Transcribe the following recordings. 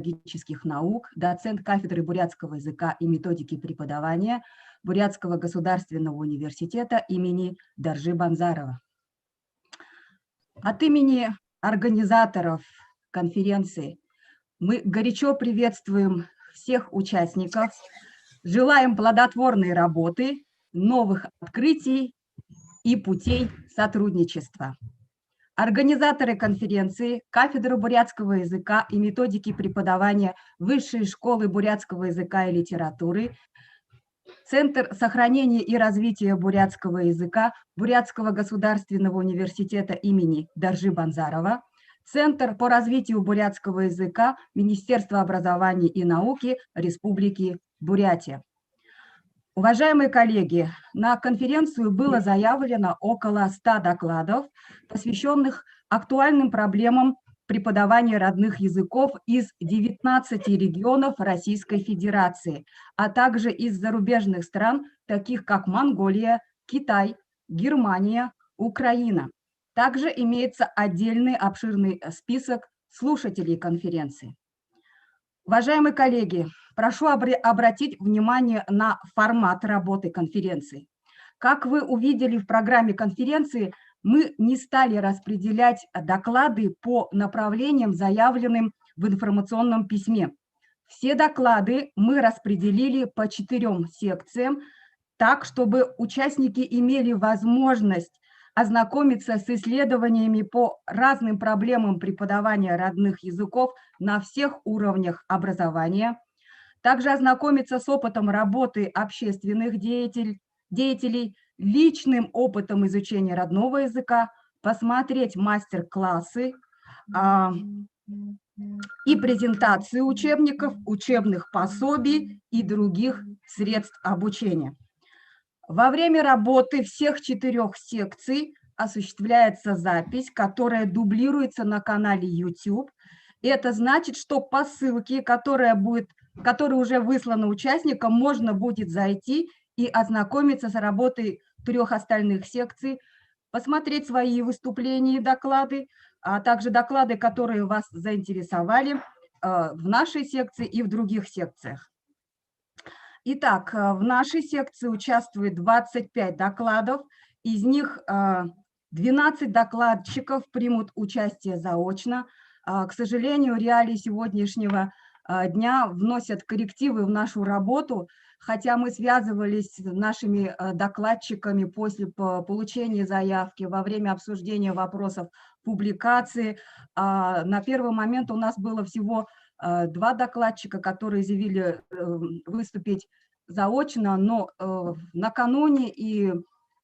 педагогических наук, доцент кафедры бурятского языка и методики преподавания Бурятского государственного университета имени Даржи Банзарова. От имени организаторов конференции мы горячо приветствуем всех участников, желаем плодотворной работы, новых открытий и путей сотрудничества. Организаторы конференции, кафедра бурятского языка и методики преподавания Высшей школы бурятского языка и литературы, Центр сохранения и развития бурятского языка Бурятского государственного университета имени Даржи Банзарова, Центр по развитию бурятского языка Министерства образования и науки Республики Бурятия. Уважаемые коллеги, на конференцию было заявлено около 100 докладов, посвященных актуальным проблемам преподавания родных языков из 19 регионов Российской Федерации, а также из зарубежных стран, таких как Монголия, Китай, Германия, Украина. Также имеется отдельный обширный список слушателей конференции. Уважаемые коллеги, прошу обратить внимание на формат работы конференции. Как вы увидели в программе конференции, мы не стали распределять доклады по направлениям, заявленным в информационном письме. Все доклады мы распределили по 4 секциям, так, чтобы участники имели возможность ознакомиться с исследованиями по разным проблемам преподавания родных языков на всех уровнях образования, также ознакомиться с опытом работы общественных деятелей, личным опытом изучения родного языка, посмотреть мастер-классы и презентации учебников, учебных пособий и других средств обучения. Во время работы всех 4 секций осуществляется запись, которая дублируется на канале YouTube. Это значит, что по ссылке, которая уже выслана участникам, можно будет зайти и ознакомиться с работой 3 остальных секций, посмотреть свои выступления и доклады, а также доклады, которые вас заинтересовали в нашей секции и в других секциях. Итак, в нашей секции участвует 25 докладов, из них 12 докладчиков примут участие заочно. К сожалению, реалии сегодняшнего дня вносят коррективы в нашу работу, хотя мы связывались с нашими докладчиками после получения заявки, во время обсуждения вопросов публикации. На первый момент у нас было всего 2 докладчика, которые заявили выступить заочно, но накануне и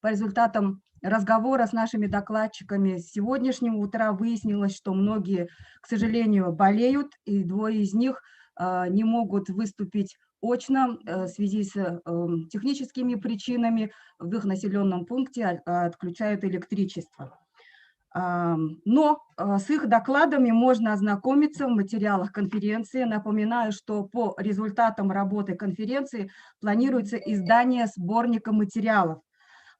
по результатам разговора с нашими докладчиками с сегодняшнего утра выяснилось, что многие, к сожалению, болеют, и 2 из них не могут выступить очно в связи с техническими причинами. В их населенном пункте отключают электричество. Но с их докладами можно ознакомиться в материалах конференции. Напоминаю, что по результатам работы конференции планируется издание сборника материалов.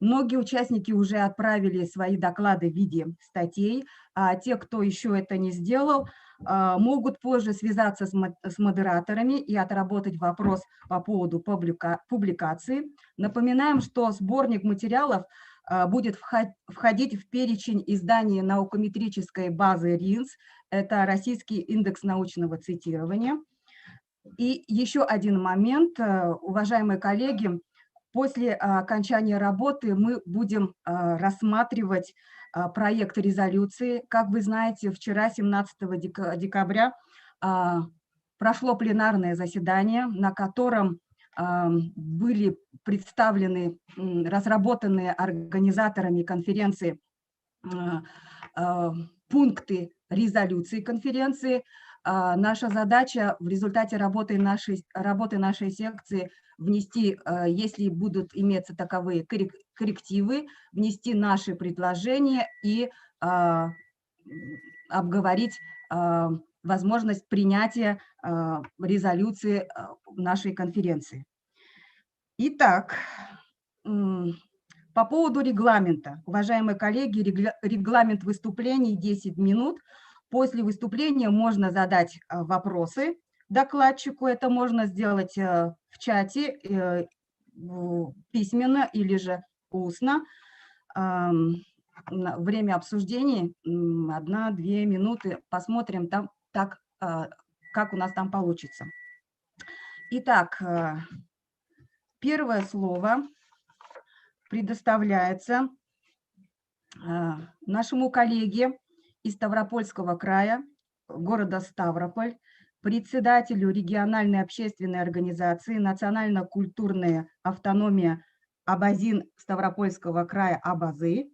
Многие участники уже отправили свои доклады в виде статей, а те, кто еще это не сделал, могут позже связаться с модераторами и отработать вопрос по поводу публикации. Напоминаем, что сборник материалов будет входить в перечень изданий наукометрической базы РИНС, это Российский индекс научного цитирования. И еще один момент, уважаемые коллеги, после окончания работы мы будем рассматривать проект резолюции. Как вы знаете, вчера, 17 декабря, прошло пленарное заседание, на котором были представлены разработанные организаторами конференции пункты резолюции конференции. Наша задача в результате работы нашей секции внести, если будут иметься таковые коррективы, внести наши предложения и обговорить возможность принятия резолюции нашей конференции. Итак, по поводу регламента. Уважаемые коллеги, регламент выступлений 10 минут. После выступления можно задать вопросы, докладчику. Это можно сделать в чате, письменно или же устно. Время обсуждений 1-2 минуты. Посмотрим там, как у нас там получится. Итак, первое слово предоставляется нашему коллеге из Ставропольского края, города Ставрополь, председателю региональной общественной организации «Национально-культурная автономия Абазин Ставропольского края Абазы»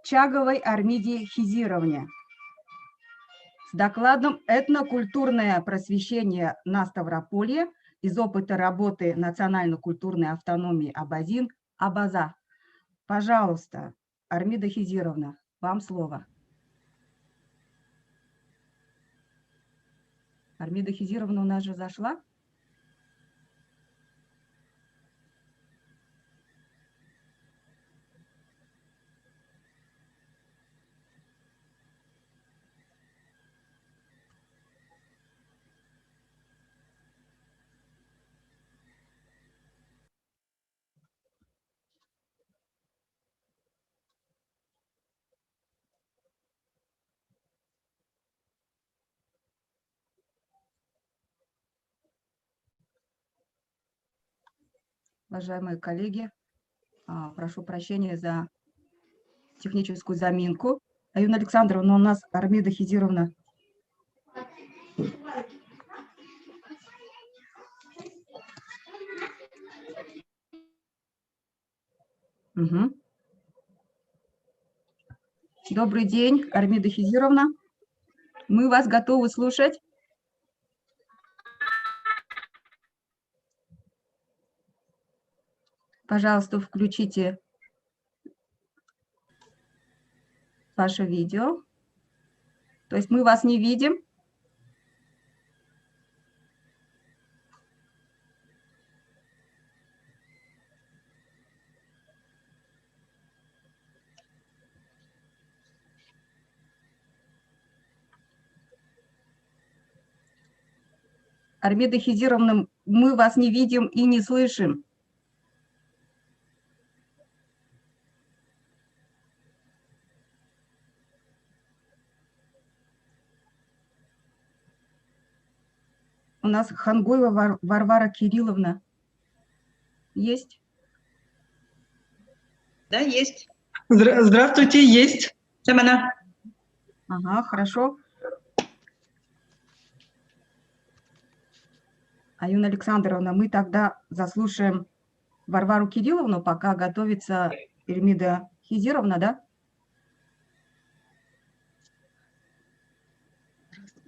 Чаговой Армиде Хизировне с докладом «Этнокультурное просвещение на Ставрополье из опыта работы национально-культурной автономии Абазин Абаза». Пожалуйста, Армида Хизировна, вам слово. Армида Хизировна у нас же зашла. Уважаемые коллеги, прошу прощения за техническую заминку. Аюна Александровна, у нас Армида Хизировна. Угу. Добрый день, Армида Хизировна. Мы вас готовы слушать. Пожалуйста, включите ваше видео. То есть мы вас не видим. Армида Хизировна, мы вас не видим и не слышим. У нас Хангоева Варвара Кирилловна. Есть? Да, есть. Здравствуйте, есть. Семена. Ага, хорошо. Аюна Александровна, мы тогда заслушаем Варвару Кирилловну, пока готовится Армида Хизировна, да?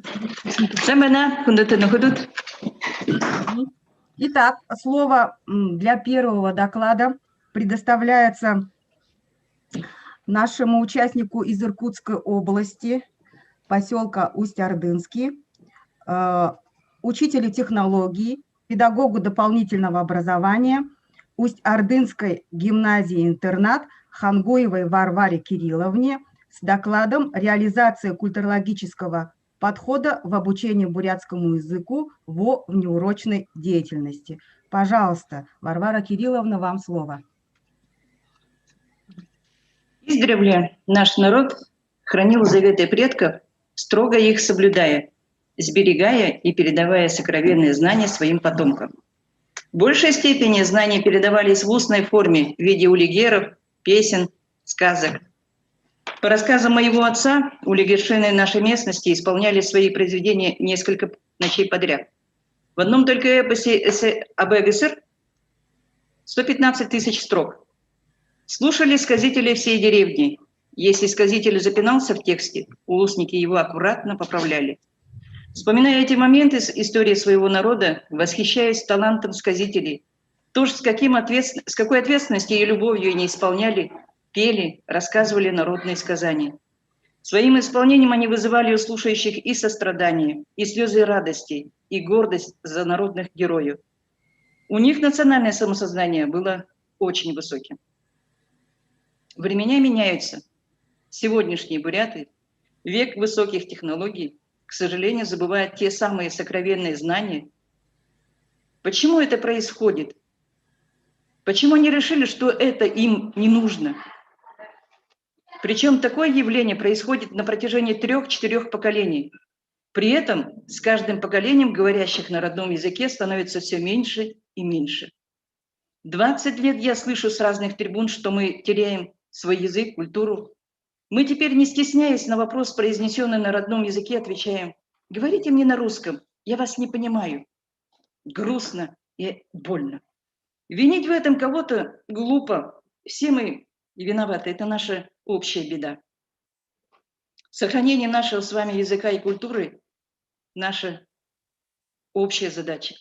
Семена, Итак, слово для первого доклада предоставляется нашему участнику из Иркутской области, поселка Усть-Ордынский, учителю технологий, педагогу дополнительного образования Усть-Ордынской гимназии-интернат Хангоевой Варваре Кирилловне с докладом «Реализация культурологического подхода в обучении бурятскому языку во внеурочной деятельности». Пожалуйста, Варвара Кирилловна, вам слово. Издревле наш народ хранил заветы предков, строго их соблюдая, сберегая и передавая сокровенные знания своим потомкам. В большей степени знания передавались в устной форме в виде улигеров, песен, сказок. По рассказам моего отца, улигершины нашей местности исполняли свои произведения несколько ночей подряд. В одном только эпосе об ЭГСР 115 тысяч строк. Слушали сказители всей деревни. Если сказитель запинался в тексте, улусники его аккуратно поправляли. Вспоминая эти моменты с истории своего народа, восхищаясь талантом сказителей, то, с какой ответственностью и любовью они исполняли, пели, рассказывали народные сказания. Своим исполнением они вызывали у слушающих и сострадание, и слезы радости, и гордость за народных героев. У них национальное самосознание было очень высоким. Времена меняются. Сегодняшние буряты, век высоких технологий, к к сожалению, забывают те самые сокровенные знания. Почему это происходит? Почему они решили, что это им не нужно? Причем такое явление происходит на протяжении 3-4 поколений. При этом с каждым поколением говорящих на родном языке становится все меньше и меньше. 20 лет я слышу с разных трибун, что мы теряем свой язык, культуру. Мы теперь, не стесняясь, на вопрос, произнесенный на родном языке, отвечаем: говорите мне на русском, я вас не понимаю. Грустно и больно. Винить в этом кого-то глупо. Все мы виноваты, это наша общая беда. Сохранение нашего с вами языка и культуры – наша общая задача.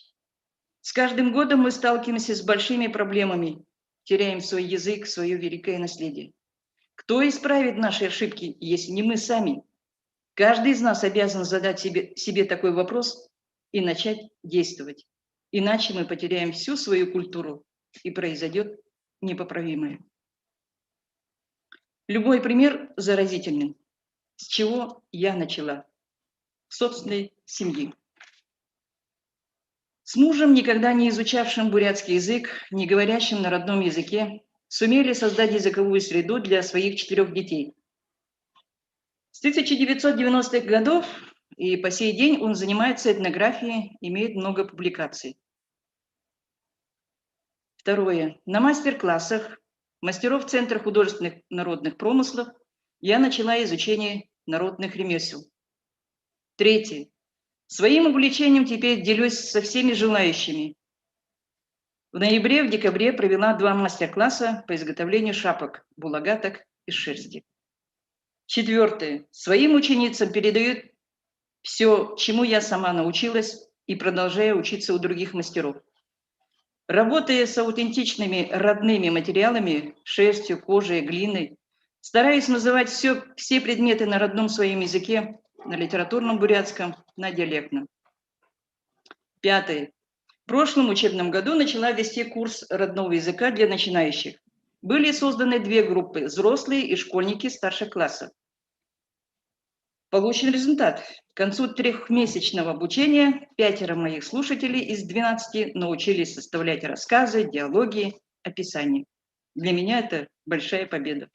С каждым годом мы сталкиваемся с большими проблемами, теряем свой язык, свое великое наследие. Кто исправит наши ошибки, если не мы сами? Каждый из нас обязан задать себе такой вопрос и начать действовать. Иначе мы потеряем всю свою культуру, и произойдет непоправимое. Любой пример заразителен. С чего я начала? С собственной семьи. С мужем, никогда не изучавшим бурятский язык, не говорящим на родном языке, сумели создать языковую среду для своих 4 детей. С 1990-х годов и по сей день он занимается этнографией, имеет много публикаций. Второе. На мастер-классах мастеров Центра художественных народных промыслов я начала изучение народных ремесел. Третье. Своим увлечением теперь делюсь со всеми желающими. В ноябре, в декабре провела 2 мастер-класса по изготовлению шапок, булагаток из шерсти. Четвертое. Своим ученицам передают все, чему я сама научилась, и продолжаю учиться у других мастеров. Работая с аутентичными родными материалами, шерстью, кожей, глиной, стараюсь называть все предметы на родном своем языке, на литературном бурятском, на диалектном. Пятое. В прошлом учебном году начала вести курс родного языка для начинающих. Были созданы 2 группы – взрослые и школьники старших классов. Получен результат. К концу 3-месячного обучения 5 моих слушателей из 12 научились составлять рассказы, диалоги, описания. Для меня это большая победа.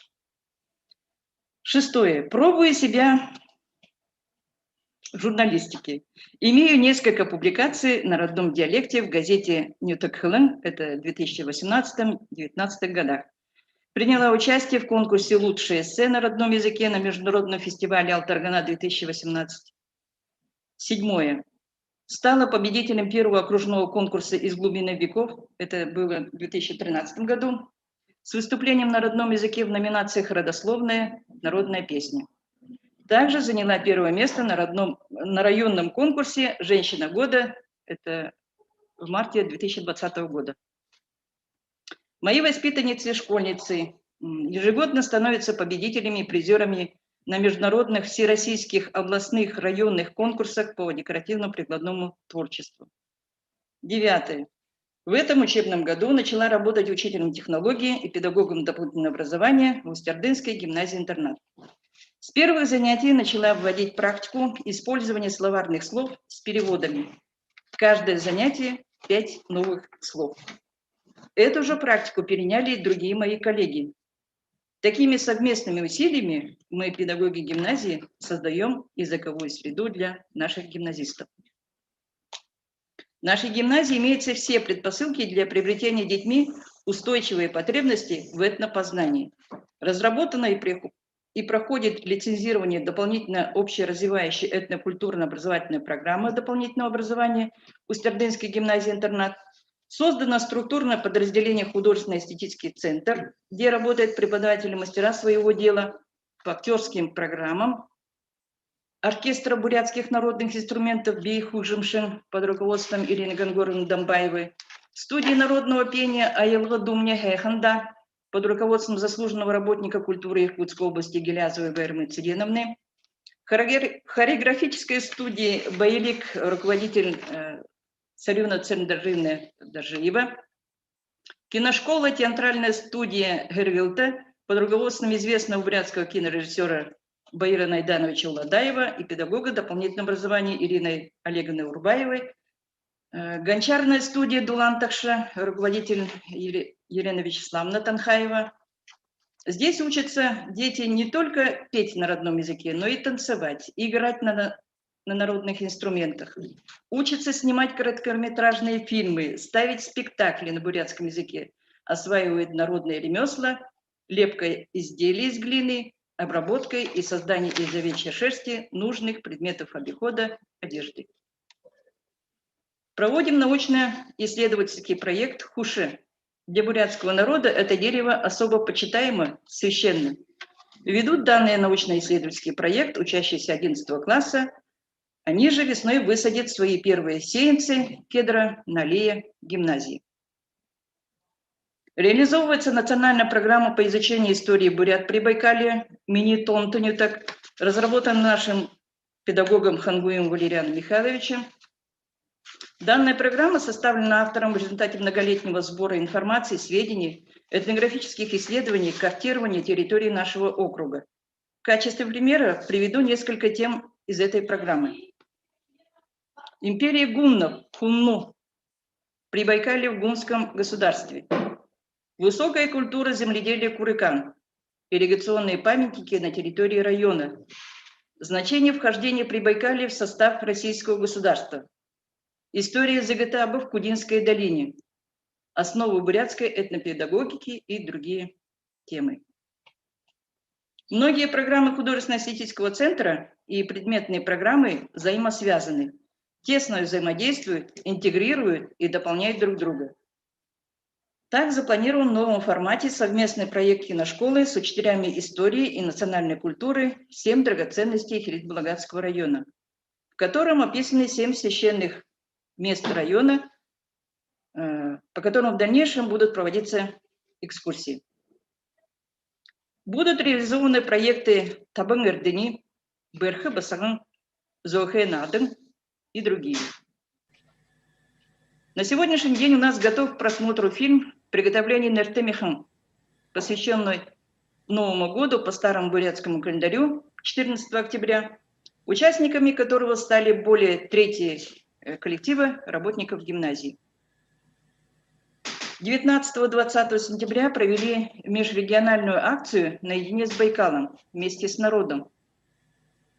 Шестое. Пробую себя в журналистике. Имею несколько публикаций на родном диалекте в газете «Нютакхэлэн», это в 2018-2019 годах. Приняла участие в конкурсе «Лучшие эссе на родном языке» на международном фестивале «Алтаргана-2018». Седьмое. Стала победителем 1-го окружного конкурса «Из глубины веков», это было в 2013 году, с выступлением на родном языке в номинациях «Родословная», «Народная песня». Также заняла 1-е место на районном конкурсе «Женщина года», это в марте 2020 года. Мои воспитанницы и школьницы ежегодно становятся победителями и призерами на международных всероссийских областных районных конкурсах по декоративно-прикладному творчеству. 9. В этом учебном году начала работать учителем технологии и педагогом дополнительного образования в Устюрдынской гимназии-интернат. С первых занятий начала вводить практику использования словарных слов с переводами. Каждое занятие 5 новых слов. Эту же практику переняли и другие мои коллеги. Такими совместными усилиями мы, педагоги гимназии, создаем языковую среду для наших гимназистов. В нашей гимназии имеются все предпосылки для приобретения детьми устойчивой потребности в этнопознании. Разработана и проходит лицензирование дополнительно общеразвивающей этнокультурно-образовательной программы дополнительного образования Устюрдынской гимназии-интернат. Создано структурное подразделение «Художественно-эстетический центр», где работают преподаватели мастера своего дела по актерским программам оркестра бурятских народных инструментов «Бейху-Жимшин» под руководством Ирины Гонгоровны Домбаевой, студии народного пения «Аелва Думня Хэханда» под руководством заслуженного работника культуры Иркутской области Гелязовой Байрмы Циденовны, хореографической студии «Боелик», руководитель Царевна Церндаржина Дажиева, киношкола, театральная студия Гервилта под руководством известного бурятского кинорежиссера Баира Найдановича Уладаева и педагога дополнительного образования Ирины Олеговны Урбаевой, гончарная студия Дулантахша, руководитель Елена Вячеславовна Танхаева. Здесь учатся дети не только петь на родном языке, но и танцевать, играть на народных инструментах. Учатся снимать короткометражные фильмы, ставить спектакли на бурятском языке, осваивают народные ремесла, лепка изделий из глины, обработкой и созданием из овечьей шерсти нужных предметов обихода одежды. Проводим научно-исследовательский проект «Хуше». Для бурятского народа это дерево особо почитаемо, священно. Ведут данный научно-исследовательский проект учащиеся 11 класса. Они же весной высадят свои первые сеянцы кедра на аллее гимназии. Реализовывается национальная программа по изучению истории бурят Прибайкалья, мини-Тонтонюток, разработана нашим педагогом Хангуем Валерианом Михайловичем. Данная программа составлена автором в результате многолетнего сбора информации, сведений, этнографических исследований, картирования территории нашего округа. В качестве примера приведу несколько тем из этой программы. Империя гуннов, Хунну, Прибайкалье в гунском государстве. Высокая культура земледелия Курыкан, ирригационные памятники на территории района. Значение вхождения Прибайкалья в состав российского государства. История Загатаба в Кудинской долине. Основы бурятской этнопедагогики и другие темы. Многие программы художественно-исследовательского центра и предметные программы взаимосвязаны, тесно взаимодействуют, интегрируют и дополняют друг друга. Так запланирован в новом формате совместный проект киношколы с учителями истории и национальной культуры 7 драгоценностей Хирит-Благатского района, в котором описаны 7 священных мест района, по которым в дальнейшем будут проводиться экскурсии. Будут реализованы проекты Табан-Эрдени, Берха-Басаган, Зоохэ-Наден и другие. На сегодняшний день у нас готов к просмотру фильм «Приготовление нертемихан», посвященный Новому году по старому бурятскому календарю 14 октября, участниками которого стали более трети коллектива работников гимназии. 19-20 сентября провели межрегиональную акцию «Наедине с Байкалом» вместе с народом.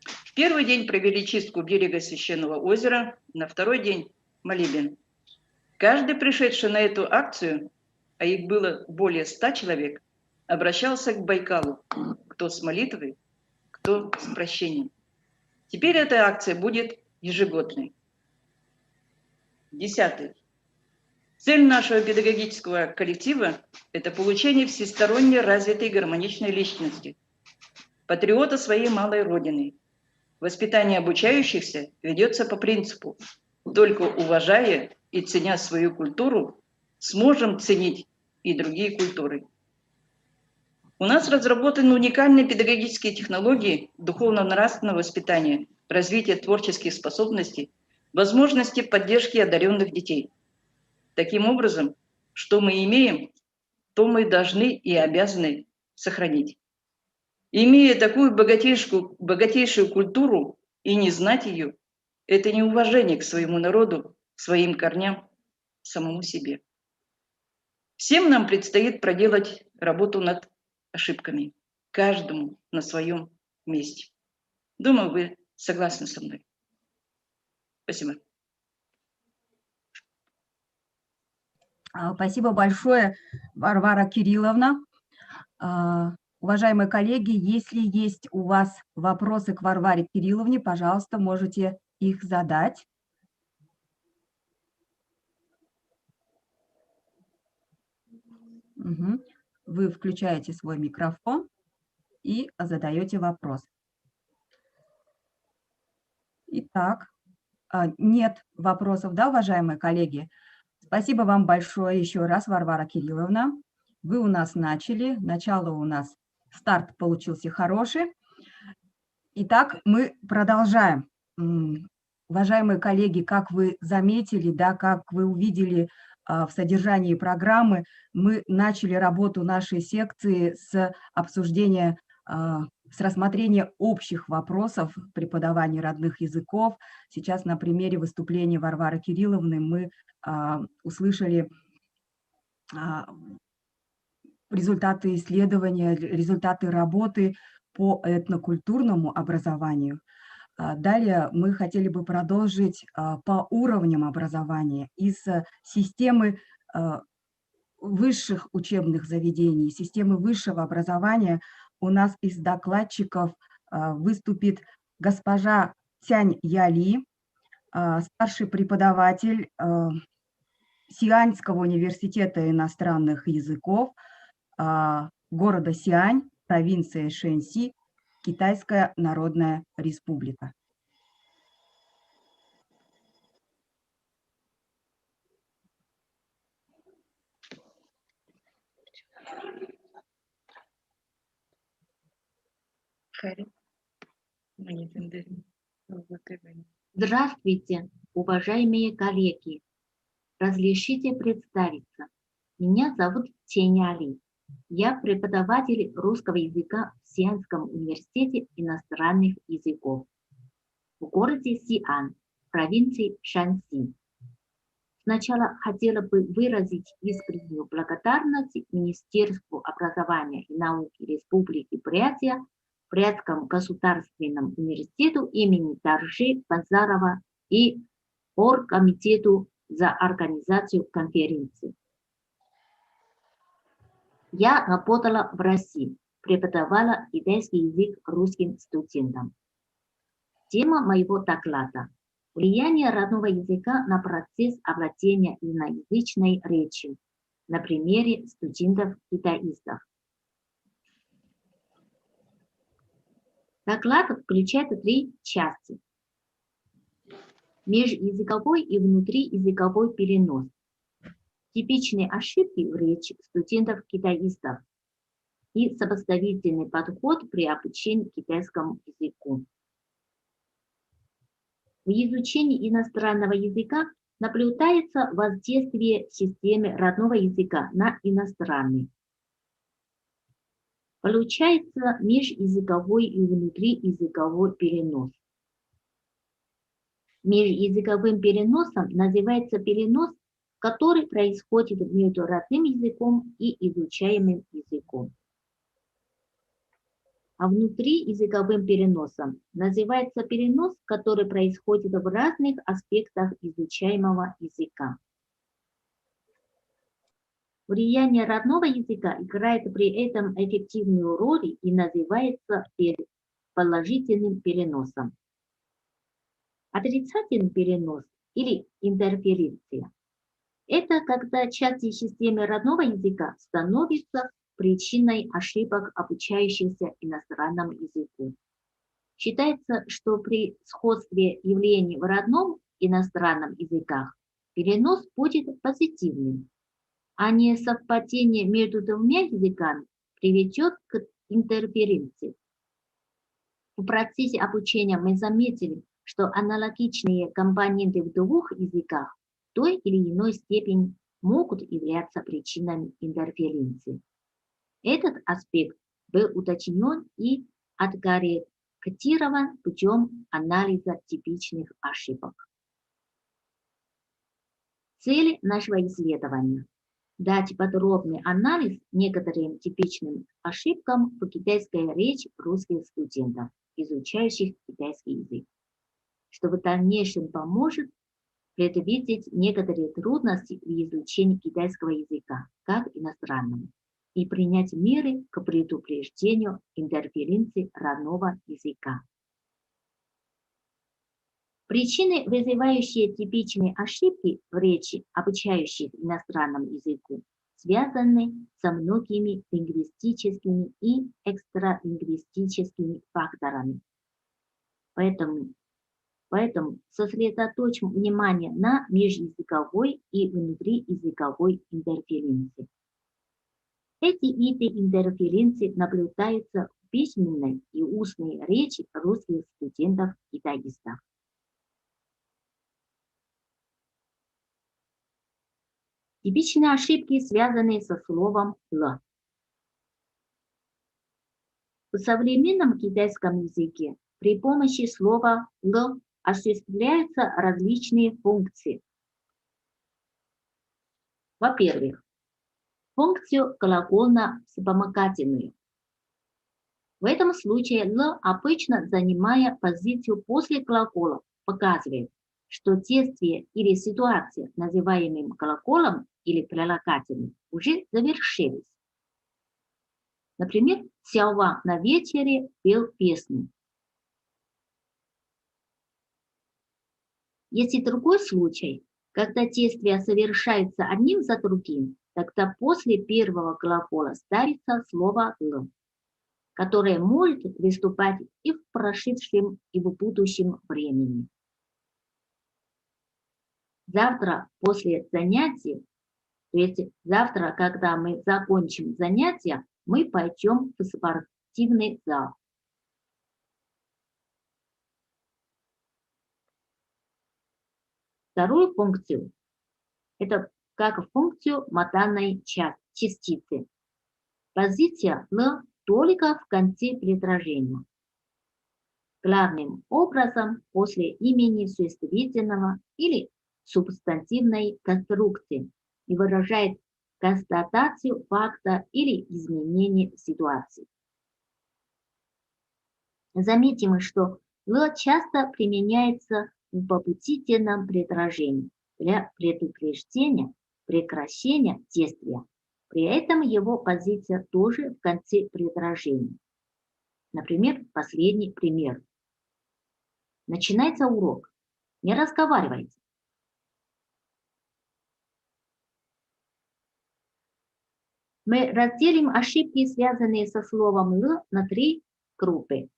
В первый день провели чистку берега Священного озера, на второй день – молебен. Каждый пришедший на эту акцию, а их было более 100 человек, обращался к Байкалу, кто с молитвой, кто с прощением. Теперь эта акция будет ежегодной. 10. Цель нашего педагогического коллектива – это получение всесторонне развитой гармоничной личности, патриота своей малой родины. Воспитание обучающихся ведется по принципу «только уважая и ценя свою культуру, сможем ценить и другие культуры». У нас разработаны уникальные педагогические технологии духовно-нравственного воспитания, развития творческих способностей, возможности поддержки одаренных детей. Таким образом, что мы имеем, то мы должны и обязаны сохранить. Имея такую богатейшую культуру и не знать ее, это неуважение к своему народу, своим корням, самому себе. Всем нам предстоит проделать работу над ошибками, каждому на своем месте. Думаю, вы согласны со мной. Спасибо. Спасибо большое, Варвара Кирилловна. Уважаемые коллеги, если есть у вас вопросы к Варваре Кирилловне, пожалуйста, можете их задать. Угу. Вы включаете свой микрофон и задаете вопрос. Итак, нет вопросов, да, уважаемые коллеги? Спасибо вам большое еще раз, Варвара Кирилловна. Вы у нас начали, начало у нас, старт получился хороший. Итак, мы продолжаем. Уважаемые коллеги, как вы заметили, да, как вы увидели в содержании программы, мы начали работу нашей секции с обсуждения с рассмотрения общих вопросов преподавания родных языков. Сейчас на примере выступления Варвары Кирилловны мы услышали результаты исследования, результаты работы по этнокультурному образованию. Далее мы хотели бы продолжить по уровням образования из системы высших учебных заведений, системы высшего образования. У нас из докладчиков выступит госпожа Цянь Яли, старший преподаватель Сианьского университета иностранных языков города Сиань, провинция Шэньси, Китайская Народная Республика. Здравствуйте, уважаемые коллеги. Разрешите представиться. Меня зовут Цянь Яли. Я преподаватель русского языка в Сианском университете иностранных языков в городе Сиань, провинции Шанси. Сначала хотела бы выразить искреннюю благодарность Министерству образования и науки Республики Бурятия, Бурятскому государственному университету имени Таржи Базарова и Оргкомитету за организацию конференции. Я работала в России, преподавала китайский язык русским студентам. Тема моего доклада – влияние родного языка на процесс овладения иноязычной речью на примере студентов-китаистов. Доклад включает 3 части. Межязыковой и внутриязыковой перенос. Типичные ошибки в речи студентов-китаистов и сопоставительный подход при обучении китайскому языку. В изучении иностранного языка наблюдается воздействие системы родного языка на иностранный. Получается межязыковой и внутриязыковой перенос. Межязыковым переносом называется перенос, который происходит между родным языком и изучаемым языком. А внутриязыковым переносом называется перенос, который происходит в разных аспектах изучаемого языка. Влияние родного языка играет при этом эффективную роль и называется положительным переносом. Отрицательный перенос или интерференция – это когда части системы родного языка становятся причиной ошибок обучающихся иностранному языку. Считается, что при сходстве явлений в родном иностранном языках перенос будет позитивным, а несовпадение между двумя языками приведет к интерференции. В процессе обучения мы заметили, что аналогичные компоненты в 2 языках в той или иной степени могут являться причинами интерференции. Этот аспект был уточнен и откорректирован путем анализа типичных ошибок. Цель нашего исследования – дать подробный анализ некоторым типичным ошибкам в китайской речи русских студентов, изучающих китайский язык, что в дальнейшем поможет предвидеть некоторые трудности в изучении китайского языка как иностранного и принять меры к предупреждению интерференции родного языка. Причины, вызывающие типичные ошибки в речи обучающих иностранному языку, связаны со многими лингвистическими и экстралингвистическими факторами. Поэтому сосредоточим внимание на межязыковой и внутриязыковой интерференции. Эти виды интерференции наблюдаются в письменной и устной речи русских студентов-китаистов. Типичные ошибки, связанные со словом «л». В современном китайском языке при помощи слова «л» осуществляются различные функции. Во-первых, функцию глагольно-вспомогательную. В этом случае «л», обычно занимая позицию после глагола, показывает, что действие или ситуация, называемым глаголом или прилагательным, уже завершились. Например, Сяова на вечере пел песню. Есть и другой случай, когда действия совершаются одним за другим, тогда после первого глагола ставится слово «л», которое может выступать и в прошедшем, и в будущем времени. Завтра после занятий, то есть завтра, когда мы закончим занятия, мы пойдем в спортивный зал. Вторую функцию – это как функцию модальной частицы. Позиция «л» только в конце предложения. Главным образом после имени существительного или субстантивной конструкции и выражает констатацию факта или изменение ситуации. Заметим, что «л» часто применяется в побудительном предложении для предупреждения, прекращения действия. При этом его позиция тоже в конце предложения. Например, последний пример. Начинается урок. Не разговаривайте. Мы разделим ошибки, связанные со словом «л», на 3 группы.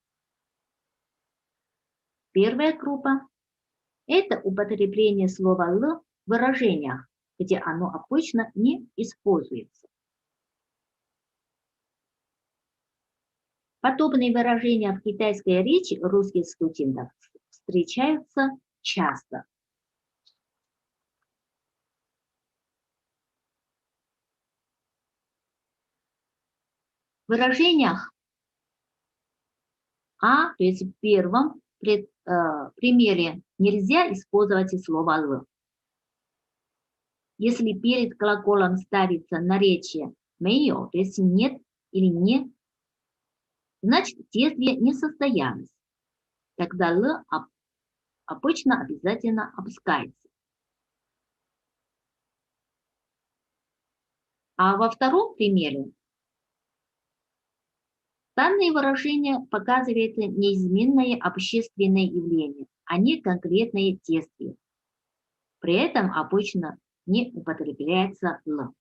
Первая группа – это употребление слова «л» в выражениях, где оно обычно не используется. Подобные выражения в китайской речи русских студентов встречаются часто. В выражениях то есть в первом примере нельзя использовать слово «л». Если перед глаголом ставится наречие «мэйо», то есть «нет» или «не», значит действие не состоялось. Тогда «л» обычно обязательно опускается. А во втором примере данное выражение показывает неизменное общественное явление, а не конкретное действие. При этом обычно не употребляется «л».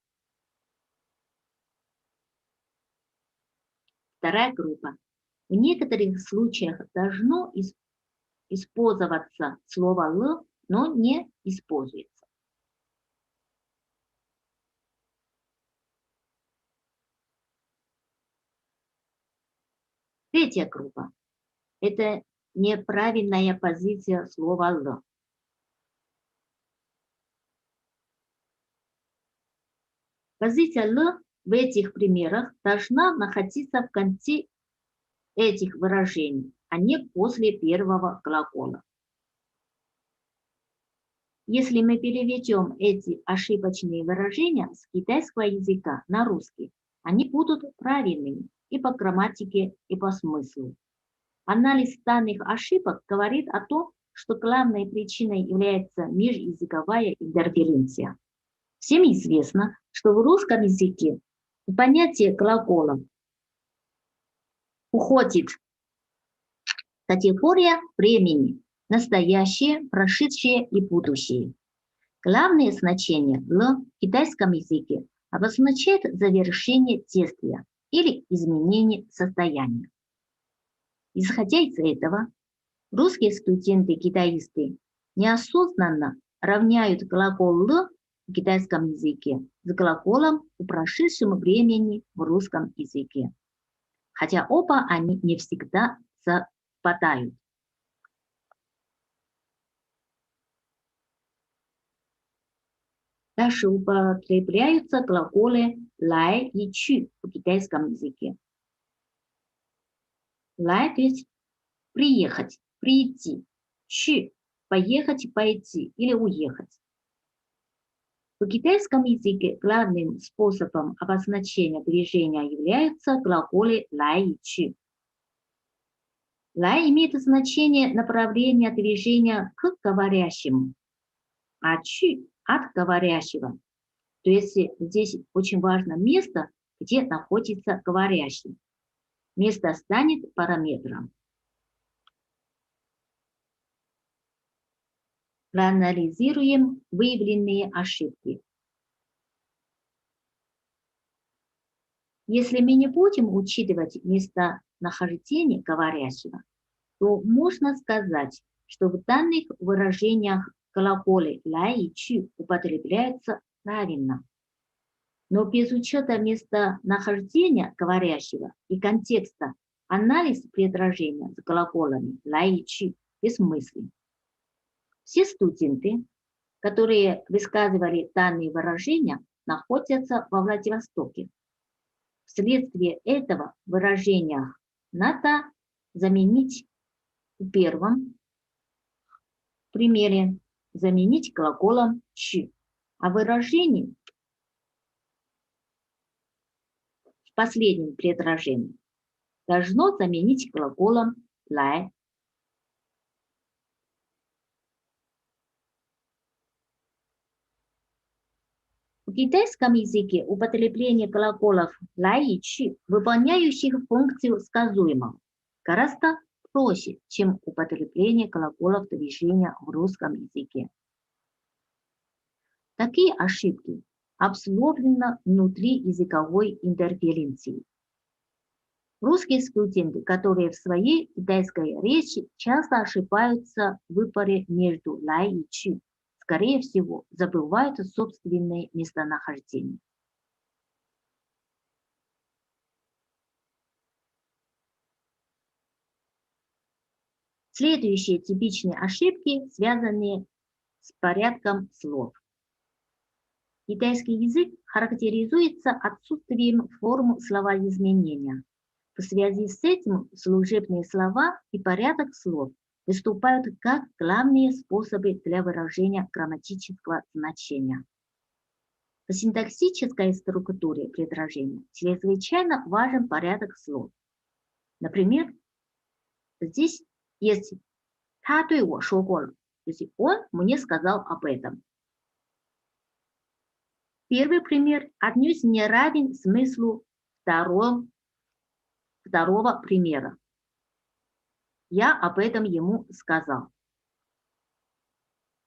Вторая группа. В некоторых случаях должно использоваться слово «л», но не используется. Третья группа – это неправильная позиция слова «л». Позиция «л» в этих примерах должна находиться в конце этих выражений, а не после первого глагола. Если мы переведем эти ошибочные выражения с китайского языка на русский, они будут правильными и по грамматике, и по смыслу. Анализ данных ошибок говорит о том, что главной причиной является межязыковая интерференция. Всем известно, что в русском языке в понятие глагола уходит категория времени, настоящее, прошедшее и будущее. Главное значение «л» в китайском языке обозначает завершение действия или изменение состояния. Исходя из этого, русские студенты-китаисты неосознанно равняют глагол «л» в китайском языке с глаголом в прошедшем времени в русском языке, хотя оба они не всегда совпадают. Также употребляются глаголы «лай» и «чу» в китайском языке. 来, то есть приехать, прийти. 去, поехать, пойти или уехать. В китайском языке главным способом обозначения движения являются глаголы 来 и 去. 来 имеет значение направления движения к говорящему, а 去 от говорящего. То есть здесь очень важно место, где находится говорящий. Место станет параметром. Проанализируем выявленные ошибки. Если мы не будем учитывать местонахождение говорящего, то можно сказать, что в данных выражениях глаголы 来 и 去 употребляются правильно. Но без учета местонахождения говорящего и контекста анализ предложения с глаголами 来 и 去 бессмыслен. Все студенты, которые высказывали данные выражения, находятся во Владивостоке. Вследствие этого в выражениях надо заменить в первом примере заменить глаголом 去, а выражение в последнем предложении должно заменить глаголом 来. В китайском языке употребление глаголов 来 и 去, выполняющих функцию сказуемого, гораздо проще, чем употребление глаголов движения в русском языке. Такие ошибки обусловлены внутри языковой интерференции. Русские студенты, которые в своей китайской речи часто ошибаются в выборе между 来 и 去, скорее всего, забывают собственные местонахождения. Следующие типичные ошибки связаны с порядком слов. Китайский язык характеризуется отсутствием форм словоизменения. В связи с этим служебные слова и порядок слов выступают как главные способы для выражения грамматического значения. В синтаксической структуре предложения чрезвычайно важен порядок слов. Например, здесь есть 他对我说过了, то есть он мне сказал об этом. Первый пример отнюдь не равен смыслу второго примера. Я об этом ему сказал.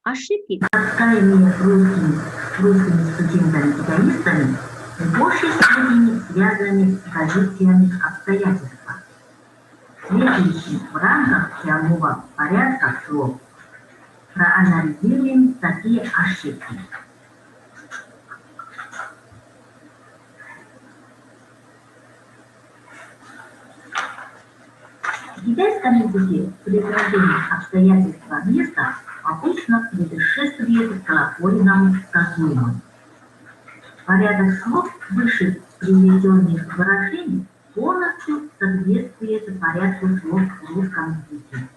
Ошибки, Раскаяние русскими студентами-китаистами в большей степени связаны с позициями обстоятельства. Следующий в рамках прямого порядка слов проанализируем такие ошибки. В китайском языке предложение обстоятельства места обычно предшествует глагольному сказуемому. Порядок слов выше приведенных выражений полностью соответствует порядку слов в русском языке.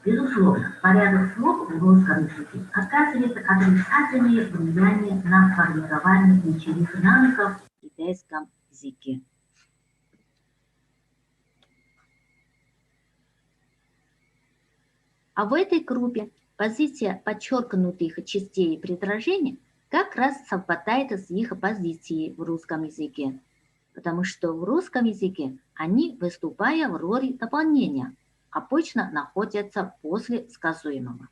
Безусловно, порядок слов в русском языке оказывает отрицательное влияние на формирование речевых навыков в китайском языке. А в этой группе позиция подчеркнутых частей предложения как раз совпадает с их позицией в русском языке, потому что в русском языке они, выступая в роли дополнения, обычно находятся после сказуемого.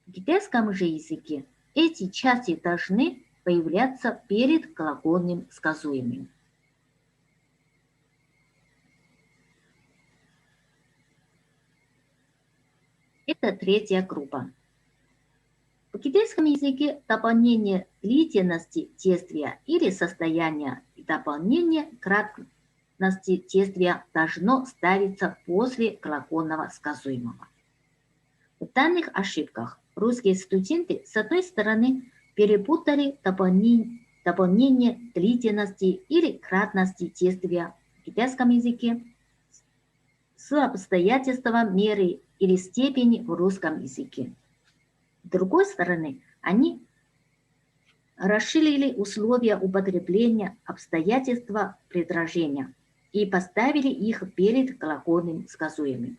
В китайском же языке эти части должны появляться перед глагольным сказуемым. Это третья группа. В китайском языке дополнение длительности действия или состояния и дополнение краткости действия должно ставиться после глагольного сказуемого. В данных ошибках русские студенты, с одной стороны, перепутали дополнение длительности или краткости действия в китайском языке с с обстоятельством меры или степени в русском языке. С другой стороны, они расширили условия употребления обстоятельства предложения и поставили их перед глагольным сказуемым.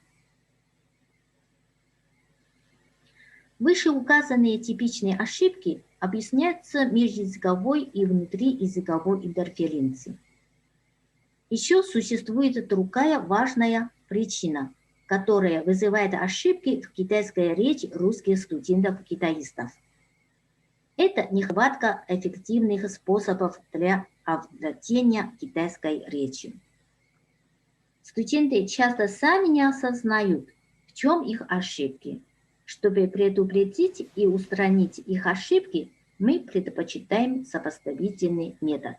Вышеуказанные типичные ошибки объясняются межязыковой и внутриязыковой интерференцией. Еще существует другая важная причина, которая вызывает ошибки в китайской речи русских студентов-китаистов. Это нехватка эффективных способов для овладения китайской речью. Студенты часто сами не осознают, в чем их ошибки. Чтобы предупредить и устранить их ошибки, мы предпочитаем сопоставительный метод.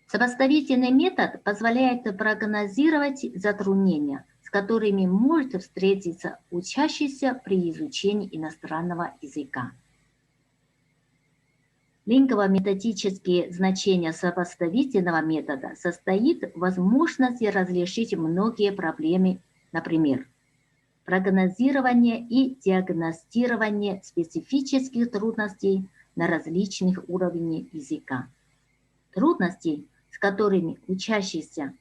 Сопоставительный метод позволяет прогнозировать затруднения, с которыми может встретиться учащийся при изучении иностранного языка. Лингвометодические значения сопоставительного метода состоит в возможности разрешить многие проблемы, например, прогнозирование и диагностирование специфических трудностей на различных уровнях языка. Трудностей, с которыми учащийся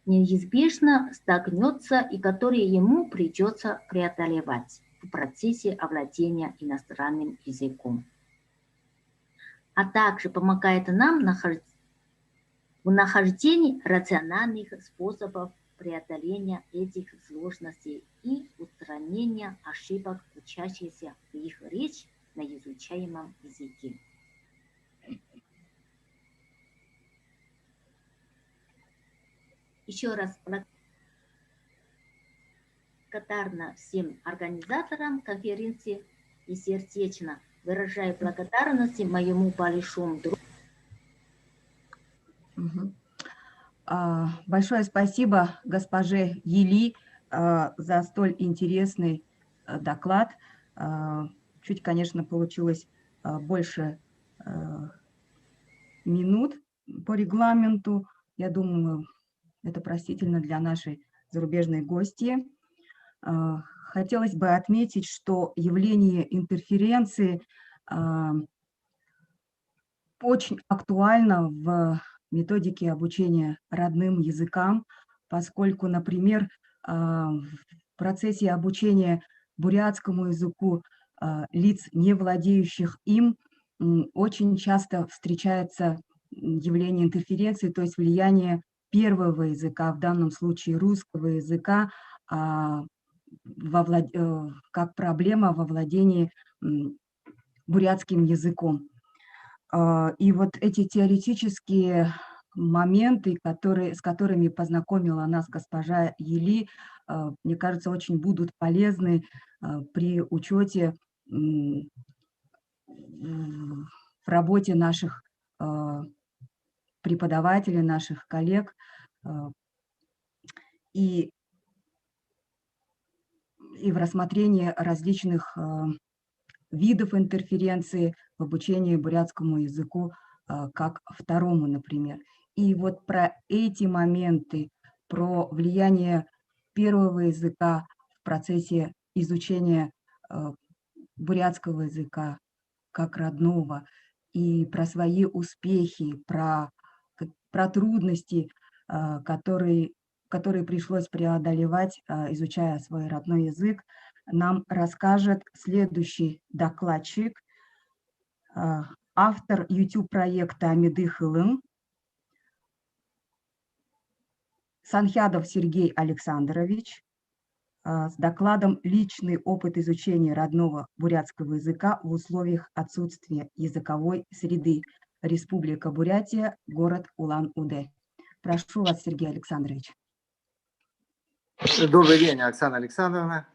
неизбежно столкнется и которые ему придется преодолевать в процессе овладения иностранным языком. А также помогает нам в нахождении рациональных способов преодоления этих сложностей и устранения ошибок учащихся в их речи на изучаемом языке. Еще раз благодарна всем организаторам конференции и сердечно выражаю благодарность моему большому другу. Большое спасибо госпоже Йили за столь интересный доклад. Чуть, конечно, получилось больше минут по регламенту. Я думаю, это простительно для нашей зарубежной гости. Хотелось бы отметить, что явление интерференции очень актуально в методике обучения родным языкам, поскольку, например, в процессе обучения бурятскому языку лиц, не владеющих им, очень часто встречается явление интерференции, то есть влияние первого языка, в данном случае русского языка, как проблема во владении бурятским языком. И вот эти теоретические моменты, с которыми познакомила нас госпожа Йили, мне кажется, очень будут полезны при учете в работе наших преподавателей, наших коллег. И в рассмотрении различных видов интерференции в обучении бурятскому языку как второму, например. И вот про эти моменты, про влияние первого языка в процессе изучения бурятского языка как родного, и про свои успехи, про трудности, которые пришлось преодолевать, изучая свой родной язык, нам расскажет следующий докладчик, автор YouTube-проекта «Амиды Хылым», Санхядов Сергей Александрович, с докладом «Личный опыт изучения родного бурятского языка в условиях отсутствия языковой среды. Республика Бурятия, город Улан-Удэ». Прошу вас, Сергей Александрович. Добрый день, Оксана Александровна.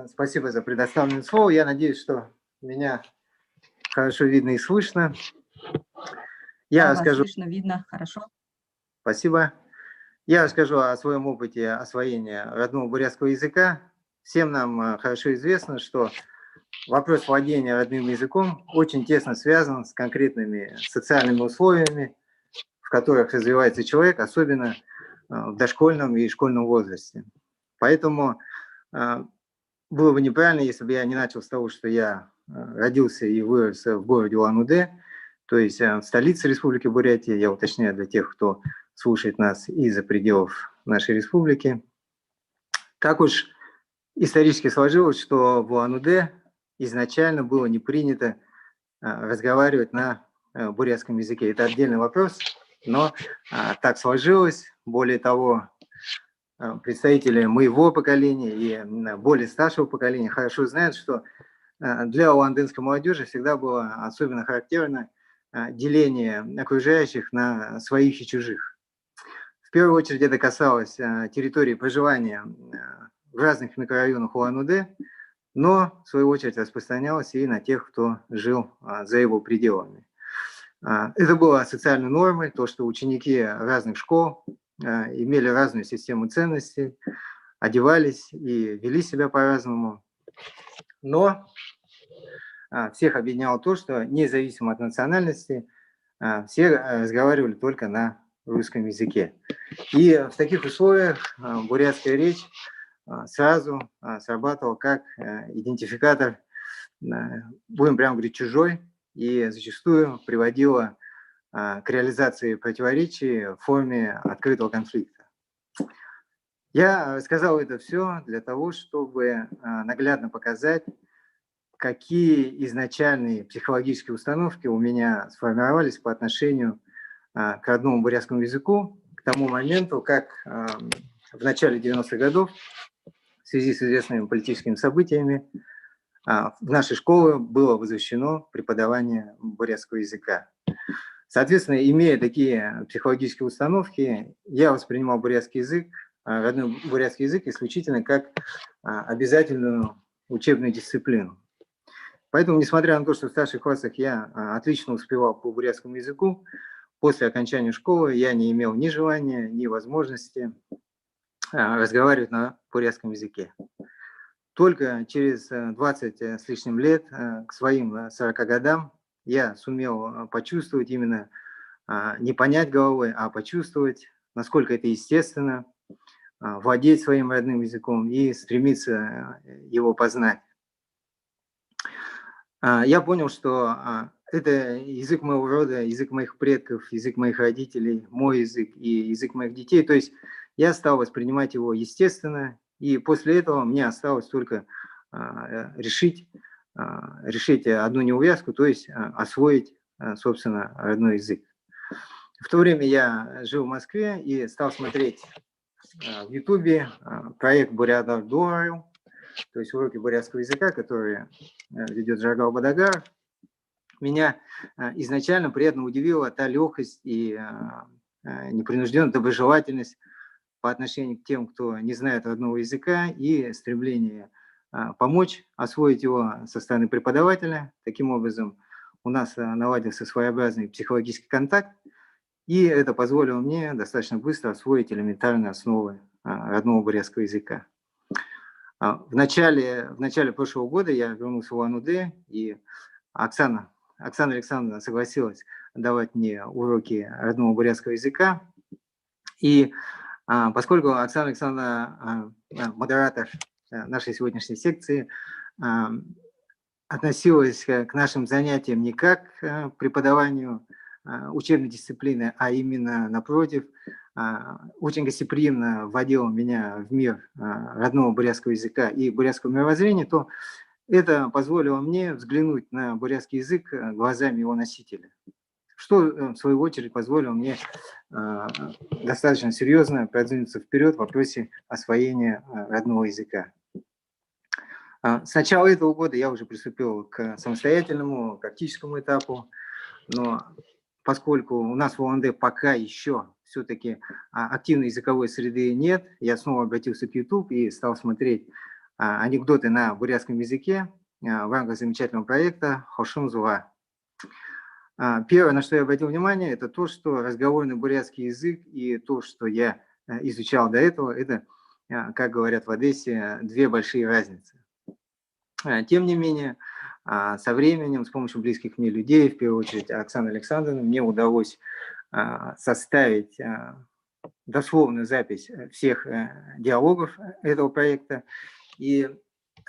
Спасибо за предоставленное слово. Я надеюсь, что меня хорошо видно и слышно. Я расскажу... Слышно, видно, хорошо. Спасибо. Я расскажу о своем опыте освоения родного бурятского языка. Всем нам хорошо известно, что вопрос владения родным языком очень тесно связан с конкретными социальными условиями, в которых развивается человек, особенно в дошкольном и школьном возрасте. Поэтому было бы неправильно, если бы я не начал с того, что я родился и вырос в городе Улан-Удэ, то есть в столице Республики Бурятия, я уточняю для тех, кто слушает нас из-за пределов нашей республики. Так уж исторически сложилось, что в Улан-Удэ изначально было не принято разговаривать на бурятском языке. Это отдельный вопрос, но так сложилось. Более того, представители моего поколения и более старшего поколения хорошо знают, что для улан-удэнской молодежи всегда было особенно характерно деление окружающих на своих и чужих. В первую очередь это касалось территории проживания в разных микрорайонах Улан-Удэ, но в свою очередь распространялось и на тех, кто жил за его пределами. Это было социальной нормой, то, что ученики разных школ имели разную систему ценностей, одевались и вели себя по-разному. Но всех объединяло то, что независимо от национальности, все разговаривали только на русском языке. И в таких условиях бурятская речь сразу срабатывала как идентификатор, будем прямо говорить, чужой, и зачастую приводила к реализации противоречий в форме открытого конфликта. Я сказал это все для того, чтобы наглядно показать, какие изначальные психологические установки у меня сформировались по отношению к родному бурятскому языку к тому моменту, как в начале 90-х годов в связи с известными политическими событиями в нашей школе было возвращено преподавание бурятского языка. Соответственно, имея такие психологические установки, я воспринимал бурятский язык, родной бурятский язык исключительно как обязательную учебную дисциплину. Поэтому, несмотря на то, что в старших классах я отлично успевал по бурятскому языку, после окончания школы я не имел ни желания, ни возможности разговаривать на бурятском языке. Только через 20 с лишним лет, к своим 40 годам, я сумел почувствовать именно, не понять головой, а почувствовать, насколько это естественно, владеть своим родным языком и стремиться его познать. Я понял, что это язык моего рода, язык моих предков, язык моих родителей, мой язык и язык моих детей. То есть я стал воспринимать его естественно, и после этого мне осталось только решить одну неувязку, то есть освоить, собственно, родной язык. В то время я жил в Москве и стал смотреть в Ютубе проект «Бурядар Дуару», то есть уроки бурятского языка, которые ведет Жаргал Бадагар. Меня изначально приятно удивила та легкость и непринужденная доброжелательность по отношению к тем, кто не знает родного языка, и стремление помочь освоить его со стороны преподавателя. Таким образом, у нас наладился своеобразный психологический контакт, и это позволило мне достаточно быстро освоить элементарные основы родного бурятского языка. В начале прошлого года я вернулся в Улан-Удэ, и Оксана Александровна согласилась давать мне уроки родного бурятского языка. И поскольку Оксана Александровна, модератор нашей сегодняшней секции, относилась к нашим занятиям не как к преподаванию учебной дисциплины, а именно напротив, очень гостеприимно вводила меня в мир родного бурятского языка и бурятского мировоззрения, то это позволило мне взглянуть на бурятский язык глазами его носителя, что, в свою очередь, позволило мне достаточно серьезно продвинуться вперед в вопросе освоения родного языка. С начала этого года я уже приступил к самостоятельному практическому этапу, но поскольку у нас в Улан-Удэ пока еще все-таки активной языковой среды нет, я снова обратился к YouTube и стал смотреть анекдоты на бурятском языке в рамках замечательного проекта «Хошун Зуа». Первое, на что я обратил внимание, это то, что разговорный бурятский язык и то, что я изучал до этого, это, как говорят в Одессе, две большие разницы. Тем не менее, со временем, с помощью близких мне людей, в первую очередь Оксаны Александровны, мне удалось составить дословную запись всех диалогов этого проекта. И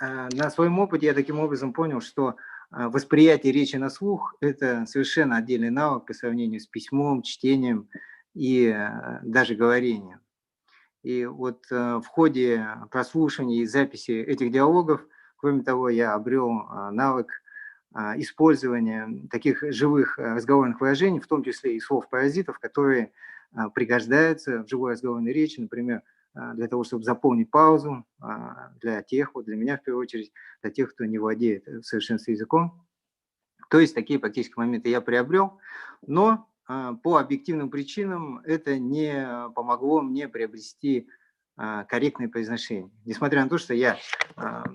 на своем опыте я таким образом понял, что восприятие речи на слух – это совершенно отдельный навык по сравнению с письмом, чтением и даже говорением. И вот в ходе прослушивания и записи этих диалогов, кроме того, я обрел навык использования таких живых разговорных выражений, в том числе и слов-паразитов, которые пригождаются в живой разговорной речи, например, для того, чтобы заполнить паузу для тех, вот для меня в первую очередь, для тех, кто не владеет в совершенстве языком. То есть такие практические моменты я приобрел, но по объективным причинам это не помогло мне приобрести корректное произношение. Несмотря на то, что я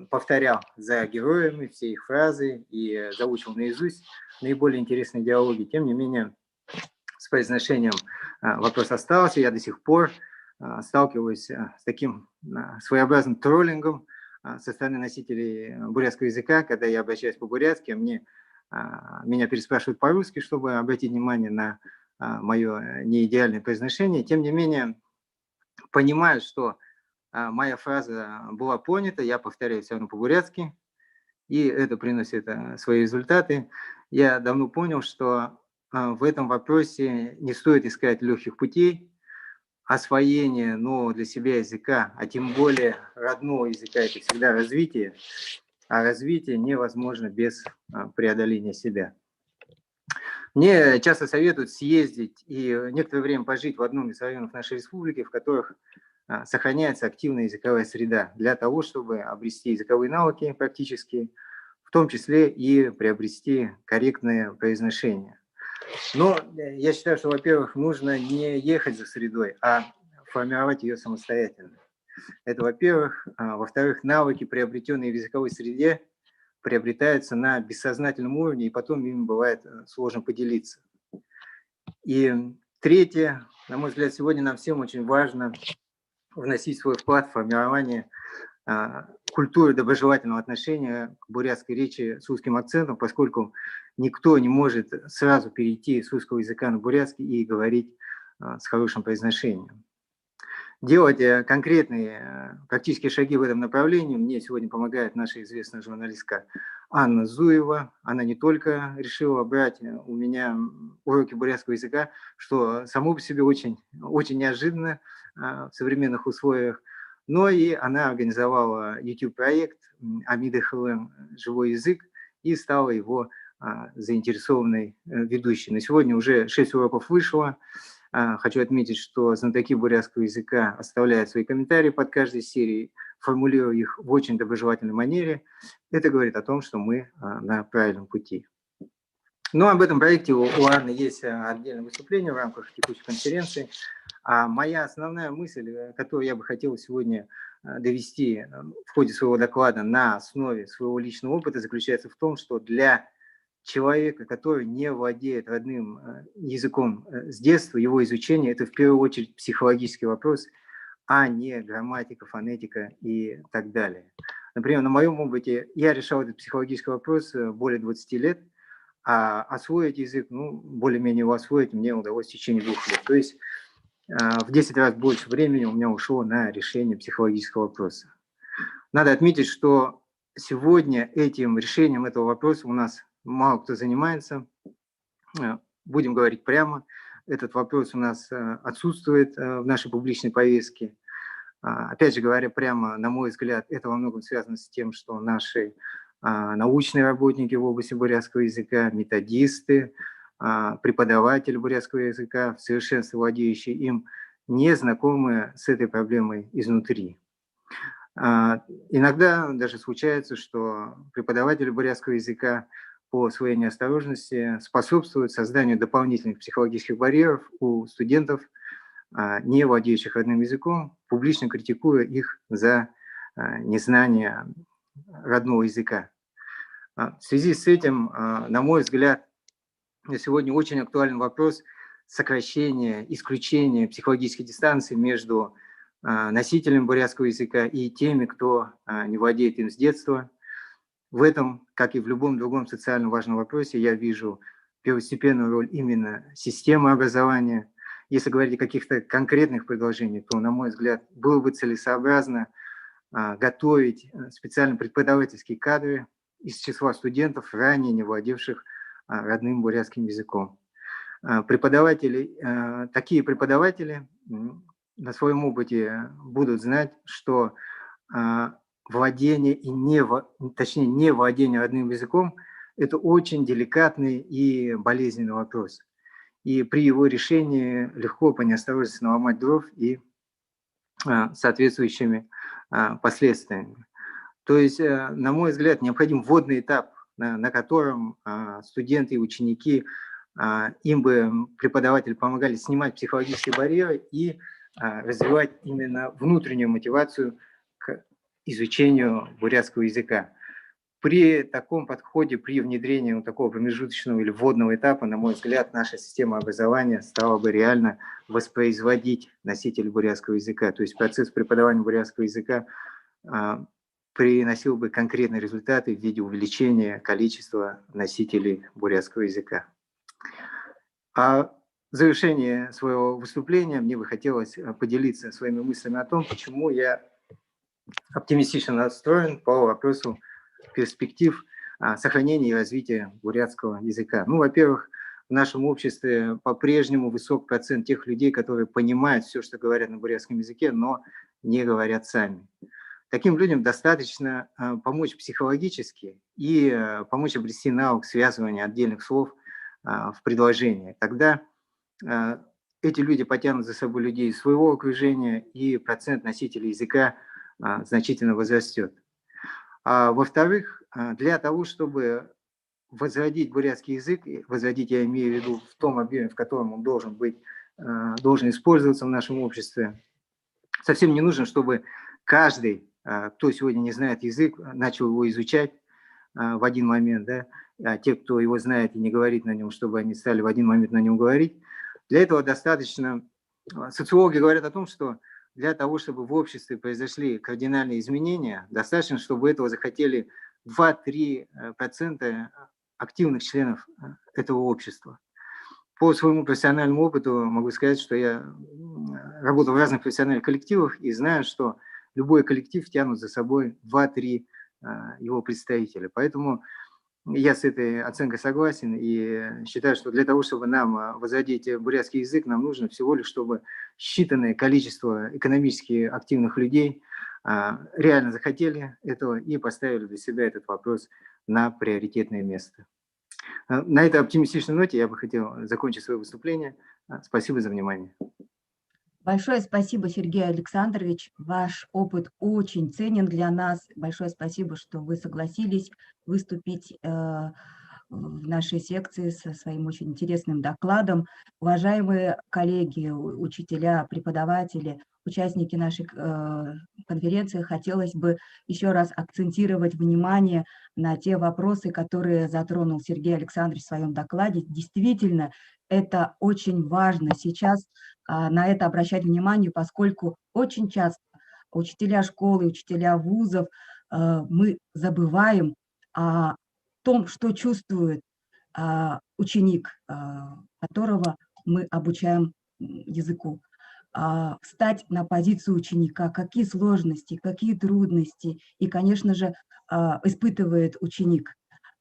повторял за героями все их фразы и заучил наизусть наиболее интересные диалоги, тем не менее с произношением вопрос остался. Я до сих пор сталкиваюсь с таким своеобразным троллингом со стороны носителей бурятского языка, когда я обращаюсь по-бурятски, меня переспрашивают по-русски, чтобы обратить внимание на мое неидеальное произношение. Тем не менее, понимаю, что моя фраза была понята, я повторяю все равно по-бурятски, и это приносит свои результаты. Я давно понял, что в этом вопросе не стоит искать легких путей. Освоение нового для себя языка, а тем более родного языка, это всегда развитие, а развитие невозможно без преодоления себя. Мне часто советуют съездить и некоторое время пожить в одном из районов нашей республики, в которых сохраняется активная языковая среда, для того, чтобы обрести языковые навыки практически, в том числе и приобрести корректное произношение. Но я считаю, что, во-первых, нужно не ехать за средой, а формировать ее самостоятельно. Это, во-первых. Во-вторых, навыки, приобретенные в языковой среде, приобретаются на бессознательном уровне, и потом ими бывает сложно поделиться. И третье, на мой взгляд, сегодня нам всем очень важно вносить свой вклад в формирование культуры доброжелательного отношения к бурятской речи с русским акцентом, поскольку никто не может сразу перейти с русского языка на бурятский и говорить с хорошим произношением. Делать конкретные практические шаги в этом направлении мне сегодня помогает наша известная журналистка Анна Зуева. Она не только решила брать у меня уроки бурятского языка, что само по себе очень, очень неожиданно в современных условиях, но и она организовала YouTube-проект Амида ХЛМ «Живой язык» и стала его заинтересованной ведущей. На сегодня уже 6 уроков вышло. Хочу отметить, что знатоки бурятского языка оставляют свои комментарии под каждой серией, формулируя их в очень доброжелательной манере. Это говорит о том, что мы на правильном пути. Но об этом проекте у Анны есть отдельное выступление в рамках текущей конференции. А моя основная мысль, которую я бы хотел сегодня довести в ходе своего доклада на основе своего личного опыта, заключается в том, что для человека, который не владеет родным языком с детства, его изучение – это в первую очередь психологический вопрос, а не грамматика, фонетика и так далее. Например, на моем опыте я решал этот психологический вопрос более 20 лет, а освоить язык, более-менее его освоить мне удалось в течение 2 лет. То есть в 10 раз больше времени у меня ушло на решение психологического вопроса. Надо отметить, что сегодня этим решением этого вопроса у нас мало кто занимается. Будем говорить прямо, этот вопрос у нас отсутствует в нашей публичной повестке. Опять же говоря прямо, на мой взгляд, это во многом связано с тем, что наши научные работники в области бурятского языка, методисты, преподаватели бурятского языка, в совершенстве владеющие им, не знакомы с этой проблемой изнутри. Иногда даже случается, что преподаватели бурятского языка по своей неосторожности способствуют созданию дополнительных психологических барьеров у студентов, не владеющих родным языком, публично критикуя их за незнание родного языка. В связи с этим, на мой взгляд, сегодня очень актуален вопрос сокращения, исключения психологической дистанции между носителем бурятского языка и теми, кто не владеет им с детства. В этом, как и в любом другом социально важном вопросе, я вижу первостепенную роль именно системы образования. если говорить о каких-то конкретных предложениях, то, на мой взгляд, было бы целесообразно готовить специально преподавательские кадры из числа студентов, ранее не владевших родным бурятским языком. Такие преподаватели на своем опыте будут знать, что владение и не владение родным языком – это очень деликатный и болезненный вопрос. И при его решении легко по неосторожности наломать дров и соответствующими последствиями. То есть, на мой взгляд, необходим вводный этап, на котором студенты и ученики, им бы преподаватели помогали снимать психологические барьеры и развивать именно внутреннюю мотивацию к изучению бурятского языка. При таком подходе, при внедрении такого промежуточного или вводного этапа, на мой взгляд, наша система образования стала бы реально воспроизводить носителей бурятского языка. То есть процесс преподавания бурятского языка приносил бы конкретные результаты в виде увеличения количества носителей бурятского языка. А в завершение своего выступления мне бы хотелось поделиться своими мыслями о том, почему я оптимистично настроен по вопросу перспектив сохранения и развития бурятского языка. Ну, во-первых, в нашем обществе по-прежнему высок процент тех людей, которые понимают все, что говорят на бурятском языке, но не говорят сами. Таким людям достаточно помочь психологически и помочь обрести навык связывания отдельных слов в предложении. Тогда эти люди потянут за собой людей из своего окружения, и процент носителей языка значительно возрастет. А во-вторых, для того, чтобы возродить бурятский язык, возродить я имею в виду в том объеме, в котором он должен использоваться в нашем обществе, совсем не нужно, чтобы каждый, кто сегодня не знает язык, начал его изучать в один момент, да? А те, кто его знает и не говорит на нем, чтобы они стали в один момент на нем говорить. Для этого достаточно, социологи говорят о том, что для того, чтобы в обществе произошли кардинальные изменения, достаточно, чтобы этого захотели 2-3% активных членов этого общества. По своему профессиональному опыту могу сказать, что я работал в разных профессиональных коллективах и знаю, что любой коллектив тянут за собой 2-3 его представителя. Поэтому я с этой оценкой согласен и считаю, что для того, чтобы нам возродить бурятский язык, нам нужно всего лишь, чтобы считанное количество экономически активных людей реально захотели этого и поставили для себя этот вопрос на приоритетное место. На этой оптимистичной ноте я бы хотел закончить свое выступление. Спасибо за внимание. Большое спасибо, Сергей Александрович. Ваш опыт очень ценен для нас. Большое спасибо, что вы согласились выступить в нашей секции со своим очень интересным докладом. Уважаемые коллеги, учителя, преподаватели, участники нашей конференции, хотелось бы еще раз акцентировать внимание на те вопросы, которые затронул Сергей Александрович в своем докладе. Действительно, это очень важно сейчас на это обращать внимание, поскольку очень часто учителя школы, учителя вузов, мы забываем о том, что чувствует ученик, которого мы обучаем языку. Встать на позицию ученика, какие сложности, какие трудности, и, конечно же, испытывает ученик.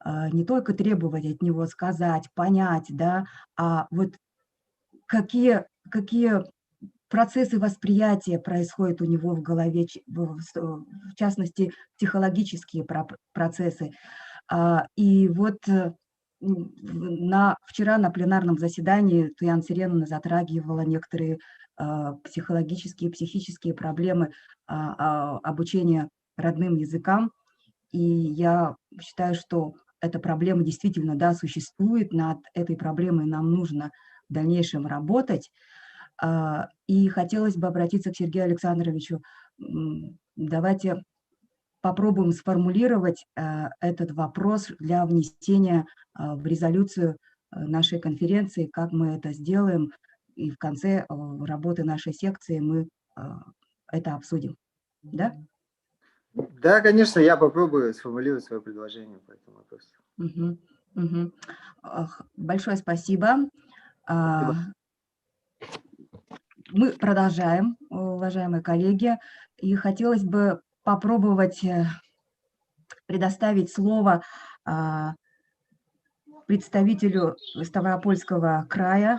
Не только требовать от него сказать, понять, да, а вот какие процессы восприятия происходят у него в голове, в частности, психологические процессы. И вот вчера на пленарном заседании Туян Сиреновна затрагивала некоторые психологические, психические проблемы обучения родным языкам. И я считаю, что эта проблема действительно, да, существует. Над этой проблемой нам нужно в дальнейшем работать. И хотелось бы обратиться к Сергею Александровичу. Давайте попробуем сформулировать этот вопрос для внесения в резолюцию нашей конференции, как мы это сделаем. И в конце работы нашей секции мы это обсудим. Да? Да, конечно, я попробую сформулировать свое предложение по этому вопросу. Большое спасибо. Спасибо. Мы продолжаем, уважаемые коллеги, и хотелось бы попробовать предоставить слово представителю Ставропольского края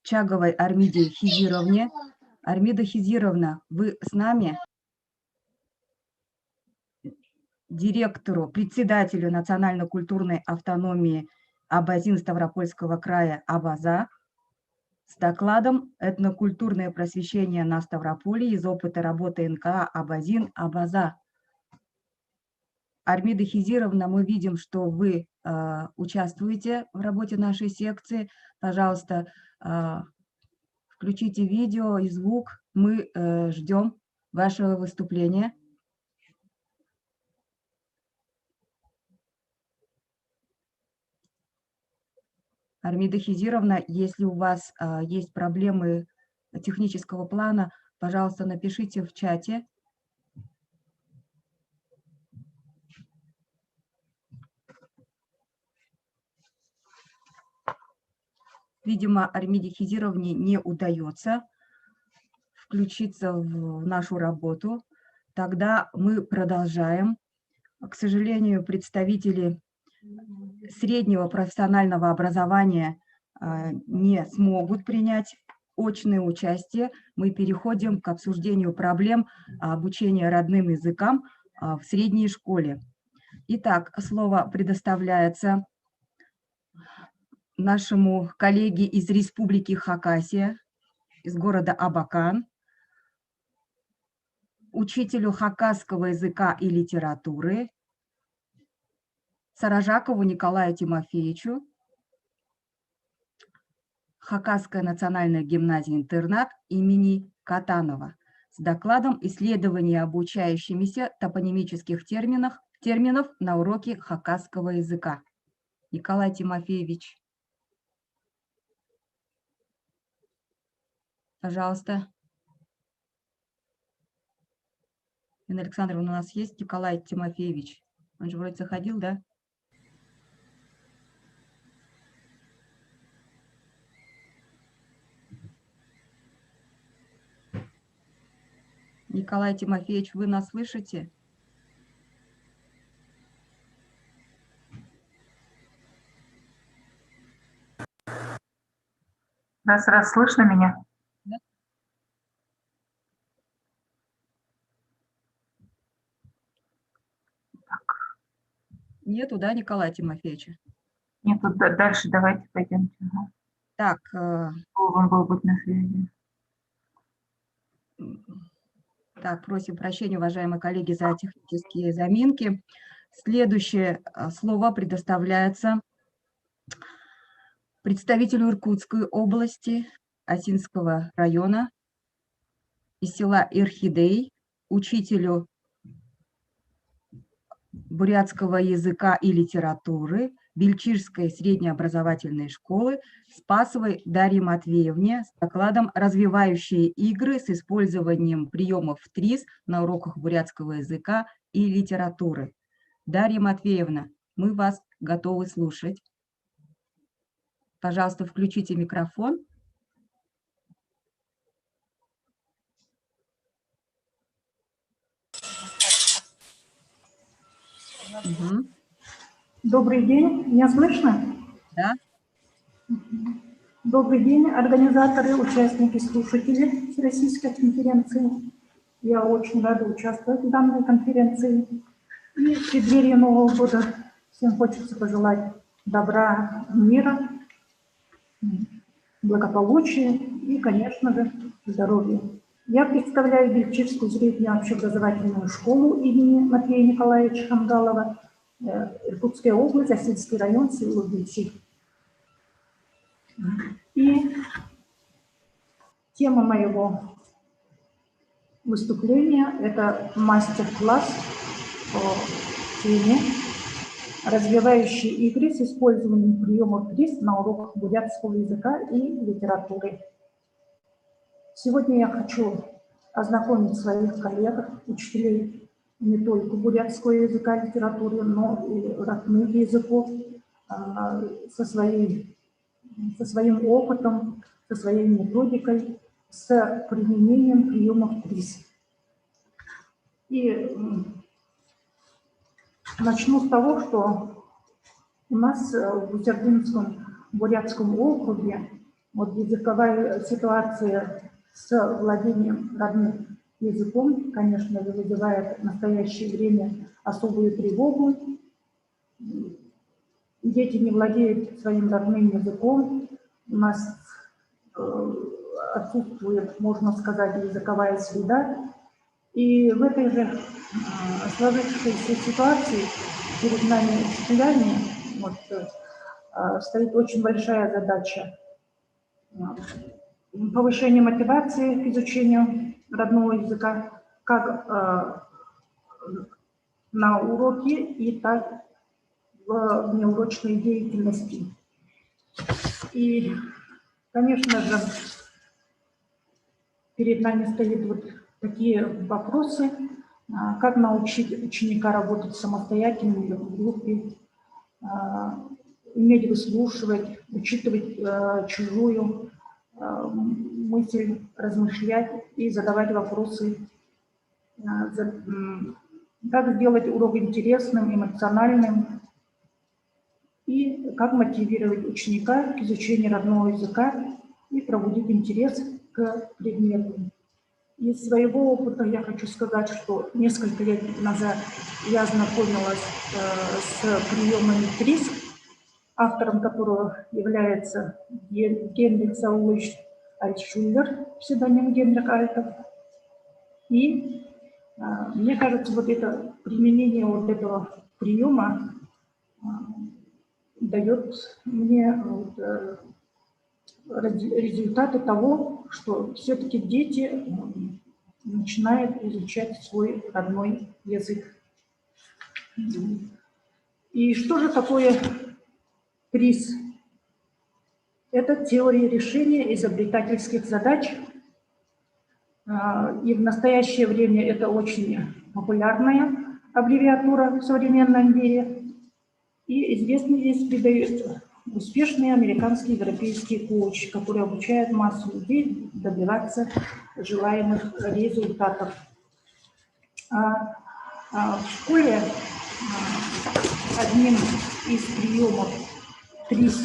Чаговой Армиде Хизировне. Армида Хизировна, вы с нами? Директору, председателю национально-культурной автономии Абазин Ставропольского края Абаза с докладом «Этнокультурное просвещение на Ставрополе из опыта работы НКА Абазин Абаза». Армида Хизировна, мы видим, что вы участвуете в работе нашей секции. Пожалуйста, включите видео и звук. Мы ждем вашего выступления. Армида Хизировна, если у вас есть проблемы технического плана, пожалуйста, напишите в чате. Видимо, Армиде Хизировне не удается включиться в нашу работу. Тогда мы продолжаем. К сожалению, представители среднего профессионального образования не смогут принять очное участие. Мы переходим к обсуждению проблем обучения родным языкам в средней школе. Итак, слово предоставляется нашему коллеге из Республики Хакасия, из города Абакан, учителю хакасского языка и литературы Саражакову Николаю Тимофеевичу, Хакасская национальная гимназия-интернат имени Катанова с докладом «Исследование обучающимися топонимических терминов на уроке хакасского языка». Николай Тимофеевич, пожалуйста. Инна Александровна, у нас есть Николай Тимофеевич? Он же вроде заходил, да? Николай Тимофеевич, вы нас слышите? Раз, слышно меня? Да. Так. Нету, да, Николая Тимофеевича? Нет, тут дальше давайте пойдемте. Так. Должен был быть на связи. Так, просим прощения, уважаемые коллеги, за технические заминки. Следующее слово предоставляется представителю Иркутской области, Осинского района, из села Ирхидей, учителю бурятского языка и литературы Бельчижской среднеобразовательной школы Спасовой Дарье Матвеевне с докладом «Развивающие игры с использованием приемов ТРИС на уроках бурятского языка и литературы». Дарья Матвеевна, мы вас готовы слушать. Пожалуйста, включите микрофон. Угу. Добрый день, меня слышно? Да. Добрый день, организаторы, участники, слушатели Всероссийской конференции. Я очень рада участвовать в данной конференции. И в преддверии Нового года всем хочется пожелать добра, мира, благополучия и, конечно же, здоровья. Я представляю Бельчижскую среднюю общеобразовательную школу имени Матвея Николаевича Хамгалова, Иркутская область, Осинский район, село Бельчиж. И тема моего выступления – это мастер-класс по теме «Развивающие игры с использованием приемов ТРИС на уроках бурятского языка и литературы». Сегодня я хочу ознакомить своих коллег, учителей не только бурятского языка и литературы, но и родных языков со своим опытом, со своей методикой, с применением приемов ТРИС. И начну с того, что у нас в Узердынском бурятском округе вот языковая ситуация с владением родным языком, конечно, вызывает в настоящее время особую тревогу. Дети не владеют своим родным языком. У нас отсутствует, можно сказать, языковая среда. И в этой же сложившейся ситуации перед нами, учителями, стоит очень большая задача повышения мотивации к изучению родного языка, как на уроке и так в внеурочной деятельности. И, конечно же, перед нами стоят вот такие вопросы, как научить ученика работать самостоятельно или в группе, уметь выслушивать, учитывать чужую мысль, размышлять и задавать вопросы. Как сделать урок интересным, эмоциональным и как мотивировать ученика к изучению родного языка и пробудить интерес к предмету. Из своего опыта я хочу сказать, что несколько лет назад я ознакомилась с приемами ТРИС, автором которого является Генрих Саулович Альтшулер, псевдоним Генрих Альтов. И мне кажется, вот это применение вот этого приема дает мне результаты того, что все-таки дети начинают изучать свой родной язык. И что же такое ТРИС? Это теория решения изобретательских задач. И в настоящее время это очень популярная аббревиатура в современном мире. И известный здесь придает успешные американские европейские коучи, которые обучают массу людей добиваться желаемых результатов. В школе одним из приемов ТРИС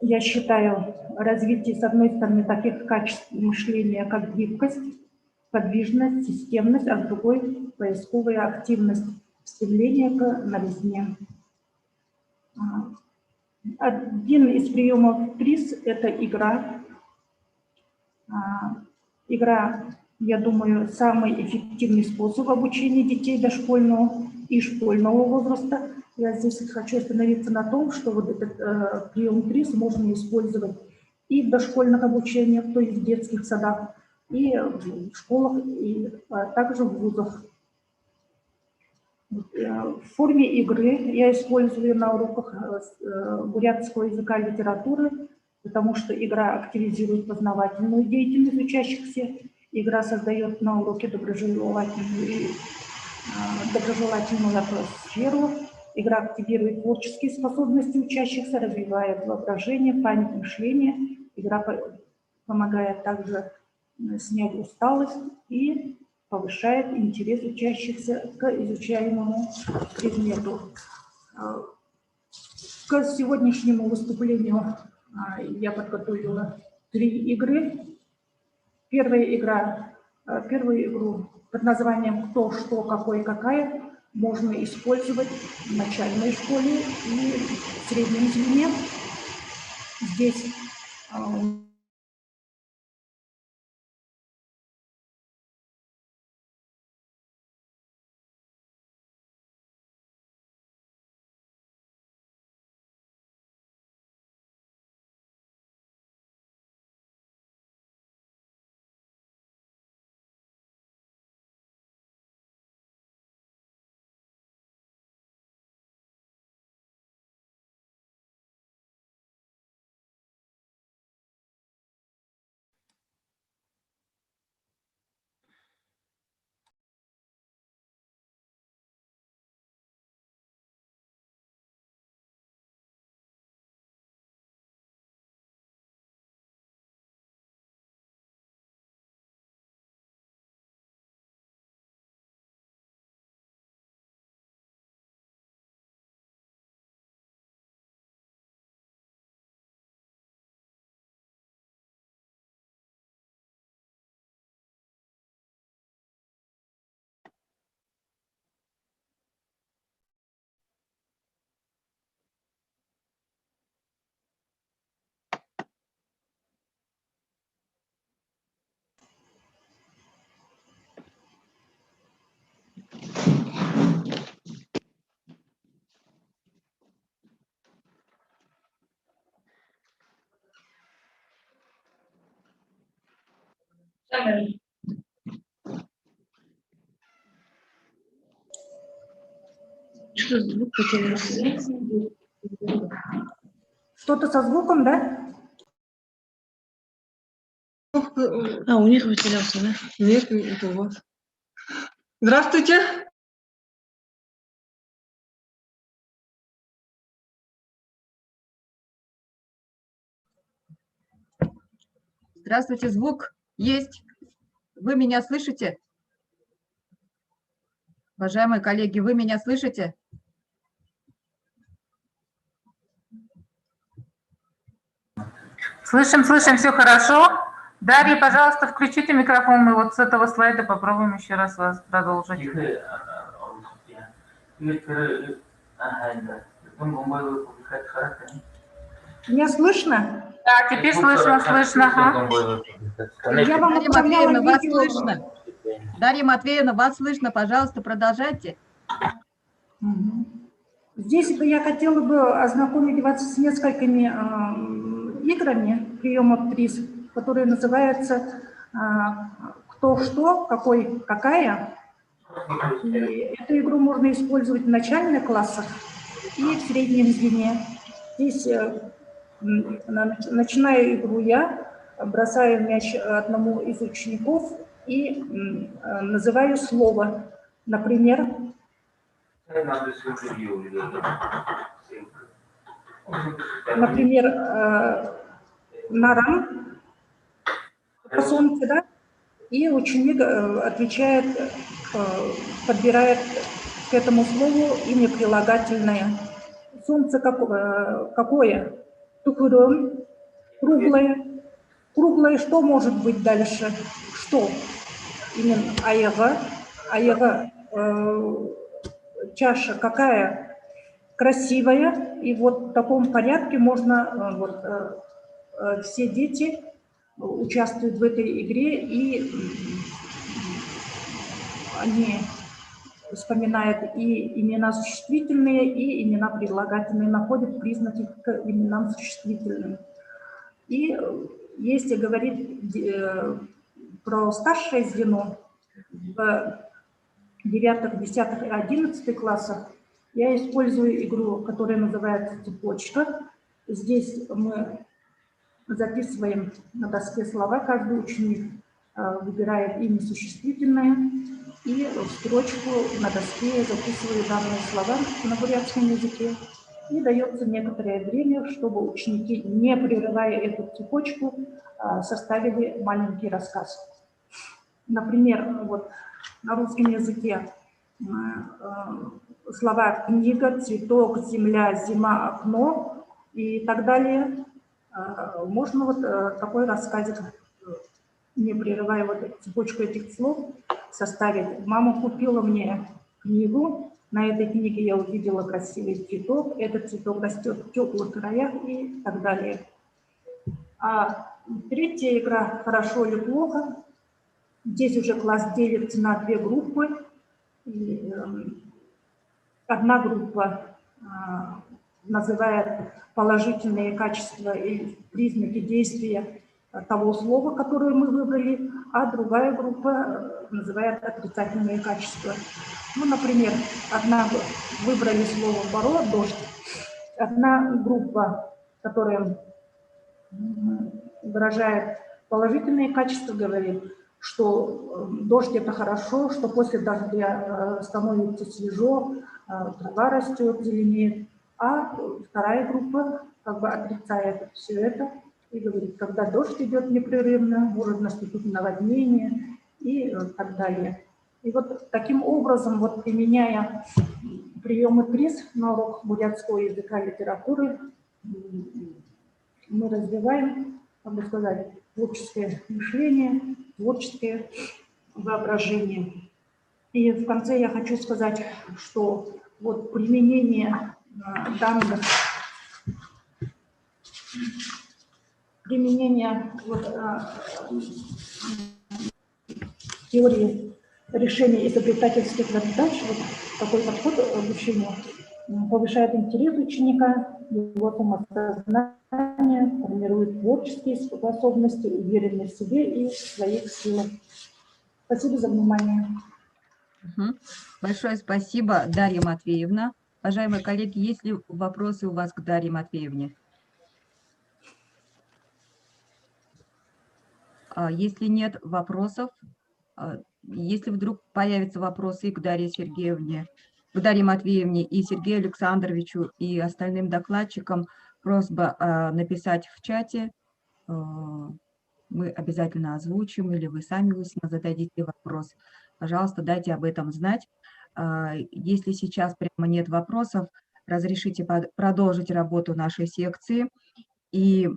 я считаю развитие, с одной стороны, таких качеств мышления, как гибкость, подвижность, системность, а с другой – поисковая активность, стремление к новизне. Один из приемов ТРИС – это игра. Игра, я думаю, самый эффективный способ обучения детей дошкольного и школьного возраста. Я здесь хочу остановиться на том, что вот этот прием ТРИС можно использовать и в дошкольных обучениях, то есть в детских садах, и в школах, и также в вузах. В форме игры я использую на уроках бурятского языка и литературы, потому что игра активизирует познавательную деятельность учащихся, игра создает на уроке доброжелательную атмосферу, игра активирует творческие способности учащихся, развивает воображение, память, мышление, игра помогает также снять усталость и повышает интерес учащихся к изучаемому предмету. К сегодняшнему выступлению я подготовила 3 игры. Первую игру под названием «Кто, что, какой, какая» можно использовать в начальной школе и в среднем звене. Здесь Что-то со звуком, да? У них выделялся, да? Нет, это у вас. Здравствуйте. Здравствуйте, звук есть. Вы меня слышите? Уважаемые коллеги, вы меня слышите? Слышим, слышим, все хорошо. Дарья, пожалуйста, включите микрофон, мы вот с этого слайда попробуем еще раз вас продолжить. Меня слышно? Да, теперь слышно, слышно. Ага. Я вам Дарья отправляла Матвеевна, вас видео. слышно? Дарья Матвеевна, вас слышно, пожалуйста, продолжайте. Мгм. Здесь бы я хотела бы ознакомить вас с несколькими играми приемов ТРИС, которые называются «Кто что», «Какой какая». И эту игру можно использовать в начальных классах и в среднем звене. Здесь начинаю игру я, бросаю мяч одному из учеников и называю слово. Например, нарам, солнце, да? И ученик отвечает, подбирает к этому слову имя прилагательное. Солнце какое? Тукурон, круглое. Круглое что может быть дальше? Что? Именно аяга, чаша какая? Красивая. И вот в таком порядке можно, все дети участвуют в этой игре, и они вспоминают и имена существительные, и имена прилагательные, находят признаки к именам существительным. И если говорить про старшее звено, в 9, 10 и 11 классах я использую игру, которая называется «Цепочка». Здесь мы записываем на доске слова, каждый ученик выбирает имя существительное и в строчку на доске записывает данные слова на бурятском языке. И дается некоторое время, чтобы ученики, не прерывая эту цепочку, составили маленький рассказ. Например, вот на русском языке слова «книга», «цветок», «земля», «зима», «окно» и так далее. Можно вот такой рассказик, не прерывая вот цепочку этих слов, составить. Мама купила мне книгу, на этой книге я увидела красивый цветок, этот цветок растет в теплых краях и так далее. А третья игра «Хорошо или плохо». Здесь уже класс делится на две группы. И одна группа называет положительные качества и признаки действия того слова, которое мы выбрали, а другая группа называет отрицательные качества. Ну, например, выбрали слово «боро», «дождь». Одна группа, которая выражает положительные качества, говорит, что дождь – это хорошо, что после дождя становится свежо, трава растет, зеленеет. А вторая группа как бы отрицает все это и говорит, когда дождь идет непрерывно, может наступить наводнение и так далее. И вот таким образом, вот применяя приемы ТРИС на урок бурятского языка и литературы, мы развиваем, как бы сказать, творческое мышление, творческое воображение. И в конце я хочу сказать, что вот применение данных, теории решения изобретательских задач, вот такой подход к обучению, повышает интерес ученика, его самосознание, формирует творческие способности, уверенность в себе и в своих силах. Спасибо за внимание. Большое спасибо, Дарья Матвеевна. Уважаемые коллеги, есть ли вопросы у вас к Дарье Матвеевне? Если нет вопросов, если вдруг появятся вопросы и к Дарье Сергеевне, к Дарье Матвеевне и Сергею Александровичу и остальным докладчикам, просьба написать в чате, мы обязательно озвучим, или вы сами устно зададите вопрос. Пожалуйста, дайте об этом знать. Если сейчас прямо нет вопросов, разрешите продолжить работу нашей секции. И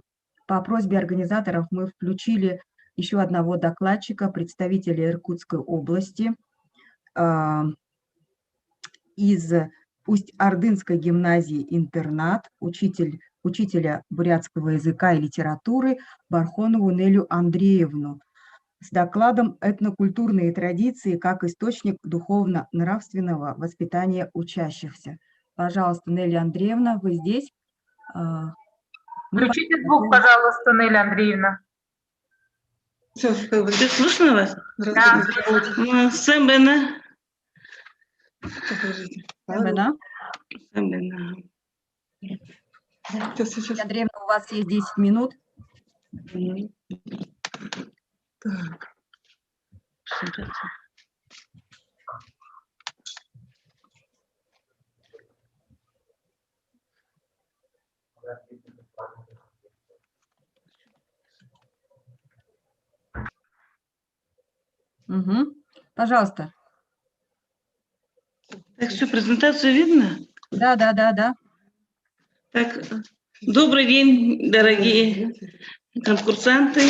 по просьбе организаторов мы включили еще одного докладчика, представителя Иркутской области, из Усть-Ордынской гимназии-интернат, учителя бурятского языка и литературы Бархонову Нелю Андреевну с докладом «Этнокультурные традиции как источник духовно-нравственного воспитания учащихся». Пожалуйста, Неля Андреевна, вы здесь? Включите звук, пожалуйста, Неля Андреевна. Все, как бы слышно вас? Да. Сэмбэна. Сэмбэна. Сэмбэна. Сейчас. Андреевна, у вас есть 10 минут. Так. Угу. Пожалуйста. Так, все, презентацию видно? Да. Так, добрый день, дорогие конкурсанты.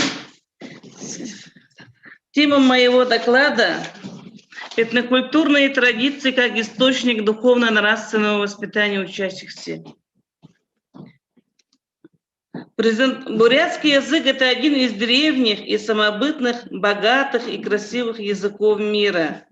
Тема моего доклада – этнокультурные традиции как источник духовно-нравственного воспитания учащихся. Бурятский язык – это один из древних и самобытных, богатых и красивых языков мира.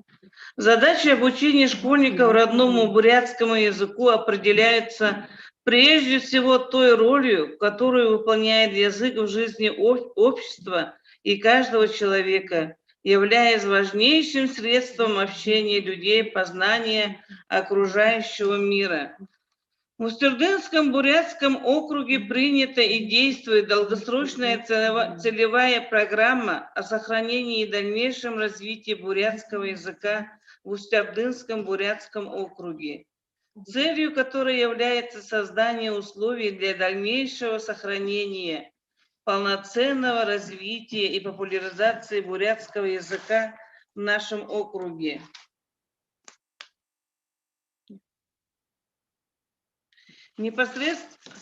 Задачи обучения школьников родному бурятскому языку определяются прежде всего той ролью, которую выполняет язык в жизни общества и каждого человека, являясь важнейшим средством общения людей, познания окружающего мира. В Усть-Ордынском бурятском округе принята и действует долгосрочная целевая программа о сохранении и дальнейшем развитии бурятского языка в Усть-Ордынском бурятском округе, целью которой является создание условий для дальнейшего сохранения, полноценного развития и популяризации бурятского языка в нашем округе. Непосредственно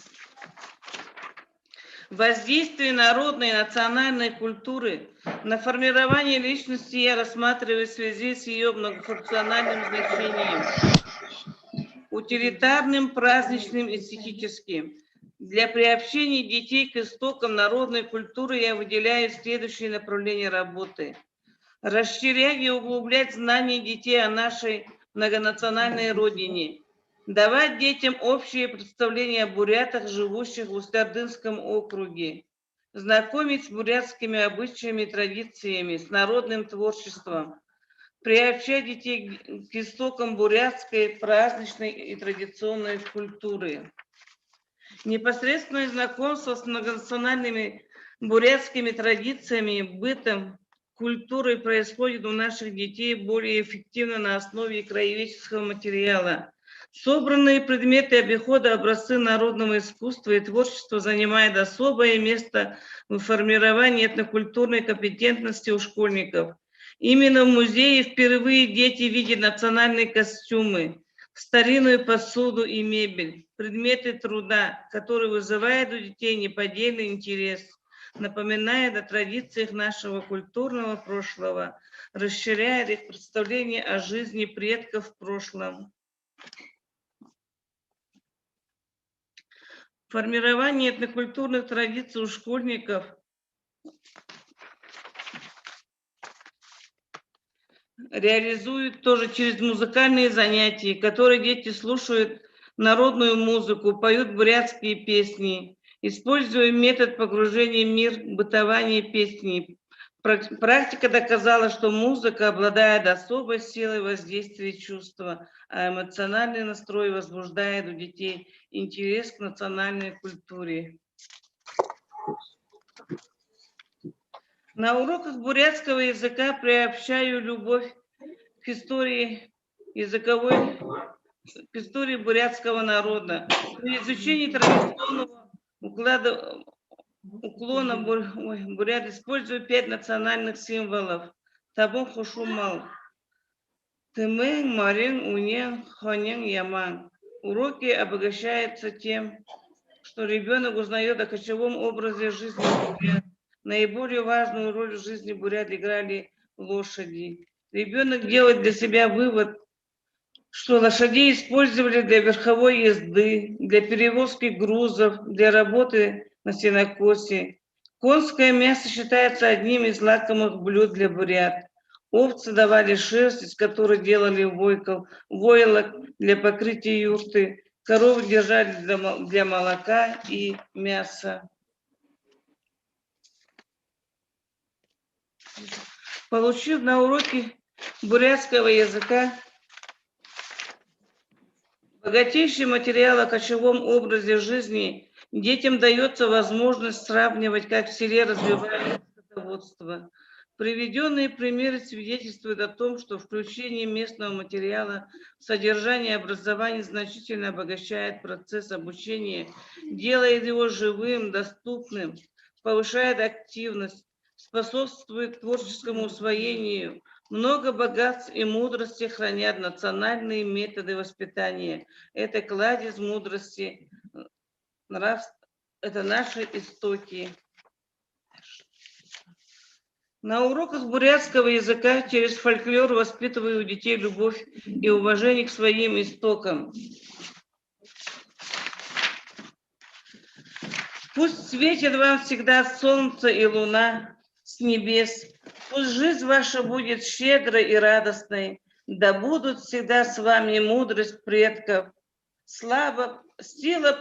воздействие народной и национальной культуры на формирование личности я рассматриваю в связи с ее многофункциональным значением, утилитарным, праздничным и эстетическим. Для приобщения детей к истокам народной культуры я выделяю следующие направления работы. Расширять и углублять знания детей о нашей многонациональной родине. Давать детям общее представление о бурятах, живущих в Усть-Ордынском округе. Знакомить с бурятскими обычаями и традициями, с народным творчеством. Приобщать детей к истокам бурятской, праздничной и традиционной культуры. Непосредственное знакомство с многонациональными бурятскими традициями, бытом, культурой происходит у наших детей более эффективно на основе краеведческого материала. Собранные предметы обихода, образцы народного искусства и творчества занимают особое место в формировании этнокультурной компетентности у школьников. Именно в музее впервые дети видят национальные костюмы, старинную посуду и мебель, предметы труда, которые вызывают у детей неподдельный интерес, напоминает о традициях нашего культурного прошлого, расширяет их представление о жизни предков в прошлом. Формирование этнокультурных традиций у школьников реализуют тоже через музыкальные занятия, которые дети слушают народную музыку, поют бурятские песни, используя метод погружения в мир бытования песни. Практика доказала, что музыка обладает особой силой воздействия чувства, а эмоциональный настрой возбуждает у детей интерес к национальной культуре. На уроках бурятского языка приобщаю любовь к истории к истории бурятского народа. При изучении традиционного уклона бурят используют 5 национальных символов. Табун хушумал. Тымэн, марин, унен, хонен, яман. Уроки обогащаются тем, что ребенок узнает о кочевом образе жизни бурят. Наиболее важную роль в жизни бурят играли лошади. Ребенок делает для себя вывод, что лошадей использовали для верховой езды, для перевозки грузов, для работы на сенокосе. Конское мясо считается одним из лакомых блюд для бурят. Овцы давали шерсть, из которой делали войлок для покрытия юрты. Коровы держали для молока и мяса. Получив на уроке бурятского языка богатейший материал о кочевом образе жизни, детям дается возможность сравнивать, как в селе развивается скотоводство. Приведенные примеры свидетельствуют о том, что включение местного материала в содержание образования значительно обогащает процесс обучения, делает его живым, доступным, повышает активность, способствует творческому усвоению. Много богатств и мудрости хранят национальные методы воспитания. Это кладезь мудрости, это наши истоки. На уроках бурятского языка через фольклор воспитываю у детей любовь и уважение к своим истокам. Пусть светит вам всегда солнце и луна с небес. Пусть жизнь ваша будет щедрой и радостной. Да будут всегда с вами мудрость предков. Сила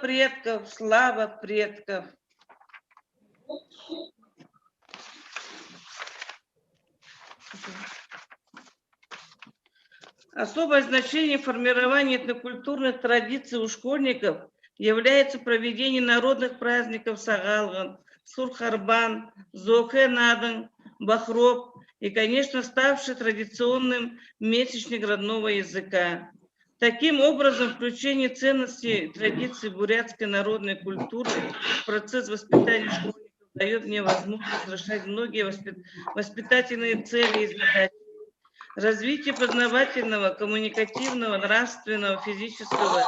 предков, слава предков. Особое значение формирования этнокультурных традиций у школьников является проведение народных праздников Сагалган, Сурхарбан, Зохе-Надын, Бахроб и, конечно, ставший традиционным месячник родного языка. Таким образом, включение ценностей традиций бурятской народной культуры в процесс воспитания школьников дает мне возможность решать многие воспитательные цели и задачи. Развитие познавательного, коммуникативного, нравственного, физического,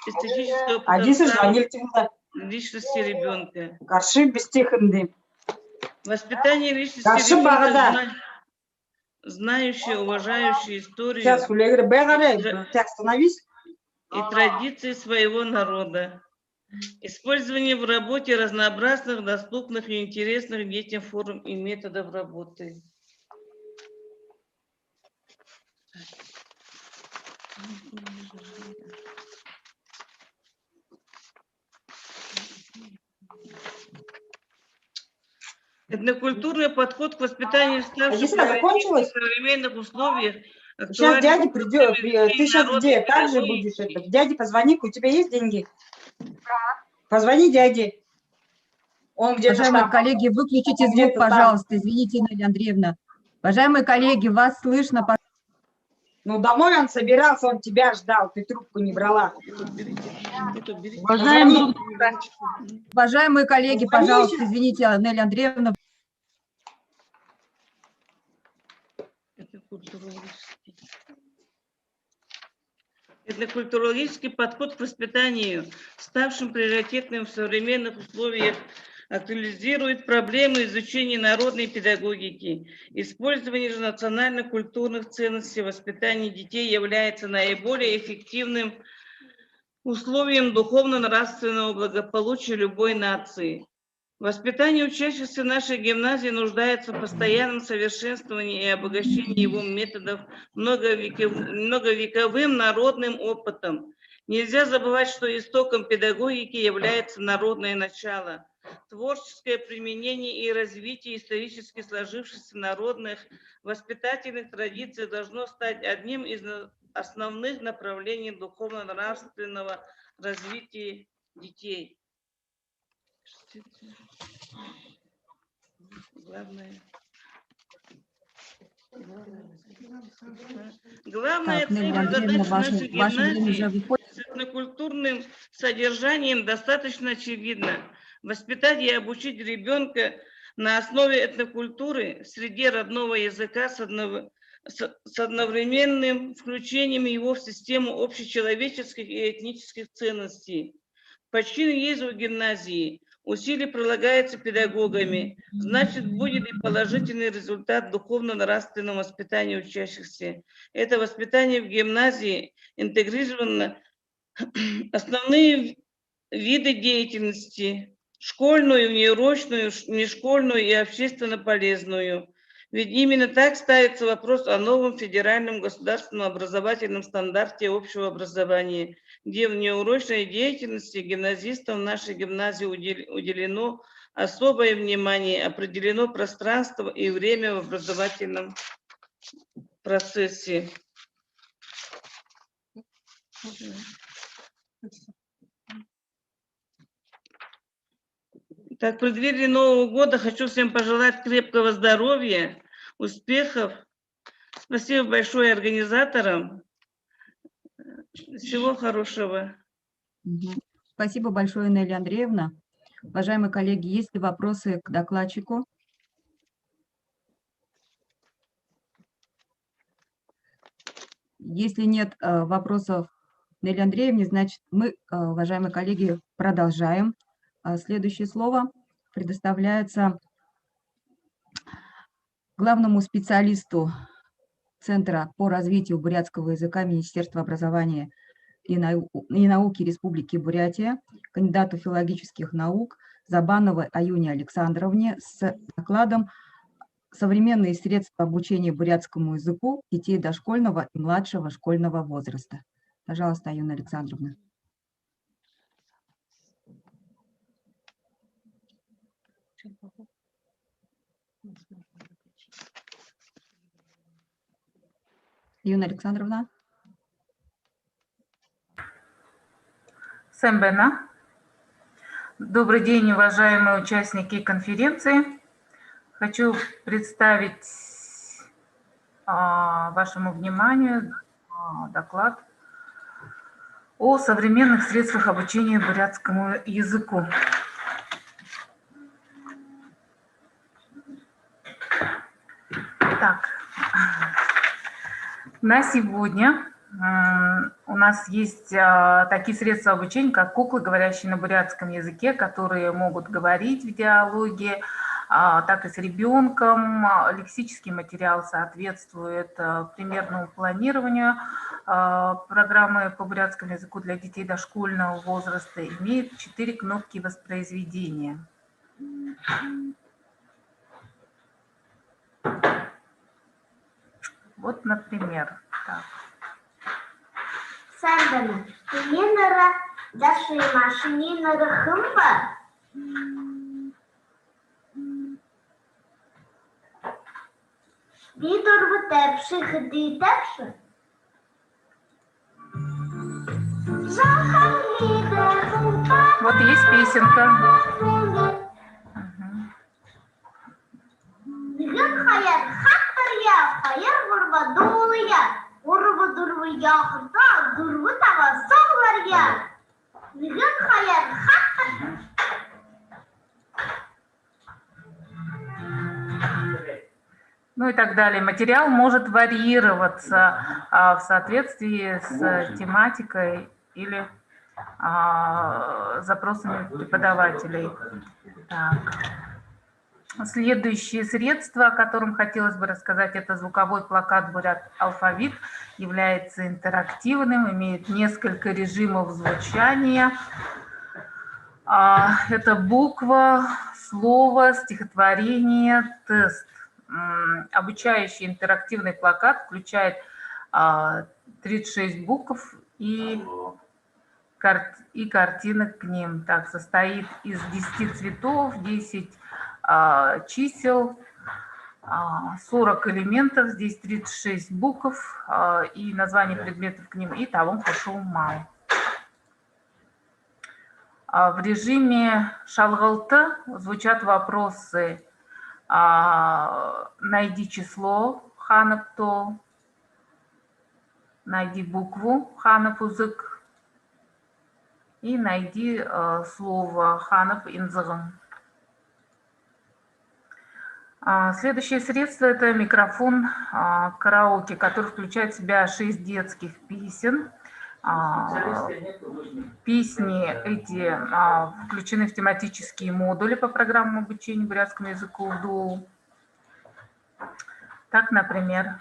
эстетического потенциала личности ребенка. Воспитание личности ребенка, знающей, уважающей историю и традиции своего народа. Использование в работе разнообразных, доступных и интересных детям форм и методов работы. Этнокультурный подход к воспитанию старших в современных условиях. Сейчас дядя придет, ты сейчас где? Как же будешь это? Дяде позвони, у тебя есть деньги? Позвони дяде. Он где-то Уважаемые там. коллеги, выключите звук, пожалуйста. Извините, Нелли Андреевна. Уважаемые коллеги, вас слышно. Ну, домой он собирался, он тебя ждал, ты трубку не брала. Уважаемые коллеги, пожалуйста, извините, Нелли Андреевна. Этнокультурологический подход к воспитанию, ставшим приоритетным в современных условиях, актуализирует проблемы изучения народной педагогики. Использование же национально-культурных ценностей в воспитании детей является наиболее эффективным условием духовно-нравственного благополучия любой нации. Воспитание учащихся нашей гимназии нуждается в постоянном совершенствовании и обогащении его методов многовековым народным опытом. Нельзя забывать, что истоком педагогики является народное начало. Творческое применение и развитие исторически сложившихся народных воспитательных традиций должно стать одним из основных направлений духовно-нравственного развития детей. Главная цель и задача нашей гимназии с этнокультурным содержанием достаточно очевидна. Воспитать и обучить ребенка на основе этнокультуры в среде родного языка с одновременным включением его в систему общечеловеческих и этнических ценностей. Почти есть в гимназии. Усилия прилагаются педагогами, значит, будет и положительный результат духовно-нравственного воспитания учащихся. Это воспитание в гимназии интегрировано основные виды деятельности: школьную, внеурочную, межшкольную и общественно полезную. Ведь именно так ставится вопрос о новом федеральном государственном образовательном стандарте общего образования, где в внеурочной деятельности гимназистам в нашей гимназии уделено особое внимание, определено пространство и время в образовательном процессе. Так, в преддверии Нового года хочу всем пожелать крепкого здоровья, успехов. Спасибо большое организаторам. Всего хорошего. Спасибо большое, Нелли Андреевна. Уважаемые коллеги, есть ли вопросы к докладчику? Если нет вопросов Нелли Андреевне, значит, мы, уважаемые коллеги, продолжаем. Следующее слово предоставляется главному специалисту Центра по развитию бурятского языка Министерства образования и науки Республики Бурятия, кандидату филологических наук Забановой Аюне Александровне с докладом «Современные средства обучения бурятскому языку детей дошкольного и младшего школьного возраста». Пожалуйста, Аюна Александровна. Юна Александровна. Сэмбэна. Добрый день, уважаемые участники конференции. Хочу представить вашему вниманию доклад о современных средствах обучения бурятскому языку. Так, на сегодня у нас есть такие средства обучения, как куклы, говорящие на бурятском языке, которые могут говорить в диалоге, так и с ребенком. Лексический материал соответствует примерному планированию. Программы по бурятскому языку для детей дошкольного возраста имеет 4 кнопки воспроизведения. Вот, например, так. Сандана, Минара, Даши Машининара Хымба. Видор в тепши, ходи тепши. Вот есть песенка. Ну и так далее. Материал может варьироваться в соответствии с тематикой или запросами преподавателей. Так. Следующее средство, о котором хотелось бы рассказать, это звуковой плакат «Бурят алфавит». Является интерактивным, имеет несколько режимов звучания. Это буква, слово, стихотворение, тест. Обучающий интерактивный плакат включает 36 букв и и картинок к ним. Так, состоит из 10 цветов, 10 чисел, 40 элементов, здесь 36 букв и название предметов к ним, и того пошел мал. В режиме шалгалты звучат вопросы: найди число ханапто, найди букву ханапузык и найди слово ханап инзыгын. Следующее средство – это микрофон караоке, который включает в себя 6 детских песен. Песни эти включены в тематические модули по программам обучения бурятскому языку в ДУ. Так, например,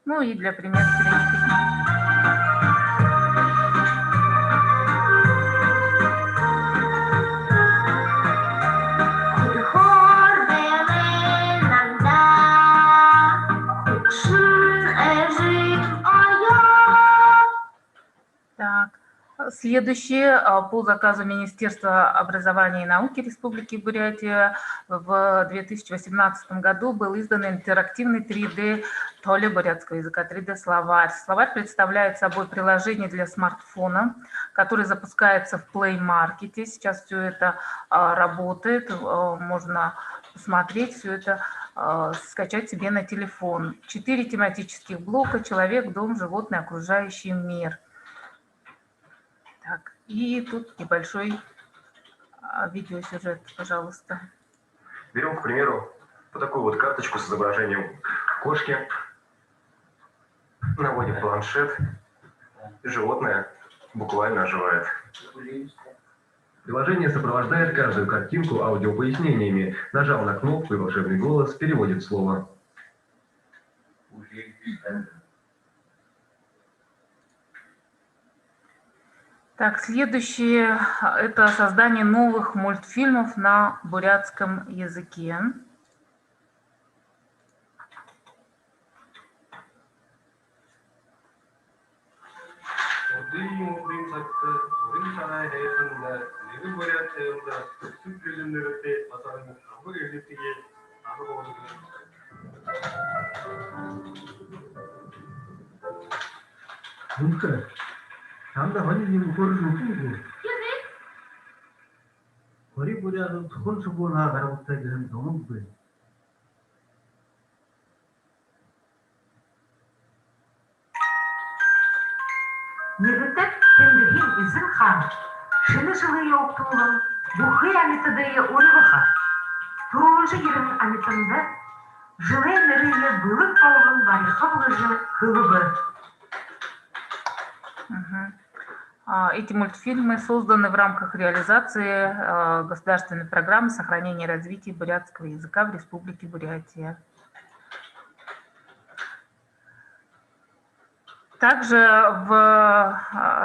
ну и для примера Так, следующее по заказу Министерства образования и науки Республики Бурятия в 2018 году был издан интерактивный 3D Толе бурятского языка, 3D-словарь. Словарь представляет собой приложение для смартфона, который запускается в Play Market. Сейчас все это работает, можно посмотреть все это, скачать себе на телефон. 4 тематических блока: человек, дом, животные, окружающий мир. Так, и тут небольшой видеосюжет, пожалуйста. Берем, к примеру, вот такую вот карточку с изображением кошки, наводим планшет, и животное буквально оживает. Приложение сопровождает каждую картинку аудиопояснениями. Нажал на кнопку, и волшебный голос переводит слово. Так, следующее – это создание новых мультфильмов на бурятском языке. Анда 환희님 거를 놓고 거리 보자도 두번 수고나 가라부터 이런 너무 그래. Нигытеп тендерин изин хан, шыны жылы yoktulun, бухы амитадые уриваха. Турунжы ерін амитында, жылы нырые былык полғын бариха бұлыжы хылыбы. Эти мультфильмы созданы в рамках реализации государственной программы сохранения и развития бурятского языка в Республике Бурятия. Также в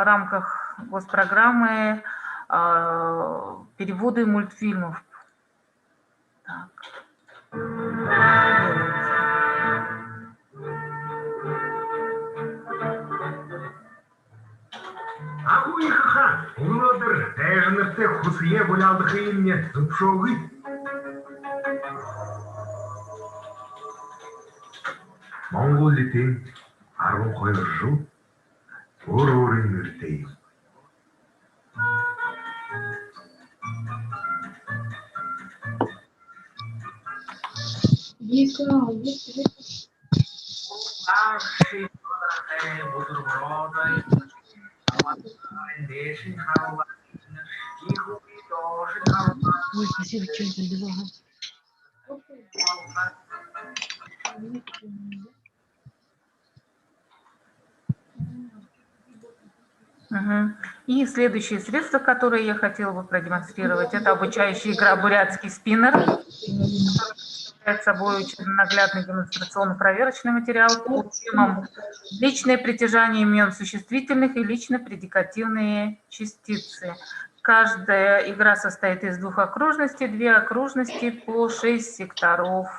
рамках госпрограммы переводы мультфильмов. Так. Ахуиха, умнодыр, тәжінірте хусые бұлалды қиынне тұпшоғы. Моңғол летен, арғын қойыр жыл, ор-орын үртейім. Ой, спасибо, что это было. Мгм. И следующее средство, которое я хотела бы продемонстрировать, это обучающая игра «Бурятский спиннер», которая представляет собой очень наглядный демонстрационно-проверочный материал по темам личное притяжание имен существительных и лично-предикативные частицы. Каждая игра состоит из 2 окружностей, 2 окружности по 6 секторов.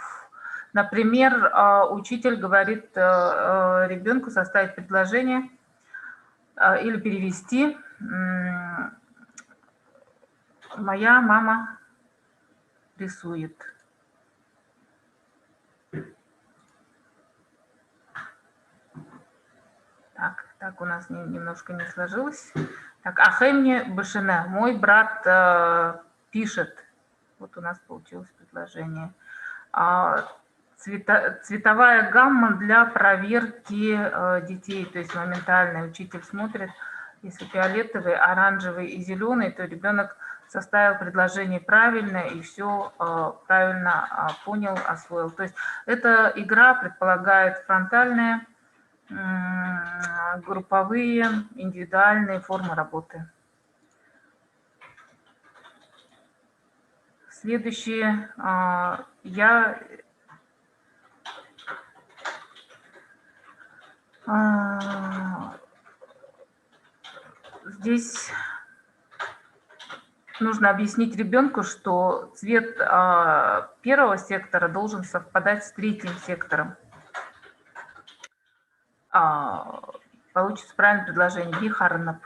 Например, учитель говорит ребенку составить предложение или перевести. Моя мама рисует. Так у нас немножко не сложилось. Так, Ахемне Башина, мой брат пишет. Вот у нас получилось предложение. Цветовая гамма для проверки детей, то есть моментальный. Учитель смотрит, если фиолетовый, оранжевый и зеленый, то ребенок составил предложение правильно и все правильно понял, освоил. То есть эта игра предполагает фронтальные, групповые, индивидуальные формы работы. Следующее, здесь нужно объяснить ребенку, что цвет первого сектора должен совпадать с третьим сектором. Получится правильное предложение. Бихарнап.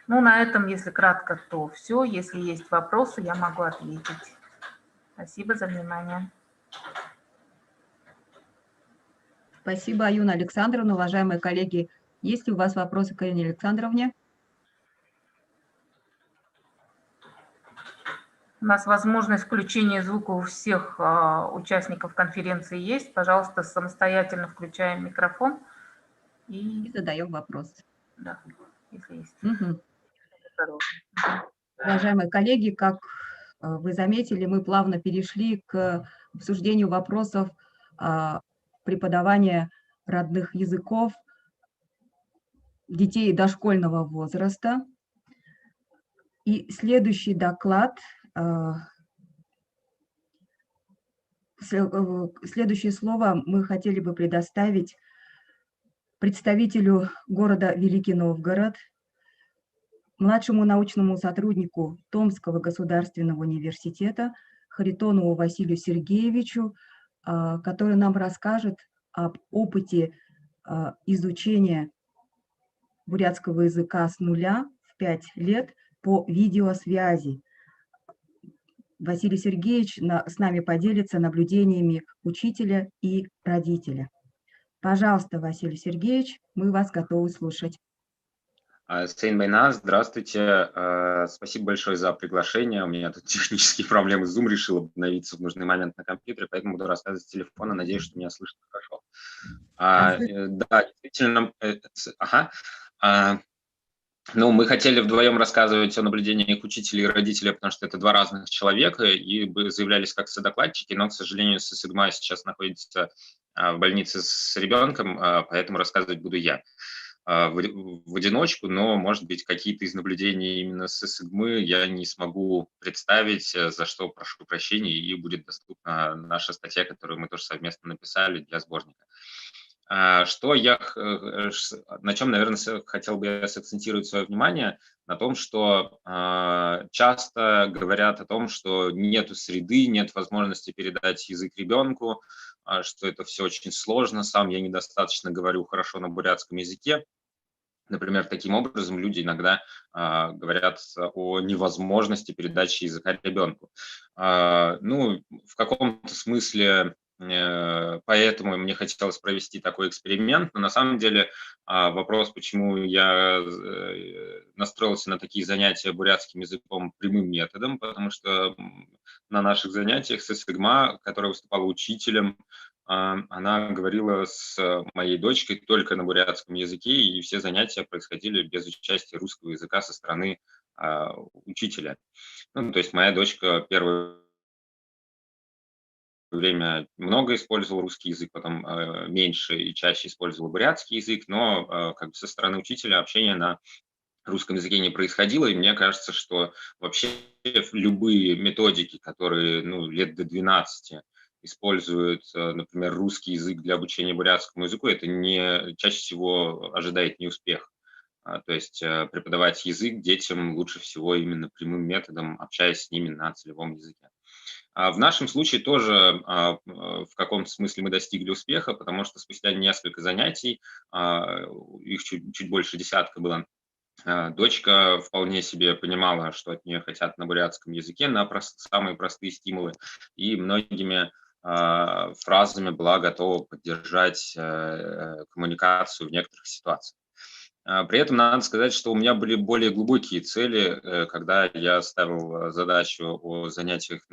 Ну, на этом, если кратко, то все. Если есть вопросы, я могу ответить. Спасибо за внимание. Спасибо, Аюна Александровна. Уважаемые коллеги, есть ли у вас вопросы к Аюне Александровне? У нас возможность включения звука у всех участников конференции есть. Пожалуйста, самостоятельно включаем микрофон И задаем вопрос. Да, если есть. Угу. Уважаемые коллеги, как вы заметили, мы плавно перешли к обсуждению вопросов преподавания родных языков детей дошкольного возраста. И следующий доклад, следующее слово мы хотели бы предоставить представителю города Великий Новгород, младшему научному сотруднику Томского государственного университета Харитонову Василию Сергеевичу, который нам расскажет об опыте изучения бурятского языка с нуля в 5 лет по видеосвязи. Василий Сергеевич с нами поделится наблюдениями учителя и родителя. Пожалуйста, Василий Сергеевич, мы вас готовы слушать. Сейн Байна, здравствуйте. Спасибо большое за приглашение. У меня тут технические проблемы. Zoom решил обновиться в нужный момент на компьютере, поэтому буду рассказывать с телефона. Надеюсь, что меня слышно хорошо. Да, действительно. Ну, мы хотели вдвоем рассказывать о наблюдениях учителей и родителей, потому что это 2 разных человека, и заявлялись как содокладчики, но, к сожалению, ССИГМА сейчас находится в больнице с ребенком, поэтому рассказывать буду я в одиночку, но, может быть, какие-то из наблюдений именно с ССИГМы я не смогу представить, за что прошу прощения, и будет доступна наша статья, которую мы тоже совместно написали для сборника. На чем, наверное, хотел бы я сакцентировать свое внимание, на том, что часто говорят о том, что нет среды, нет возможности передать язык ребенку, что это все очень сложно, сам я недостаточно говорю хорошо на бурятском языке. Например, таким образом люди иногда говорят о невозможности передачи языка ребенку. Ну, в каком-то смысле поэтому мне хотелось провести такой эксперимент, но на самом деле вопрос, почему я настроился на такие занятия бурятским языком прямым методом, потому что на наших занятиях с ССИГМА, которая выступала учителем, она говорила с моей дочкой только на бурятском языке, и все занятия происходили без участия русского языка со стороны учителя. Ну, то есть моя дочка первый время много использовал русский язык, потом меньше и чаще использовал бурятский язык, но как бы со стороны учителя общение на русском языке не происходило, и мне кажется, что вообще любые методики, которые лет до 12 используют, например, русский язык для обучения бурятскому языку, это чаще всего ожидает неуспех. То есть преподавать язык детям лучше всего именно прямым методом, общаясь с ними на целевом языке. В нашем случае тоже в каком-то смысле мы достигли успеха, потому что спустя несколько занятий, их чуть больше десятка было, дочка вполне себе понимала, что от нее хотят на бурятском языке, на самые простые стимулы, и многими фразами была готова поддержать коммуникацию в некоторых ситуациях. При этом надо сказать, что у меня были более глубокие цели, когда я ставил задачу о занятиях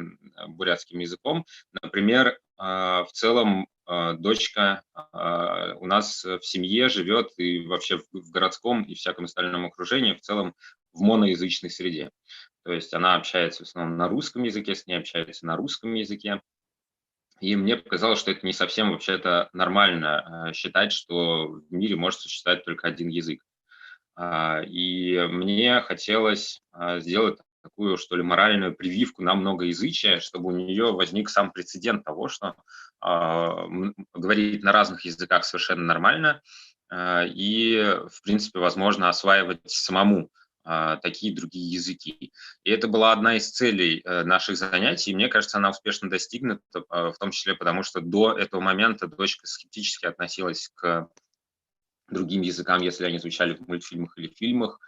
бурятским языком. Например, в целом дочка у нас в семье живет и вообще в городском и всяком остальном окружении в целом в моноязычной среде. То есть она общается в основном на русском языке, с ней общается на русском языке. И мне показалось, что это не совсем вообще-то нормально считать, что в мире может существовать только один язык. И мне хотелось сделать такую, что ли, моральную прививку на многоязычие, чтобы у нее возник сам прецедент того, что говорить на разных языках совершенно нормально, и, в принципе, возможно осваивать самому такие другие языки. И это была одна из целей наших занятий, и мне кажется, она успешно достигнута, в том числе потому, что до этого момента дочка скептически относилась к другим языкам, если они звучали в мультфильмах или фильмах,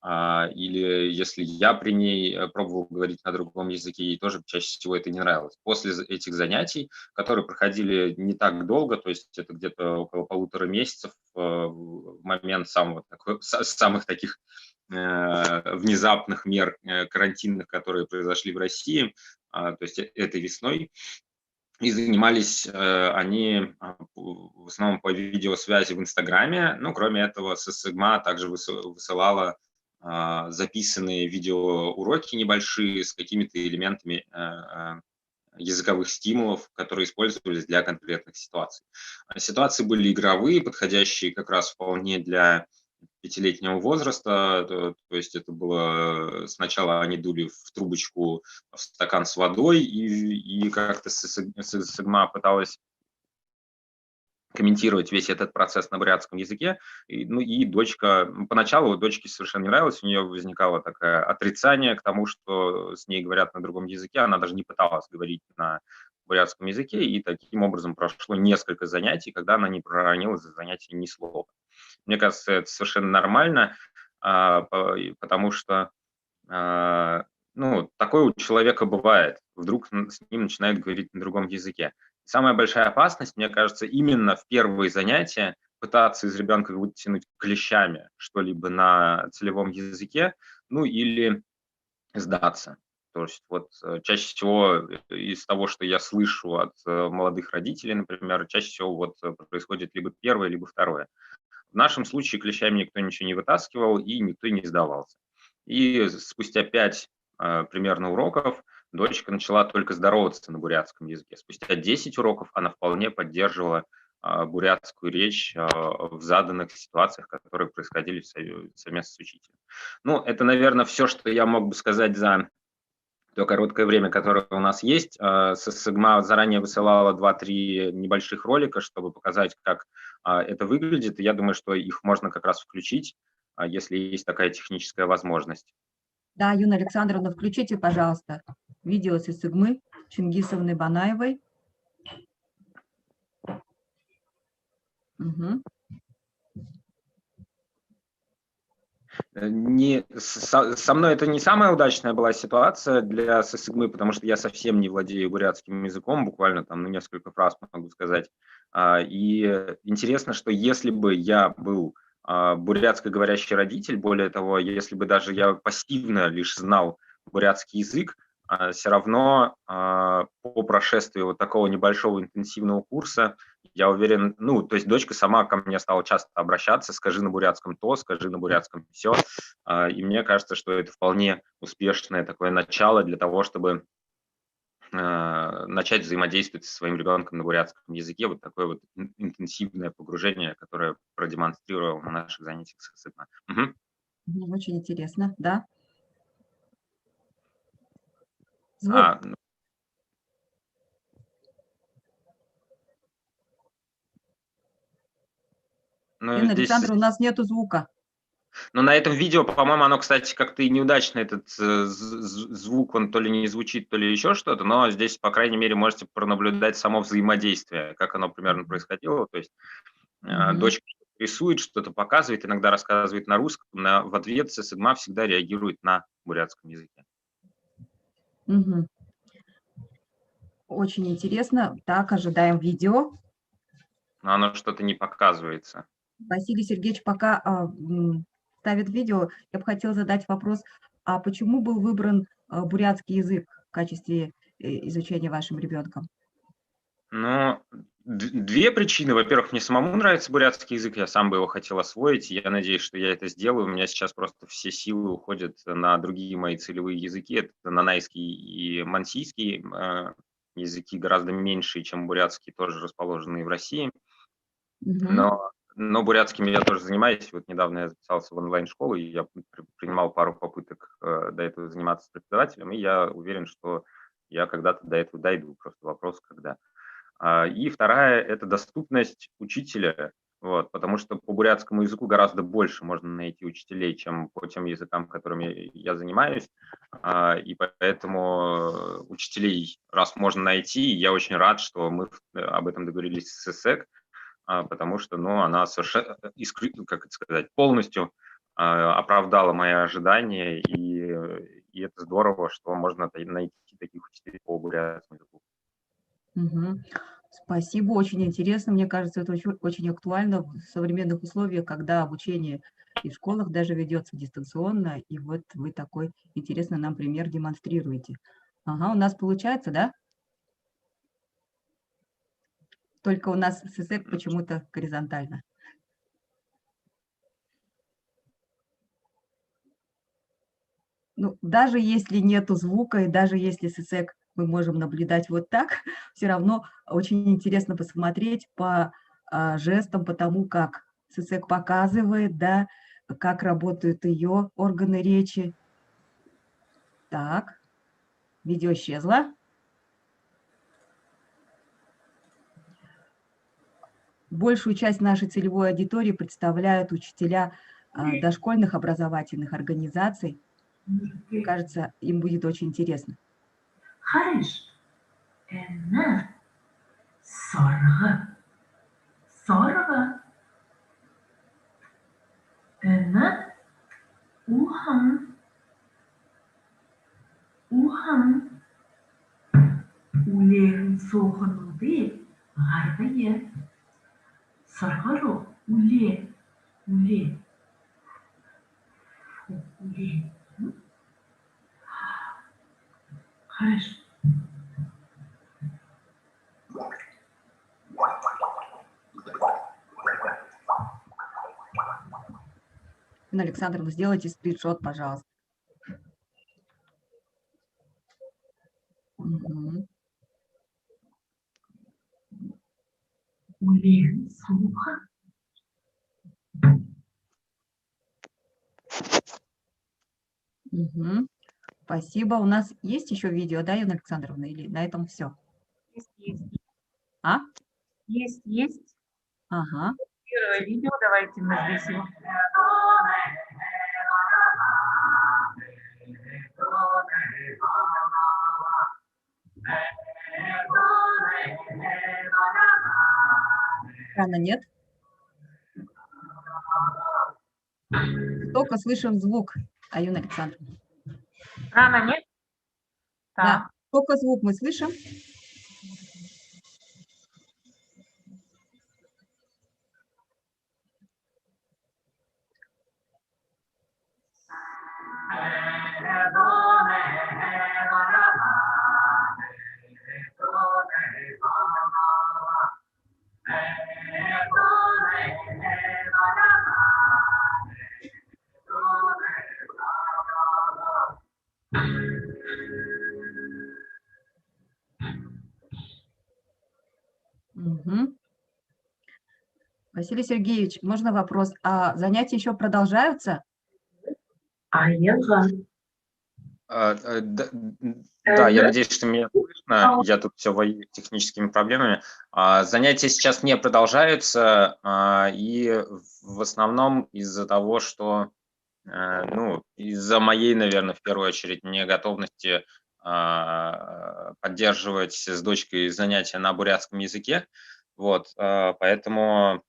или если я при ней пробовал говорить на другом языке, ей тоже чаще всего это не нравилось. После этих занятий, которые проходили не так долго, то есть это где-то около 1,5 месяцев, в момент самых таких внезапных мер карантинных, которые произошли в России, то есть этой весной, и занимались они в основном по видеосвязи в Инстаграме. Ну, кроме этого, СССР также высылала записанные видеоуроки небольшие с какими-то элементами языковых стимулов, которые использовались для конкретных ситуаций. Ситуации были игровые, подходящие как раз вполне для 5-летнего возраста, то есть это было сначала они дули в трубочку в стакан с водой, и как-то Сыгма пыталась комментировать весь этот процесс на бурятском языке, и дочка, поначалу у дочки совершенно не нравилось, у нее возникало такое отрицание к тому, что с ней говорят на другом языке, она даже не пыталась говорить на бурятском языке, и таким образом прошло несколько занятий, когда она не проронила за занятие ни слова. Мне кажется, это совершенно нормально, потому что такое у человека бывает. Вдруг с ним начинают говорить на другом языке. Самая большая опасность, мне кажется, именно в первые занятия пытаться из ребенка вытянуть клещами что-либо на целевом языке, или сдаться. То есть чаще всего из того, что я слышу от молодых родителей, например, чаще всего происходит либо первое, либо второе. В нашем случае клещами никто ничего не вытаскивал и никто не сдавался. И спустя 5 примерно уроков дочка начала только здороваться на бурятском языке. Спустя 10 уроков она вполне поддерживала бурятскую речь в заданных ситуациях, которые происходили совместно с учителем. Это, наверное, все, что я мог бы сказать за то короткое время, которое у нас есть. Сыгма заранее высылала 2-3 небольших ролика, чтобы показать, как это выглядит. И я думаю, что их можно как раз включить, если есть такая техническая возможность. Да, Юна Александровна, включите, пожалуйста, видео с Сыгмы Чингисовны Банаевой. Угу. Со мной это не самая удачная была ситуация для Сыгмы, потому что я совсем не владею бурятским языком, буквально там несколько фраз могу сказать. И интересно, что если бы я был бурятско-говорящий родитель, более того, если бы даже я пассивно лишь знал бурятский язык, все равно по прошествии такого небольшого интенсивного курса, я уверен, то есть дочка сама ко мне стала часто обращаться, скажи на бурятском то, скажи на бурятском все, и мне кажется, что это вполне успешное такое начало для того, чтобы начать взаимодействовать со своим ребенком на бурятском языке. Вот такое вот интенсивное погружение, которое продемонстрировал на наших занятиях с СССР. Угу. Очень интересно, да. Звук. Александр, у нас нету звука. Но на этом видео, по-моему, оно, кстати, как-то и неудачно, этот звук, он то ли не звучит, то ли еще что-то, но здесь, по крайней мере, можете пронаблюдать само взаимодействие, как оно примерно происходило. То есть дочка рисует, что-то показывает, иногда рассказывает на русском, в ответ Сысыгма всегда реагирует на бурятском языке. Очень интересно. Так, ожидаем видео. Но оно что-то не показывается. Василий Сергеевич пока ставит видео. Я бы хотела задать вопрос, а почему был выбран бурятский язык в качестве изучения вашим ребенком? Ну, две причины. Во-первых, мне самому нравится бурятский язык, я сам бы его хотел освоить, и я надеюсь, что я это сделаю. У меня сейчас просто все силы уходят на другие мои целевые языки. Это нанайский и мансийский языки, гораздо меньшие, чем бурятский, тоже расположенные в России. Но бурятским я тоже занимаюсь. Вот недавно я записался в онлайн-школу, и я принимал пару попыток до этого заниматься с преподавателем, и я уверен, что я когда-то до этого дойду. Просто вопрос, когда. И вторая – это доступность учителя, вот, потому что по бурятскому языку гораздо больше можно найти учителей, чем по тем языкам, которыми я занимаюсь. И поэтому учителей, раз можно найти, я очень рад, что мы об этом договорились с ССЭК, потому что, она совершенно, как это сказать, полностью оправдала мои ожидания, и это здорово, что можно найти таких учителей по бурятскому языку. Спасибо, очень интересно. Мне кажется, это очень актуально в современных условиях, когда обучение и в школах даже ведется дистанционно, и вот вы такой интересный нам пример демонстрируете. Ага, у нас получается, да? Только у нас ССЭК почему-то горизонтально. Ну, даже если нету звука, и даже если ССЭК мы можем наблюдать вот так, все равно очень интересно посмотреть по жестам, по тому, как ССЭК показывает, да, как работают ее органы речи. Так, видео исчезло. Большую часть нашей целевой аудитории представляют учителя дошкольных образовательных организаций. Кажется, им будет очень интересно. Хорошо. Сорга. Сорга. Ухам. Ухам. Улерин сохануды. Гарбае. Соргаро. Уле. Уле. Уле. Хорошо. Александр, вы сделайте скриншот, пожалуйста. Спасибо. У нас есть еще видео, да, Юна Александровна, или на этом все? Есть. А? Есть. Ага. Первое видео, давайте мы здесь его. Экрана нет? Только слышим звук, Аюна Александровна. Экрана нет? Да, только звук мы слышим. Василий Сергеевич, можно вопрос? А занятия еще продолжаются? Да, я надеюсь, что меня слышно. Я тут все воюю с техническими проблемами. Занятия сейчас не продолжаются, и в основном из-за того, что, из-за моей, наверное, в первую очередь, неготовности поддерживать с дочкой занятия на бурятском языке. Вот, поэтому,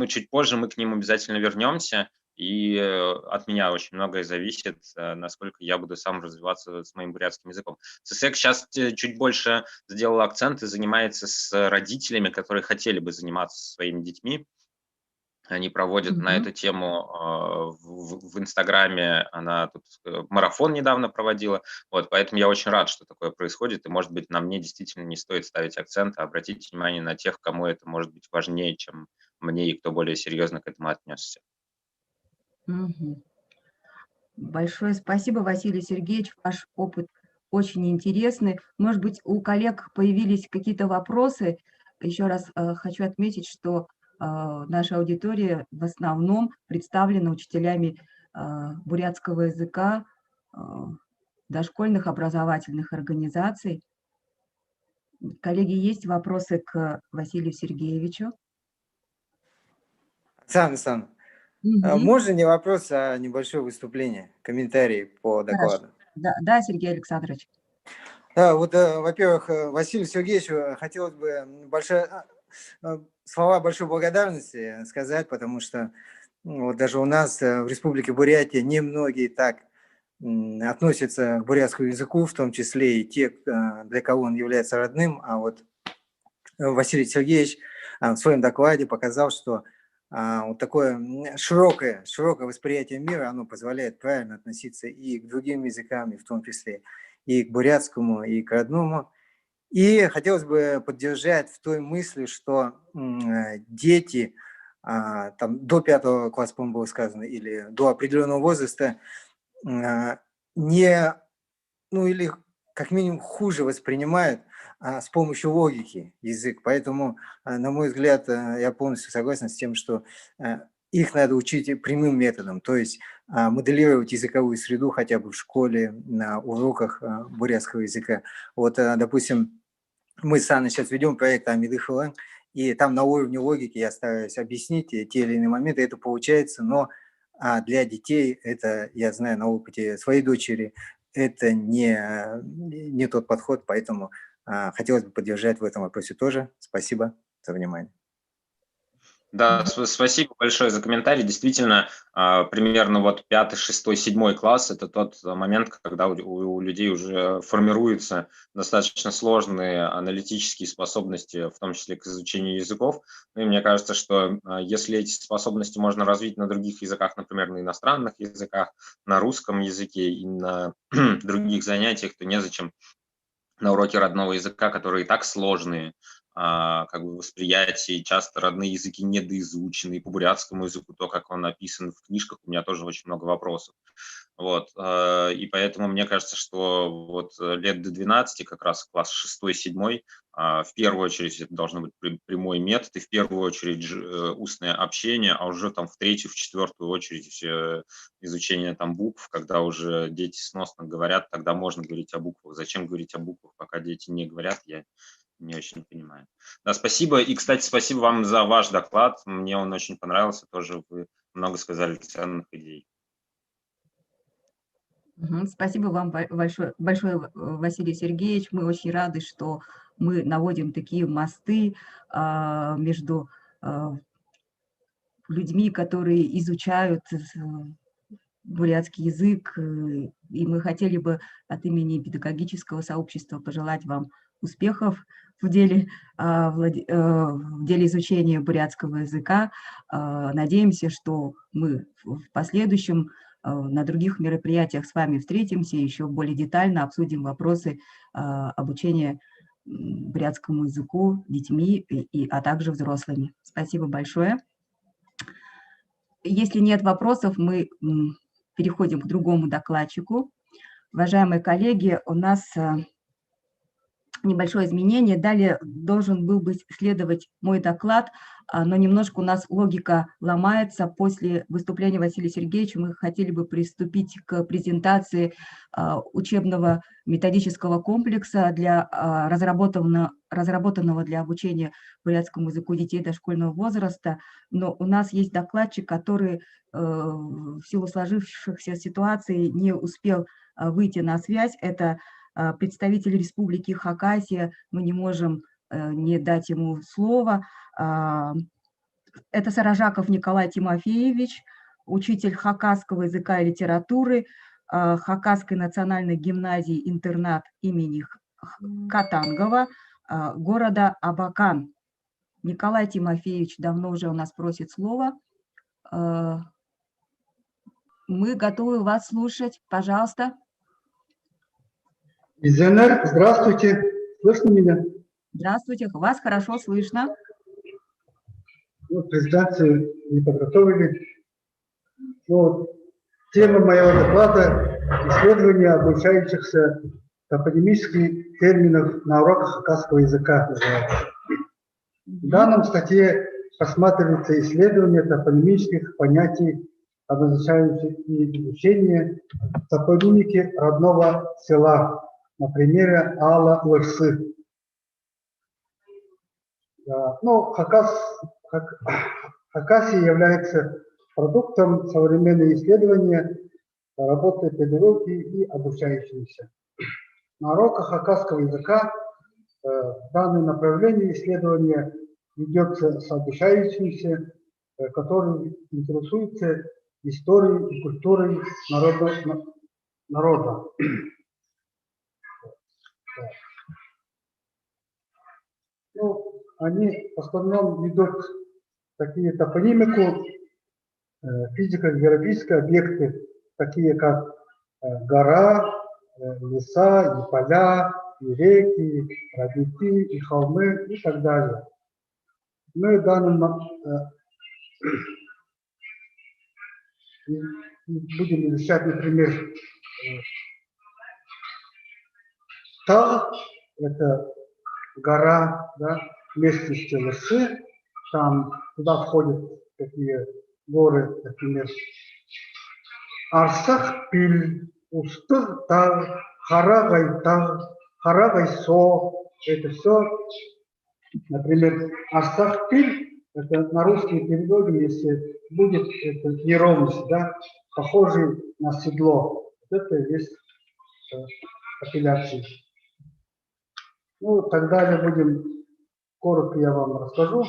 чуть позже мы к ним обязательно вернемся. И от меня очень многое зависит, насколько я буду сам развиваться с моим бурятским языком. ЦСЭК сейчас чуть больше сделал акцент и занимается с родителями, которые хотели бы заниматься со своими детьми. Они проводят на эту тему в Инстаграме, она тут марафон недавно проводила, вот, поэтому я очень рад, что такое происходит, и, может быть, на мне действительно не стоит ставить акцент, а обратить внимание на тех, кому это может быть важнее, чем мне, и кто более серьезно к этому отнесся. Большое спасибо, Василий Сергеевич, ваш опыт очень интересный. Может быть, у коллег появились какие-то вопросы. Еще раз хочу отметить, что наша аудитория в основном представлена учителями бурятского языка, дошкольных образовательных организаций. Коллеги, есть вопросы к Василию Сергеевичу? Оксана, можно не вопрос, а небольшое выступление, комментарий по докладу? Да, Сергей Александрович. Да, вот, во-первых, Василию Сергеевичу хотелось бы слова большой благодарности сказать, потому что вот даже у нас в Республике Бурятия немногие так относятся к бурятскому языку, в том числе и те, для кого он является родным. А вот Василий Сергеевич в своем докладе показал, что вот такое широкое восприятие мира, оно позволяет правильно относиться и к другим языкам, и в том числе и к бурятскому, и к родному. И хотелось бы поддержать в той мысли, что дети там, до 5 класса, по-моему, было сказано, или до определенного возраста или как минимум хуже воспринимают с помощью логики язык. Поэтому, на мой взгляд, я полностью согласен с тем, что их надо учить прямым методом, то есть моделировать языковую среду хотя бы в школе, на уроках бурятского языка. Вот, допустим, мы с Анной сейчас ведем проект Амидыхалан, и там на уровне логики я стараюсь объяснить те или иные моменты, это получается, но для детей это, я знаю на опыте своей дочери, это не тот подход, поэтому хотелось бы поддержать в этом вопросе тоже. Спасибо за внимание. Да, спасибо большое за комментарий. Действительно, примерно вот 5, 6, 7 класс – это тот момент, когда у людей уже формируются достаточно сложные аналитические способности, в том числе к изучению языков. Ну, и мне кажется, что если эти способности можно развить на других языках, например, на иностранных языках, на русском языке и на других занятиях, то незачем на уроке родного языка, которые и так сложные, как бы восприятие, часто родные языки недоизучены, и по бурятскому языку, то, как он написан в книжках, у меня тоже очень много вопросов. Вот. И поэтому мне кажется, что вот лет до 12, как раз класс 6-7, в первую очередь это должно быть прямой метод, и в первую очередь устное общение, а уже там в 3-ю, в 4-ю очередь изучение там букв, когда уже дети сносно говорят, тогда можно говорить о буквах. Зачем говорить о буквах, пока дети не говорят, я не очень понимаю. Да, спасибо. И, кстати, спасибо вам за ваш доклад. Мне он очень понравился. Тоже вы много сказали ценных идей. Спасибо вам большое, Василий Сергеевич. Мы очень рады, что мы наводим такие мосты между людьми, которые изучают бурятский язык. И мы хотели бы от имени педагогического сообщества пожелать вам успехов в деле изучения бурятского языка. Надеемся, что мы в последующем на других мероприятиях с вами встретимся, еще более детально обсудим вопросы обучения бурятскому языку детьми, а также взрослыми. Спасибо большое. Если нет вопросов, мы переходим к другому докладчику. Уважаемые коллеги, у нас небольшое изменение. Далее должен был бы следовать мой доклад, но немножко у нас логика ломается. После выступления Василия Сергеевича мы хотели бы приступить к презентации учебного методического комплекса, разработанного для обучения бурятскому языку детей дошкольного возраста. Но у нас есть докладчик, который в силу сложившихся ситуаций не успел выйти на связь. Это представитель Республики Хакасия, мы не можем не дать ему слово. Это Саражаков Николай Тимофеевич, учитель хакасского языка и литературы Хакасской национальной гимназии-интернат имени Катангова, города Абакан. Николай Тимофеевич давно уже у нас просит слова. Мы готовы вас слушать. Пожалуйста. Визионер, здравствуйте. Слышно меня? Здравствуйте. Вас хорошо слышно. Презентацию не подготовили. Тема моего доклада – исследование обучающихся топонимических терминов на уроках хакасского языка называется. В данном статье рассматривается исследование топонимических понятий, обозначающих изучение топонимики родного села на примере Ала-Лырсы. Хакасия является продуктом современного исследования работы педагогов и обучающихся. На уроках хакасского языка данное направление исследования ведется с обучающимися, которые интересуются историей и культурой народа. Они в основном ведут такие топонимику, физико-географические объекты, такие как гора, леса, и поля, и реки, родники, и холмы, и так далее. Мы данным будем изучать, например, Таг, это гора, да, местности Лырсы, там туда входят такие горы, например, Арсах, Пиль, Устыр, Таг, Харагай, Таг, Харагай-Со, это все, например, Арсах, Пиль, это на русский переводим, если будет это неровность, да, похожий на седло, это есть апелляция. Так далее будем, коротко я вам расскажу.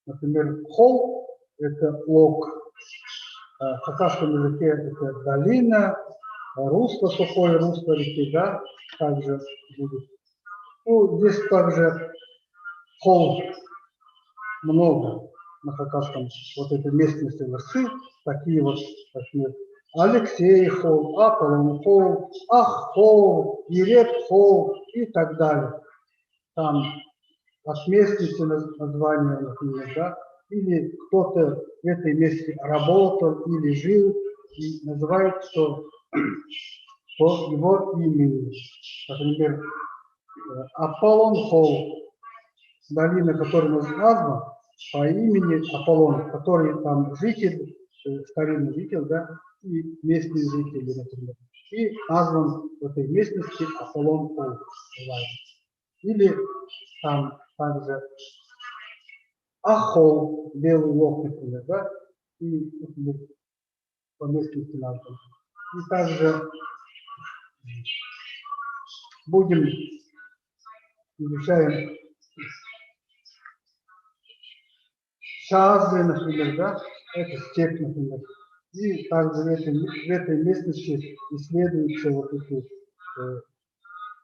Например, хол – это лог, в хакасском языке это долина, русло, сухое русло реки, да, также будет. Здесь также хол много на хакасском, вот этой местности Лырсы, такие вот, например, Алексей хол, Аполлон хол, Ах хол, Ереп хол и так далее. Там от местности названия, например, да, или кто-то в этой месте работал или жил, и называют, что по его имени. Например, Аполлон хол, долина, которая названа по имени Аполлон, который там житель, старинный житель, да, и местные жители, например. И назван в этой местности Аполлон хол. Или там также Ахол, белый лог, например, да, и например, по местности назван. И также будем изучаем Шазы, например, да, это степь, например. И также в этой местности исследуются вот эти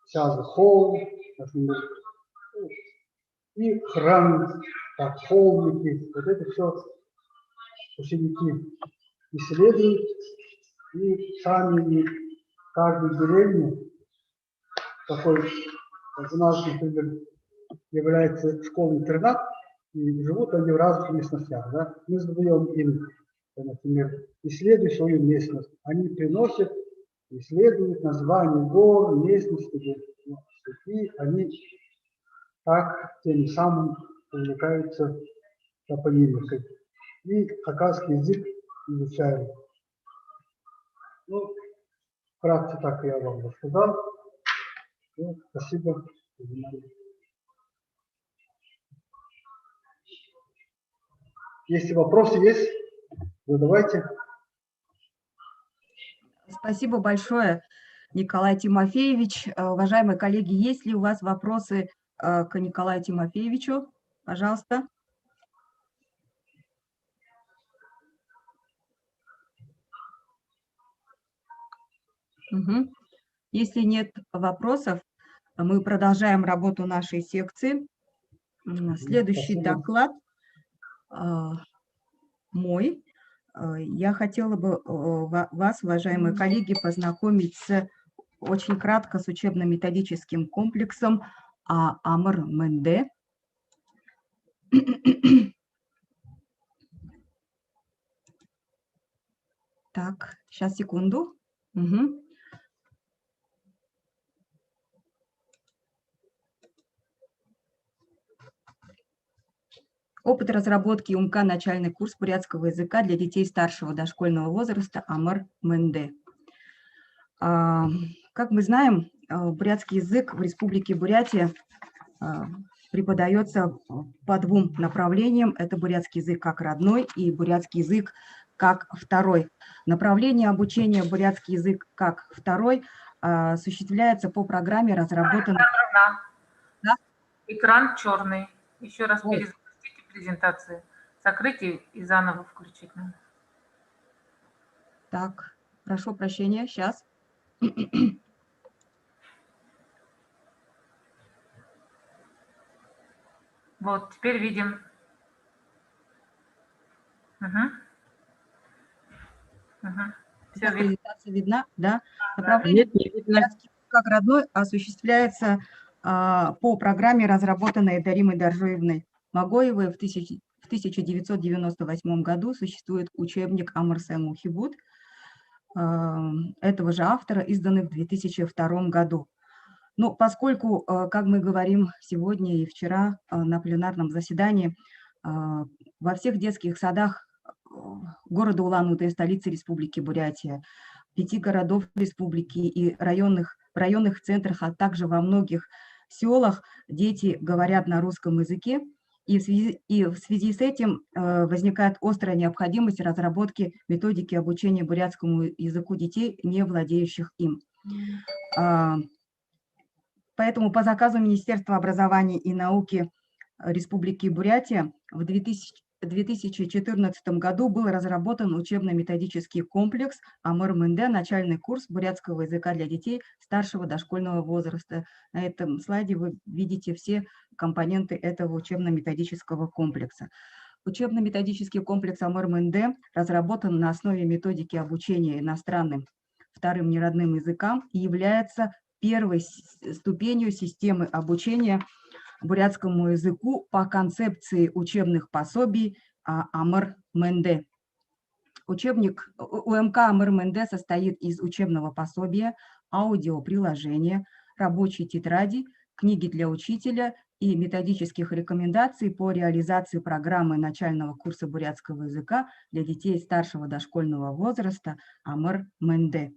Шазы холм, например, и храм, как холмики, вот это все ученики исследуют, и сами в каждой деревне, такой у нас, например, является школа-интернат, и живут они в разных местностях. Да? Мы задаем им, например, исследуй свою местность. Они приносят исследуют названия гор, местности, и они так тем самым увлекаются топонимикой. И хакасский язык изучают. Ну, вкратце так я вам рассказал. Ну, спасибо за внимание. Если вопросы есть, задавайте. Спасибо большое, Николай Тимофеевич. Уважаемые коллеги, есть ли у вас вопросы к Николаю Тимофеевичу? Пожалуйста. Угу. Если нет вопросов, мы продолжаем работу нашей секции. Следующий доклад мой. Я хотела бы вас, уважаемые коллеги, познакомить очень кратко с учебно-методическим комплексом Амр-Менде. Так, сейчас, секунду. Угу. Опыт разработки УМК «Начальный курс бурятского языка для детей старшего дошкольного возраста Амр-Менде». Как мы знаем, бурятский язык в Республике Бурятия преподается по двум направлениям. Это бурятский язык как родной и бурятский язык как второй. Направление обучения бурятский язык как второй осуществляется по программе, разработанной... Да? Экран черный. Еще раз перезапустите презентацию. Закрыть и заново включить. Так, прошу прощения, сейчас. Вот, теперь видим. Презентация видна, да? Направление как родной осуществляется по программе, разработанной Даримой Даржоевной Магоевой в 1998 году. Существует учебник Амр-Сен Мухибут этого же автора, изданный в 2002 году. Но поскольку, как мы говорим сегодня и вчера на пленарном заседании, во всех детских садах города Улан-Удэ, столицы Республики Бурятия, 5 городов республики и районных центрах, а также во многих селах дети говорят на русском языке, и в связи с этим возникает острая необходимость разработки методики обучения бурятскому языку детей, не владеющих им. Поэтому по заказу Министерства образования и науки Республики Бурятия в 2014 году был разработан учебно-методический комплекс Амр-Менде «Начальный курс бурятского языка для детей старшего дошкольного возраста». На этом слайде вы видите все компоненты этого учебно-методического комплекса. Учебно-методический комплекс Амр-Менде разработан на основе методики обучения иностранным вторым неродным языкам и является первой ступенью системы обучения бурятскому языку по концепции учебных пособий Амр-Менде. Учебник УМК Амр-Менде состоит из учебного пособия, аудиоприложения, рабочей тетради, книги для учителя и методических рекомендаций по реализации программы начального курса бурятского языка для детей старшего дошкольного возраста Амр-Менде.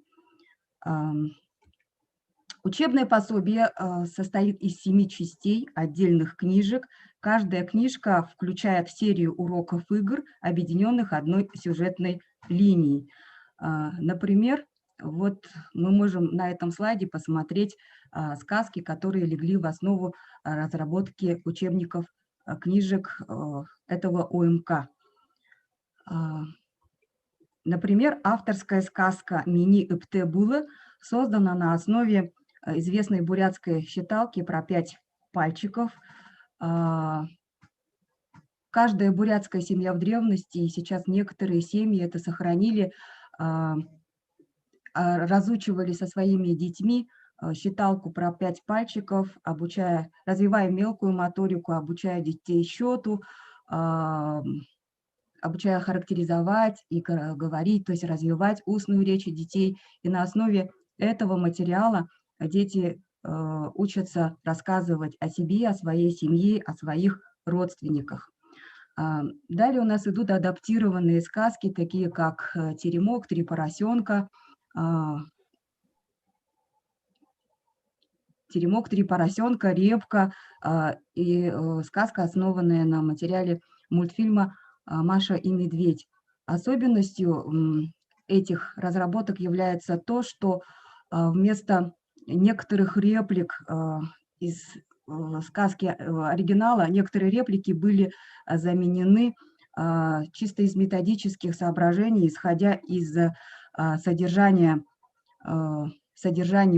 Учебное пособие состоит из 7 частей, отдельных книжек. Каждая книжка включает серию уроков игр, объединенных одной сюжетной линией. Например, вот мы можем на этом слайде посмотреть сказки, которые легли в основу разработки учебников, книжек этого УМК. Например, авторская сказка «Мини-Ипте-Булы» создана на основе известной бурятской считалки про 5 пальчиков. Каждая бурятская семья в древности, и сейчас некоторые семьи это сохранили, разучивали со своими детьми считалку про 5 пальчиков, развивая мелкую моторику, обучая детей счету, обучая характеризовать и говорить, то есть развивать устную речь детей. И на основе этого материала дети учатся рассказывать о себе, о своей семье, о своих родственниках. Далее у нас идут адаптированные сказки, такие как «Теремок», «Три поросенка», «Теремок», «Три поросенка», «Репка» и сказка, основанная на материале мультфильма «Маша и медведь». Особенностью этих разработок является то, что вместо некоторых реплик из сказки оригинала, некоторые реплики были заменены чисто из методических соображений, исходя из содержания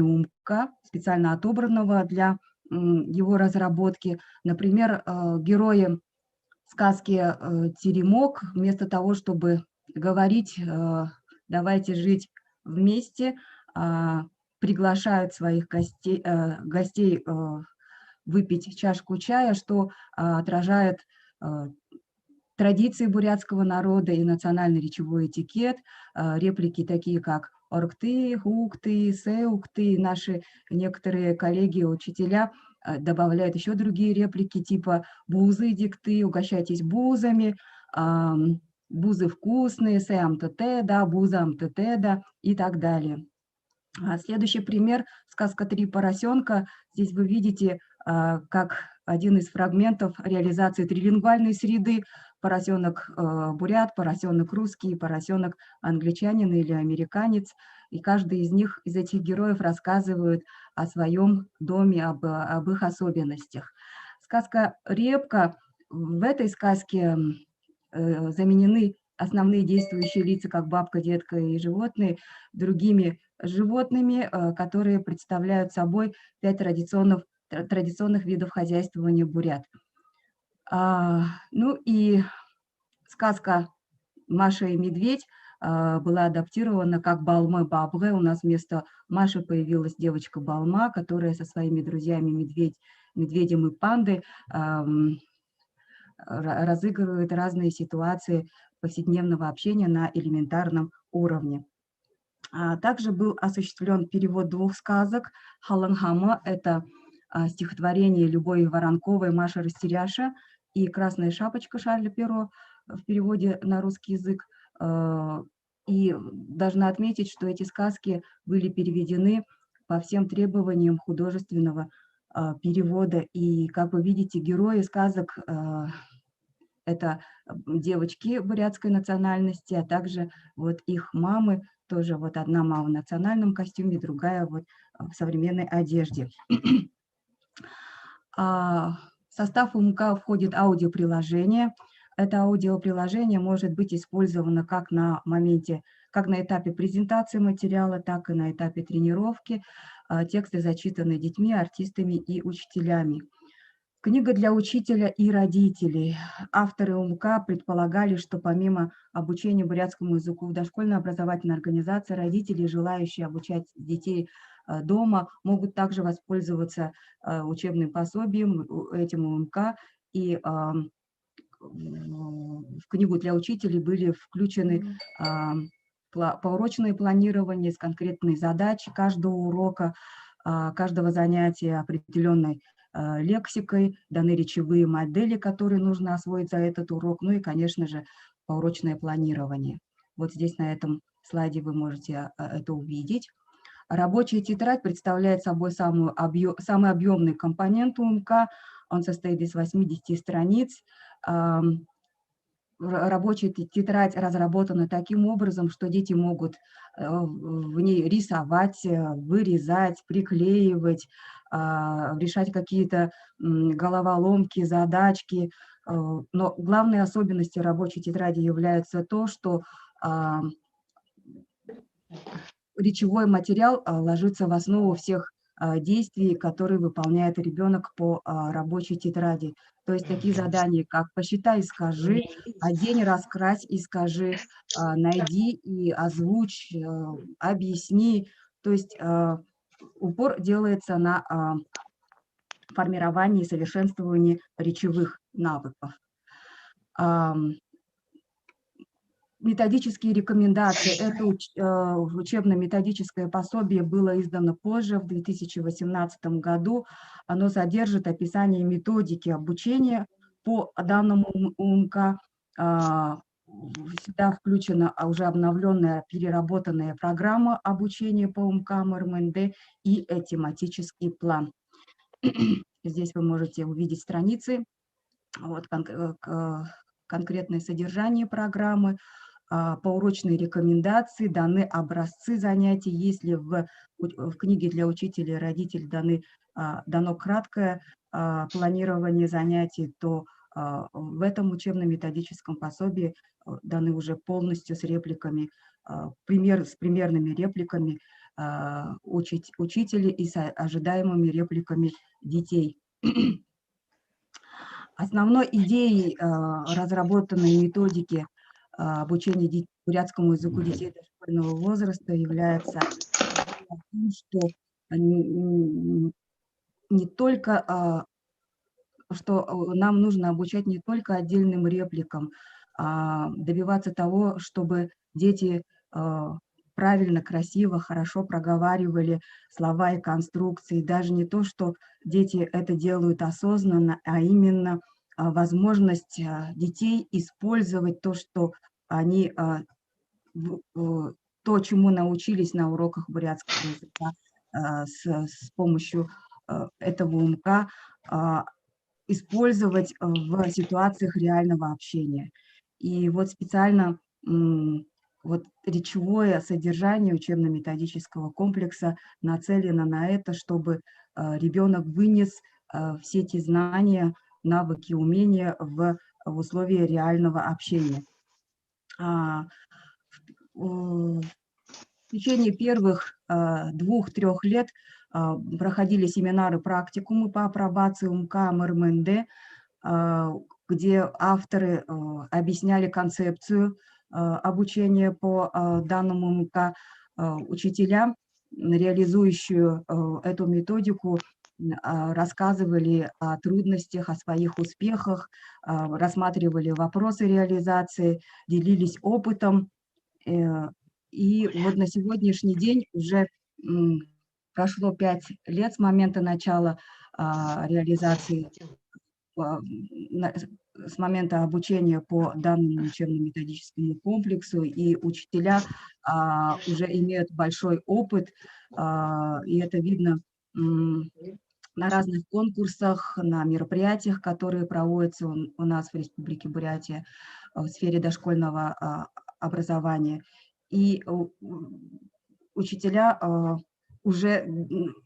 умка, специально отобранного для его разработки. Например, герои сказки «Теремок» вместо того, чтобы говорить «давайте жить вместе», приглашают своих гостей выпить чашку чая, что отражает традиции бурятского народа и национальный речевой этикет. Реплики такие, как «оркты», «хукты», «сеукты». Наши некоторые коллеги-учителя добавляют еще другие реплики типа «бузы, дикты», «угощайтесь бузами», «бузы вкусные», «сеам-тетеда», «бузам-тетеда» и так далее. Следующий пример – сказка «Три поросенка». Здесь вы видите, как один из фрагментов реализации трилингвальной среды: поросенок бурят, поросенок русский, поросенок англичанин или американец. И каждый из них, из этих героев, рассказывает о своем доме, об их особенностях. Сказка «Репка». В этой сказке заменены основные действующие лица, как бабка, детка и животные, другими животными, которые представляют собой 5 традиционных видов хозяйствования бурят. Ну и сказка «Маша и медведь» была адаптирована как «Балмы бабгэ». У нас вместо Маши появилась девочка Балма, которая со своими друзьями медведем и пандой разыгрывает разные ситуации повседневного общения на элементарном уровне. Также был осуществлен перевод 2 сказок. «Халанхама» – это стихотворение Любови Воронковой «Маша Растеряша» и «Красная шапочка» Шарля Перро в переводе на русский язык. И должна отметить, что эти сказки были переведены по всем требованиям художественного перевода. И, как вы видите, герои сказок – это девочки бурятской национальности, а также вот их мамы, тоже вот одна мама в национальном костюме, другая вот в современной одежде. В состав УМК входит аудиоприложение. Это аудиоприложение может быть использовано как на этапе презентации материала, так и на этапе тренировки. Тексты зачитаны детьми, артистами и учителями. Книга для учителя и родителей. Авторы УМК предполагали, что помимо обучения бурятскому языку в дошкольной образовательной организации, родители, желающие обучать детей дома, могут также воспользоваться учебным пособием, этим УМК. И в книгу для учителей были включены поурочное планирование с конкретной задачей каждого урока, каждого занятия определенной лексикой, даны речевые модели, которые нужно освоить за этот урок, ну и, конечно же, поурочное планирование. Вот здесь на этом слайде вы можете это увидеть. Рабочая тетрадь представляет собой самый объемный компонент УМК. Он состоит из 80 страниц. Рабочая тетрадь разработана таким образом, что дети могут в ней рисовать, вырезать, приклеивать, решать какие-то головоломки, задачки. Но главной особенностью рабочей тетради является то, что речевой материал ложится в основу всех действий, которые выполняет ребенок по рабочей тетради. То есть такие задания, как «посчитай и скажи», «одень, раскрась и скажи», «найди и озвучь», «объясни». То есть упор делается на формировании и совершенствовании речевых навыков. Методические рекомендации. Это учебно-методическое пособие было издано позже, в 2018 году. Оно содержит описание методики обучения по данному УМК. Сюда включена уже обновленная, переработанная программа обучения по УМК МРМНД и тематический план. Здесь вы можете увидеть страницы, вот, конкретное содержание программы, поурочные рекомендации, даны образцы занятий. Если в книге для учителей и родителей дано краткое планирование занятий, то в этом учебно-методическом пособии даны уже полностью с репликами, с примерными репликами учителей и с ожидаемыми репликами детей. Основной идеей разработанной методики обучения бурятскому языку детей дошкольного возраста является том, что не только что нам нужно обучать не только отдельным репликам, а добиваться того, чтобы дети правильно, красиво, хорошо проговаривали слова и конструкции. Даже не то, что дети это делают осознанно, а именно возможность детей использовать то, что они, то, чему научились на уроках бурятского языка с помощью этого УМК, использовать в ситуациях реального общения. И вот специально вот речевое содержание учебно-методического комплекса нацелено на это, чтобы ребенок вынес все эти знания, навыки, умения в условия реального общения. В течение первых 2-3 лет проходили семинары, практикумы по апробации УМК МРМНД, где авторы объясняли концепцию обучения по данному УМК. Учителя, реализующие эту методику, рассказывали о трудностях, о своих успехах, рассматривали вопросы реализации, делились опытом. И вот на сегодняшний день уже прошло 5 лет с момента начала реализации, с момента обучения по данному учебно-методическому комплексу, и учителя уже имеют большой опыт, и это видно на разных конкурсах, на мероприятиях, которые проводятся у нас в Республике Бурятия в сфере дошкольного образования. И учителя уже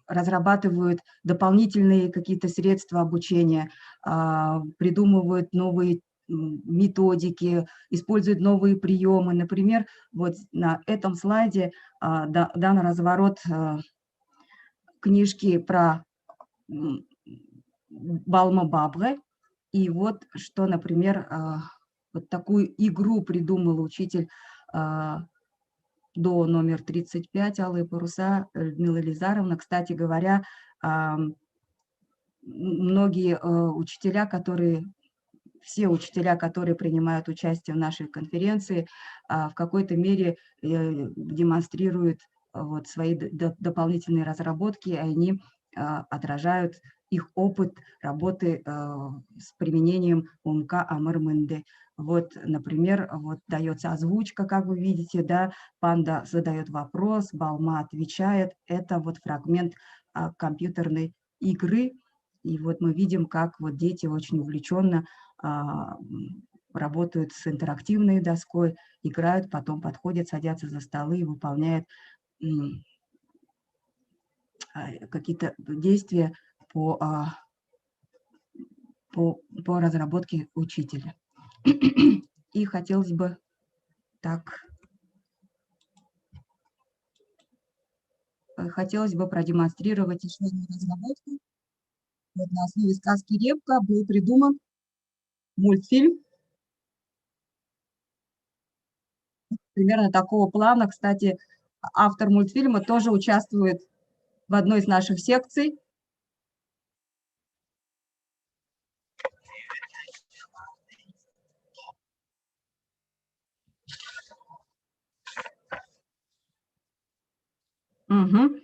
разрабатывают дополнительные какие-то средства обучения, придумывают новые методики, используют новые приемы. Например, вот на этом слайде дан разворот книжки про Балма-Бабре. И вот что, например, вот такую игру придумал учитель до номер 35, Алые паруса, Людмила Лизаровна. Кстати говоря, многие учителя, все учителя, которые принимают участие в нашей конференции, в какой-то мере демонстрируют вот свои дополнительные разработки, и они отражают их опыт работы с применением УМК МРМНД. Вот, например, вот дается озвучка, как вы видите, да, панда задает вопрос, Балма отвечает. Это вот фрагмент компьютерной игры. И вот мы видим, как вот дети очень увлеченно работают с интерактивной доской, играют, потом подходят, садятся за столы и выполняют какие-то действия по разработке учителя. И хотелось бы продемонстрировать еще одну разработку. Вот на основе сказки «Репка» был придуман мультфильм примерно такого плана. Кстати, автор мультфильма тоже участвует в одной из наших секций. Угу.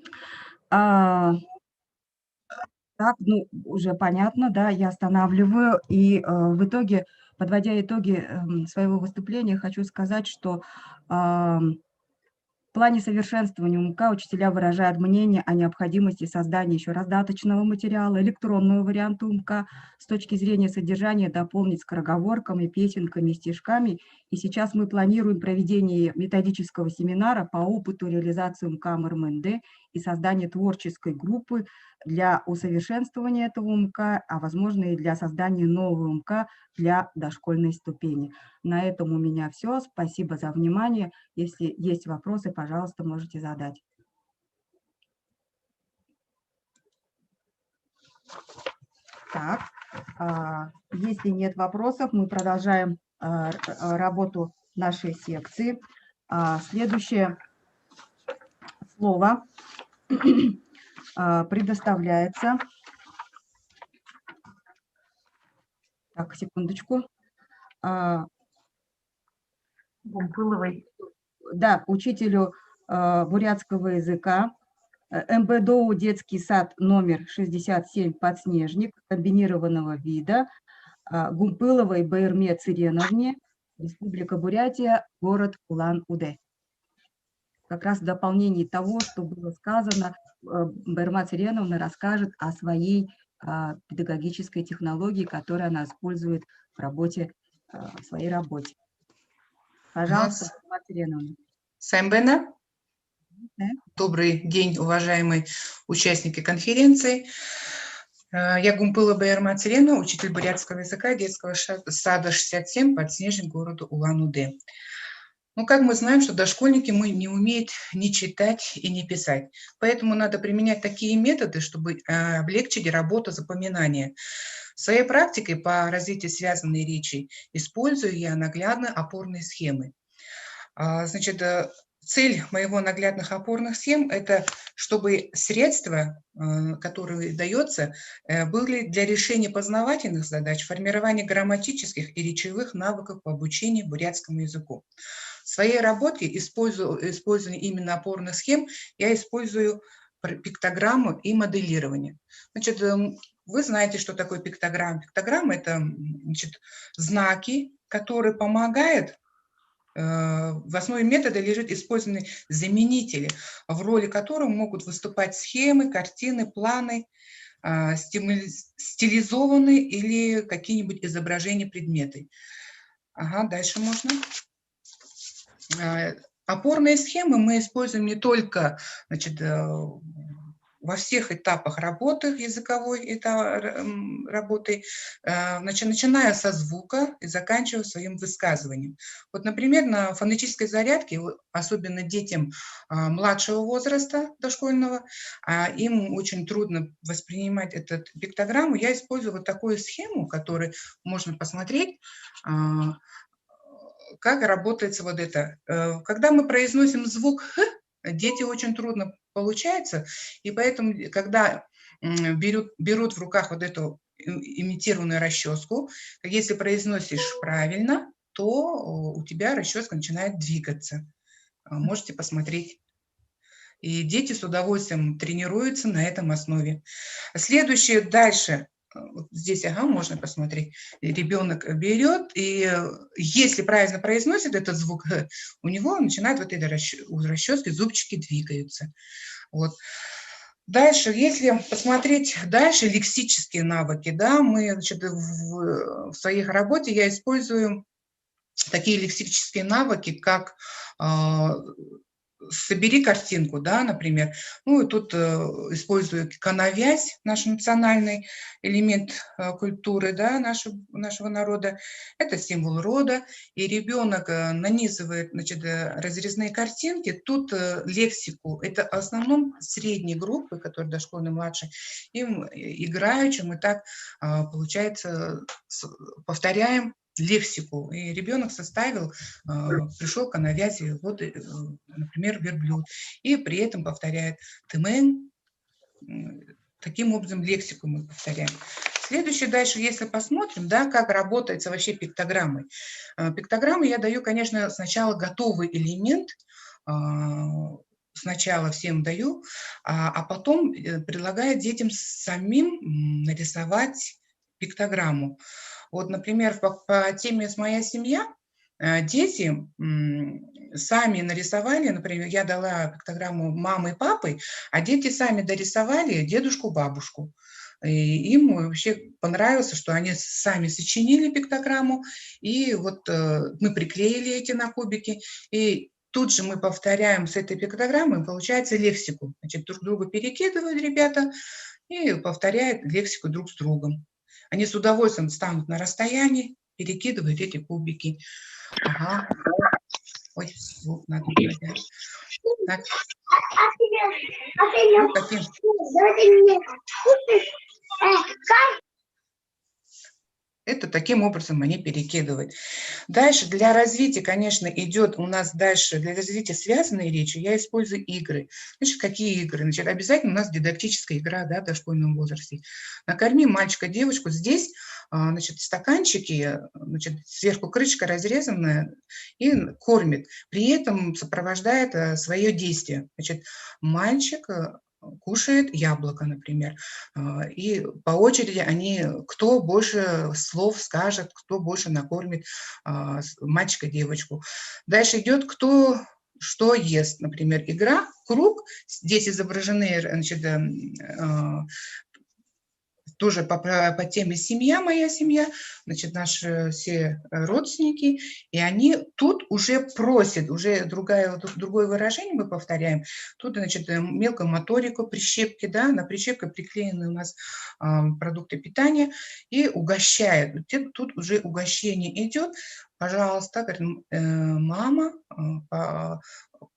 Так, ну, уже понятно, да, я останавливаю. И в итоге, подводя итоги своего выступления, хочу сказать, что в плане совершенствования УМК учителя выражают мнение о необходимости создания еще раздаточного материала, электронного варианта УМК, с точки зрения содержания дополнить скороговорками, песенками, стишками. И сейчас мы планируем проведение методического семинара по опыту реализации УМК МРМНД и создание творческой группы для усовершенствования этого УМК, а возможно и для создания нового УМК для дошкольной ступени. На этом у меня все. Спасибо за внимание. Если есть вопросы, пожалуйста, можете задать. Так, если нет вопросов, мы продолжаем работу нашей секции. Следующее слово предоставляется. Так, секундочку. Гумпыловой. Да, учителю бурятского языка МБДУ детский сад номер 67 «Подснежник» комбинированного вида Гумпыловой Байырме Цыреновне, Республика Бурятия, город Улан-Удэ. Как раз в дополнении того, что было сказано, Байырма Цыреновна расскажет о своей педагогической технологии, которую она использует в работе, в своей работе. Пожалуйста, Байырма Цыреновна. Саймбена. Да. Добрый день, уважаемые участники конференции. Я Гумпыла Байырма Цыреновна, учитель бурятского языка детского сада 67, Подснежник, города Улан-Удэ. Ну, как мы знаем, что дошкольники не умеют ни читать и ни писать. Поэтому надо применять такие методы, чтобы облегчить работу запоминания. Своей практикой по развитию связанной речи использую я наглядные опорные схемы. Значит, цель моего наглядных опорных схем – это чтобы средства, которые даются, были для решения познавательных задач, формирования грамматических и речевых навыков по обучению бурятскому языку. В своей работе, используя именно опорных схем, я использую пиктограмму и моделирование. Значит, вы знаете, что такое пиктограмма. Пиктограмма – это, значит, знаки, которые помогают. В основе метода лежит использование заменителей, в роли которых могут выступать схемы, картины, планы, стилизованные или какие-нибудь изображения предметы. Ага, дальше можно. Опорные схемы мы используем не только, значит, во всех этапах работы, языковой работы, начиная со звука и заканчивая своим высказыванием. Вот, например, на фонетической зарядке, особенно детям младшего возраста дошкольного, им очень трудно воспринимать эту пиктограмму, я использую вот такую схему, которую можно посмотреть, как работает вот это. Когда мы произносим звук «х», дети очень трудно получается, и поэтому, когда берут в руках вот эту имитированную расческу, если произносишь правильно, то у тебя расческа начинает двигаться. Можете посмотреть. И дети с удовольствием тренируются на этом основе. Следующее дальше. Вот здесь, ага, можно посмотреть. Ребенок берет, и если правильно произносит этот звук, у него начинает вот эта расчески, зубчики двигаются. Вот. Дальше, если посмотреть дальше, лексические навыки, да, мы, значит, в своей работе я использую такие лексические навыки, как собери картинку, да, например. Ну, и тут использую коновязь, наш национальный элемент культуры, да, нашего народа. Это символ рода. И ребенок нанизывает, значит, разрезные картинки. Тут лексику. Это в основном средние группы, которые дошкольные, младшие. Им играючи мы так, получается, повторяем лексику. И ребенок составил, пришел к коновязи, вот, например, верблюд, и при этом повторяет тымен. Таким образом лексику мы повторяем. Следующее дальше, если посмотрим, да, как работает вообще пиктограммой. Пиктограммы я даю, конечно, сначала готовый элемент, сначала всем даю, а потом предлагаю детям самим нарисовать пиктограмму. Вот, например, по теме «Моя семья» дети сами нарисовали, например, я дала пиктограмму мамы и папы, а дети сами дорисовали дедушку, бабушку. И им вообще понравилось, что они сами сочинили пиктограмму, и вот мы приклеили эти на кубики, и тут же мы повторяем с этой пиктограммой, получается лексику. Значит, друг друга перекидывают ребята и повторяют лексику друг с другом. Они с удовольствием станут на расстоянии, перекидывают эти кубики. Ага. Ой, звук надо убрать. Так. Ну, каким? Это таким образом они перекидывают. Дальше для развития, конечно, идет у нас дальше, для развития связанной речи я использую игры. Значит, какие игры? Значит, обязательно у нас дидактическая игра, да, в дошкольном возрасте. Накорми мальчика, девочку. Здесь, значит, стаканчики, значит, сверху крышка разрезанная и кормит. При этом сопровождает свое действие. Значит, мальчик кушает яблоко, например, и по очереди они, кто больше слов скажет, кто больше накормит мальчика, девочку. Дальше идет, кто что ест, например, игра, круг, здесь изображены, значит, тоже по теме «Семья, моя семья», значит, наши все родственники, и они тут уже просят, уже другое выражение мы повторяем, тут, значит, мелкую моторику, прищепки, да, на прищепке приклеены у нас продукты питания и угощают. Тут уже угощение идет, пожалуйста, говорит, мама,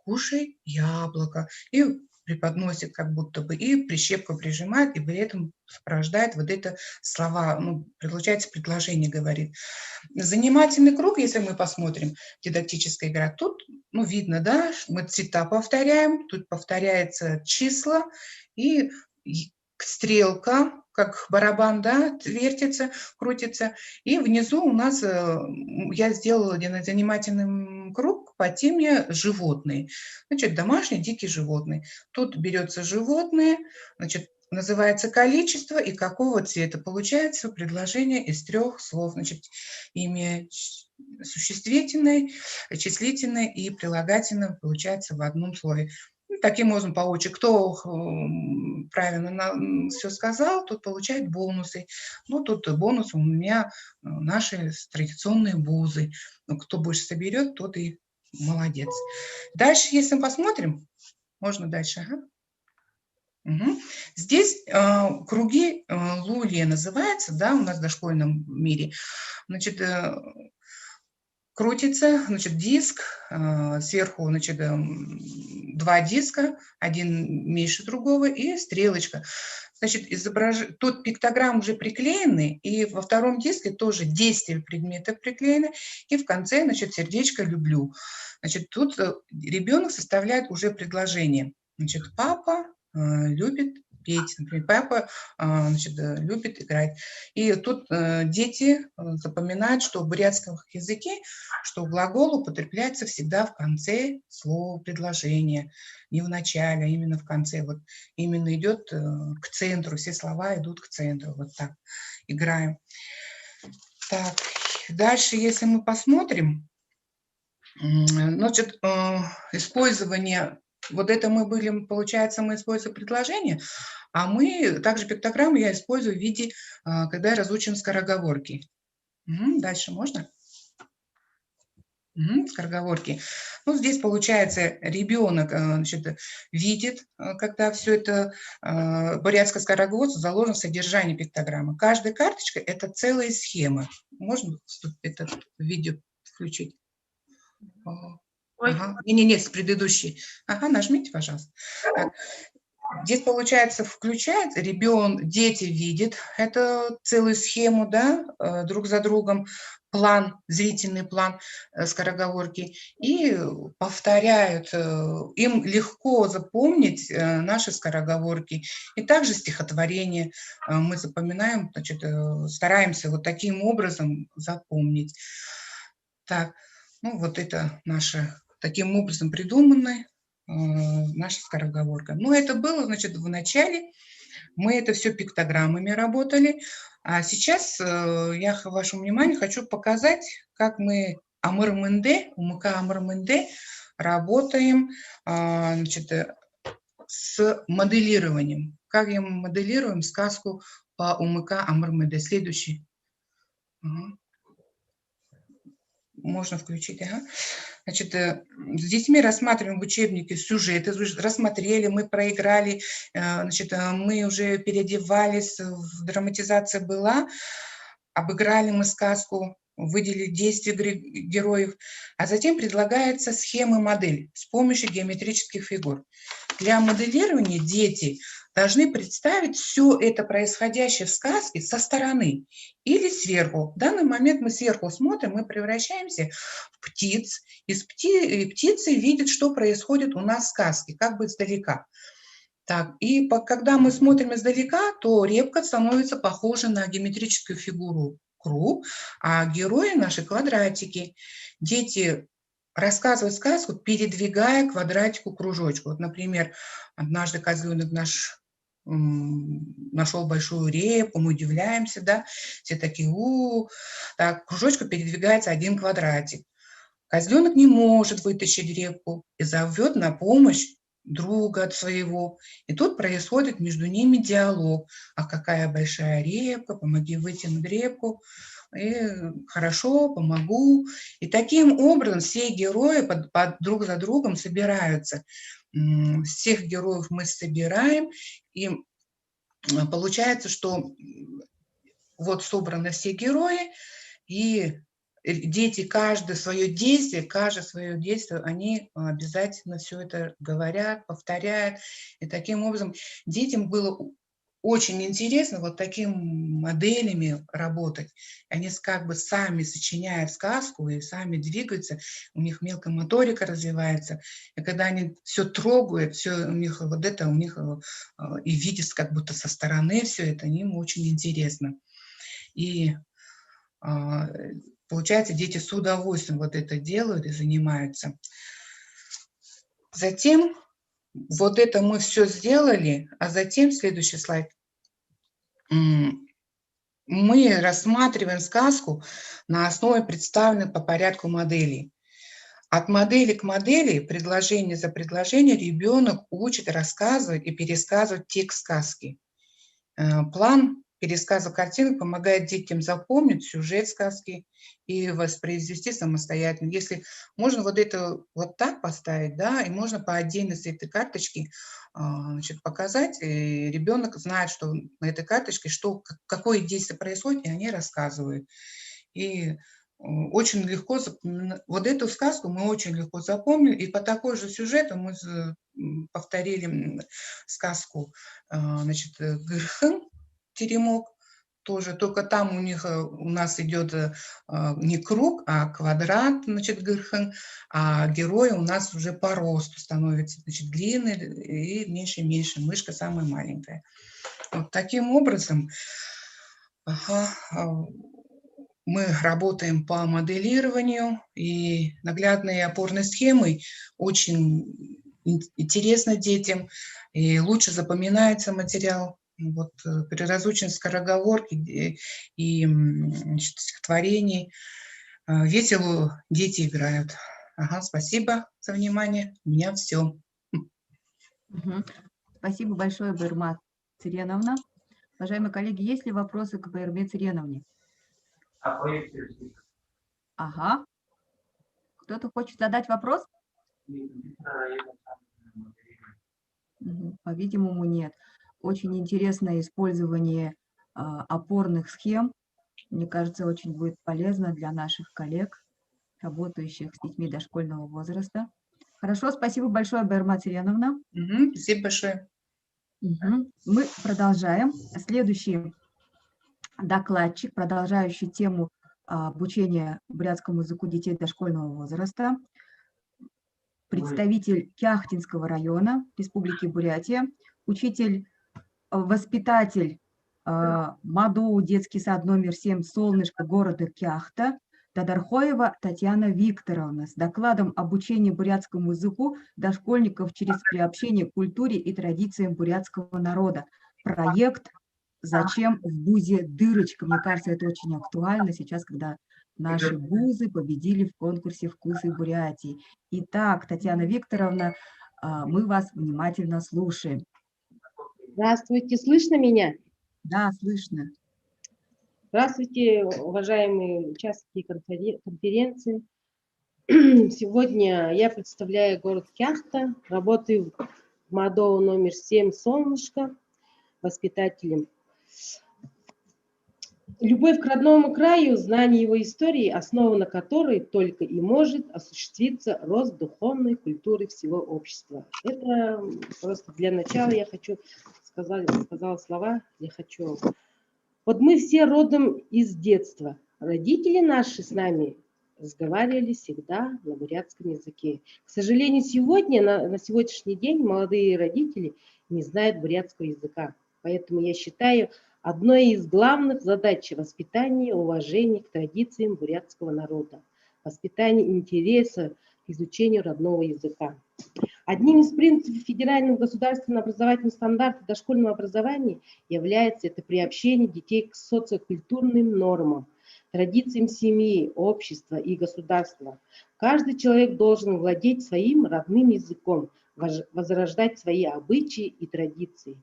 кушай яблоко, и преподносит как будто бы, и прищепку прижимает, и при этом сопровождает вот это слова, ну, получается, предложение говорит. Занимательный круг, если мы посмотрим, дидактическая игра, тут, ну, видно, да, мы цвета повторяем, тут повторяются числа, и стрелка, как барабан, да, вертится, крутится, и внизу у нас, я сделала занимательный круг по теме животные. Значит, домашние дикие животные. Тут берется животное, значит, называется количество и какого цвета. Получается предложение из 3 слов. Значит, имя существительное, числительное и прилагательное получается в одном слове. Таким образом, по очереди, кто правильно все сказал, тот получает бонусы. Ну, тут бонус у меня наши традиционные бузы. Кто больше соберет, тот и молодец. Дальше, если мы посмотрим, можно дальше. Ага. Угу. Здесь круги Лулия называется, да, у нас в дошкольном мире. Значит, крутится, значит, диск, сверху, значит, 2 диска, один меньше другого, и стрелочка. Значит, тут пиктограммы уже приклеены, и во втором диске тоже действие предмета приклеены, и в конце, значит, сердечко «люблю». Значит, тут ребенок составляет уже предложение. Значит, папа любит петь, например, папа, значит, любит играть. И тут дети запоминают, что в бурятском языке, что глагол употребляется всегда в конце слова предложения, не в начале, а именно в конце. Вот именно идет к центру, все слова идут к центру. Вот так играем. Так, дальше, если мы посмотрим, значит, использование. Вот это мы были, получается, мы используем предложение, а мы также пиктограмму я использую в виде, когда разучим скороговорки. Дальше можно? Скороговорки. Ну, здесь, получается, ребенок, значит, видит, когда все это бурятское скороговорство заложено в содержании пиктограммы. Каждая карточка – это целая схема. Можно это видео включить? Ага. Не, с предыдущей. Ага, нажмите, пожалуйста. Так. Здесь, получается, включает дети видят эту целую схему, да, друг за другом, план, зрительный план скороговорки, и повторяют. Им легко запомнить наши скороговорки. И также стихотворение мы запоминаем, значит, стараемся вот таким образом запомнить. Так, ну вот это наше таким образом придуманное наша скороговорка. Ну, это было, значит, в начале. Мы это все пиктограммами работали. А сейчас я вашему вниманию хочу показать, как мы Амыр-Мынде, УМК Амыр-Мынде работаем, значит, с моделированием. Как мы моделируем сказку по УМК Амыр-Мынде. Следующий. Можно включить. Ага. Значит, с детьми рассматриваем в учебнике сюжеты, рассмотрели, мы проиграли, значит, мы уже переодевались, драматизация была, обыграли мы сказку, выделили действия героев, а затем предлагается схема-модель с помощью геометрических фигур. Для моделирования дети должны представить все это происходящее в сказке со стороны или сверху. В данный момент мы сверху смотрим, мы превращаемся в птиц, и птицы видят, что происходит у нас в сказке, как бы издалека. Так, и когда мы смотрим издалека, то репка становится похожа на геометрическую фигуру круг, а герои наши квадратики. Дети рассказывают сказку, передвигая квадратику кружочку. Вот, например, однажды козленок наш нашел большую репку, мы удивляемся, да, все такие, так, кружочку передвигается один квадратик. Козленок не может вытащить репку и зовет на помощь друга от своего. И тут происходит между ними диалог. А какая большая репка, помоги вытянуть репку. И хорошо, помогу. И таким образом все герои друг за другом собираются. Всех героев мы собираем, и получается, что вот собраны все герои, и дети каждое свое действие, они обязательно все это говорят, повторяют. И таким образом детям было очень интересно вот такими моделями работать. Они как бы сами сочиняют сказку и сами двигаются, у них мелкая моторика развивается. И когда они все трогают, все у них вот это, у них и видят как будто со стороны все это, им очень интересно. И получается, дети с удовольствием вот это делают и занимаются. Затем вот это мы все сделали, а затем, следующий слайд, мы рассматриваем сказку на основе представленных по порядку моделей. От модели к модели, предложение за предложение, ребенок учит рассказывать и пересказывать текст сказки. План пересказа картинок помогает детям запомнить сюжет сказки и воспроизвести самостоятельно. Если можно вот это вот так поставить, да, и можно по отдельности этой карточки, значит, показать, и ребенок знает, что на этой карточке, что, какое действие происходит, и они рассказывают. И очень легко, вот эту сказку мы очень легко запомнили, и по такой же сюжету мы повторили сказку, значит, Гырхын, теремок, тоже, только там у нас идет не круг, а квадрат, значит, Гырхын, а герои у нас уже по росту становятся, значит, длинные и меньше и меньше, мышка самая маленькая. Вот таким образом мы работаем по моделированию, и наглядные опорные схемы очень интересны детям, и лучше запоминается материал. Вот, при разучении скороговорки и значит, стихотворений весело дети играют. Ага, спасибо за внимание. У меня все. Спасибо большое, Байырма Цыреновна. Уважаемые коллеги, есть ли вопросы к Байырме Цыреновне? Ага. Кто-то хочет задать вопрос? По-видимому, нет. Очень интересное использование опорных схем. Мне кажется, очень будет полезно для наших коллег, работающих с детьми дошкольного возраста. Хорошо, спасибо большое, Байырма Цыреновна. Спасибо большое. Мы продолжаем. Следующий докладчик, продолжающий тему обучения бурятскому языку детей дошкольного возраста, представитель Кяхтинского района Республики Бурятия, учитель, воспитатель МАДУ детский сад номер 7 «Солнышко» города Кяхта Тадархоева Татьяна Викторовна с докладом обучения бурятскому языку дошкольников через приобщение к культуре и традициям бурятского народа. Проект «Зачем в БУЗе дырочка?». Мне кажется, это очень актуально сейчас, когда наши БУЗы победили в конкурсе «Вкусы Бурятии». Итак, Татьяна Викторовна, мы вас внимательно слушаем. Здравствуйте, слышно меня? Да, слышно. Здравствуйте, уважаемые участники конференции. Сегодня я представляю город Кяхта, работаю в МАДО номер 7 «Солнышко», воспитателем. Любовь к родному краю, знание его истории, основа на которой только и может осуществиться рост духовной культуры всего общества. Это просто для начала я хочу сказала слова, я хочу. Вот мы все родом из детства. Родители наши с нами разговаривали всегда на бурятском языке. К сожалению, сегодня, на сегодняшний день молодые родители не знают бурятского языка. Поэтому я считаю, одной из главных задач воспитания уважения к традициям бурятского народа, воспитание интереса к изучению родного языка. Одним из принципов федерального государственного образовательного стандарта дошкольного образования является это приобщение детей к социокультурным нормам, традициям семьи, общества и государства. Каждый человек должен владеть своим родным языком, возрождать свои обычаи и традиции.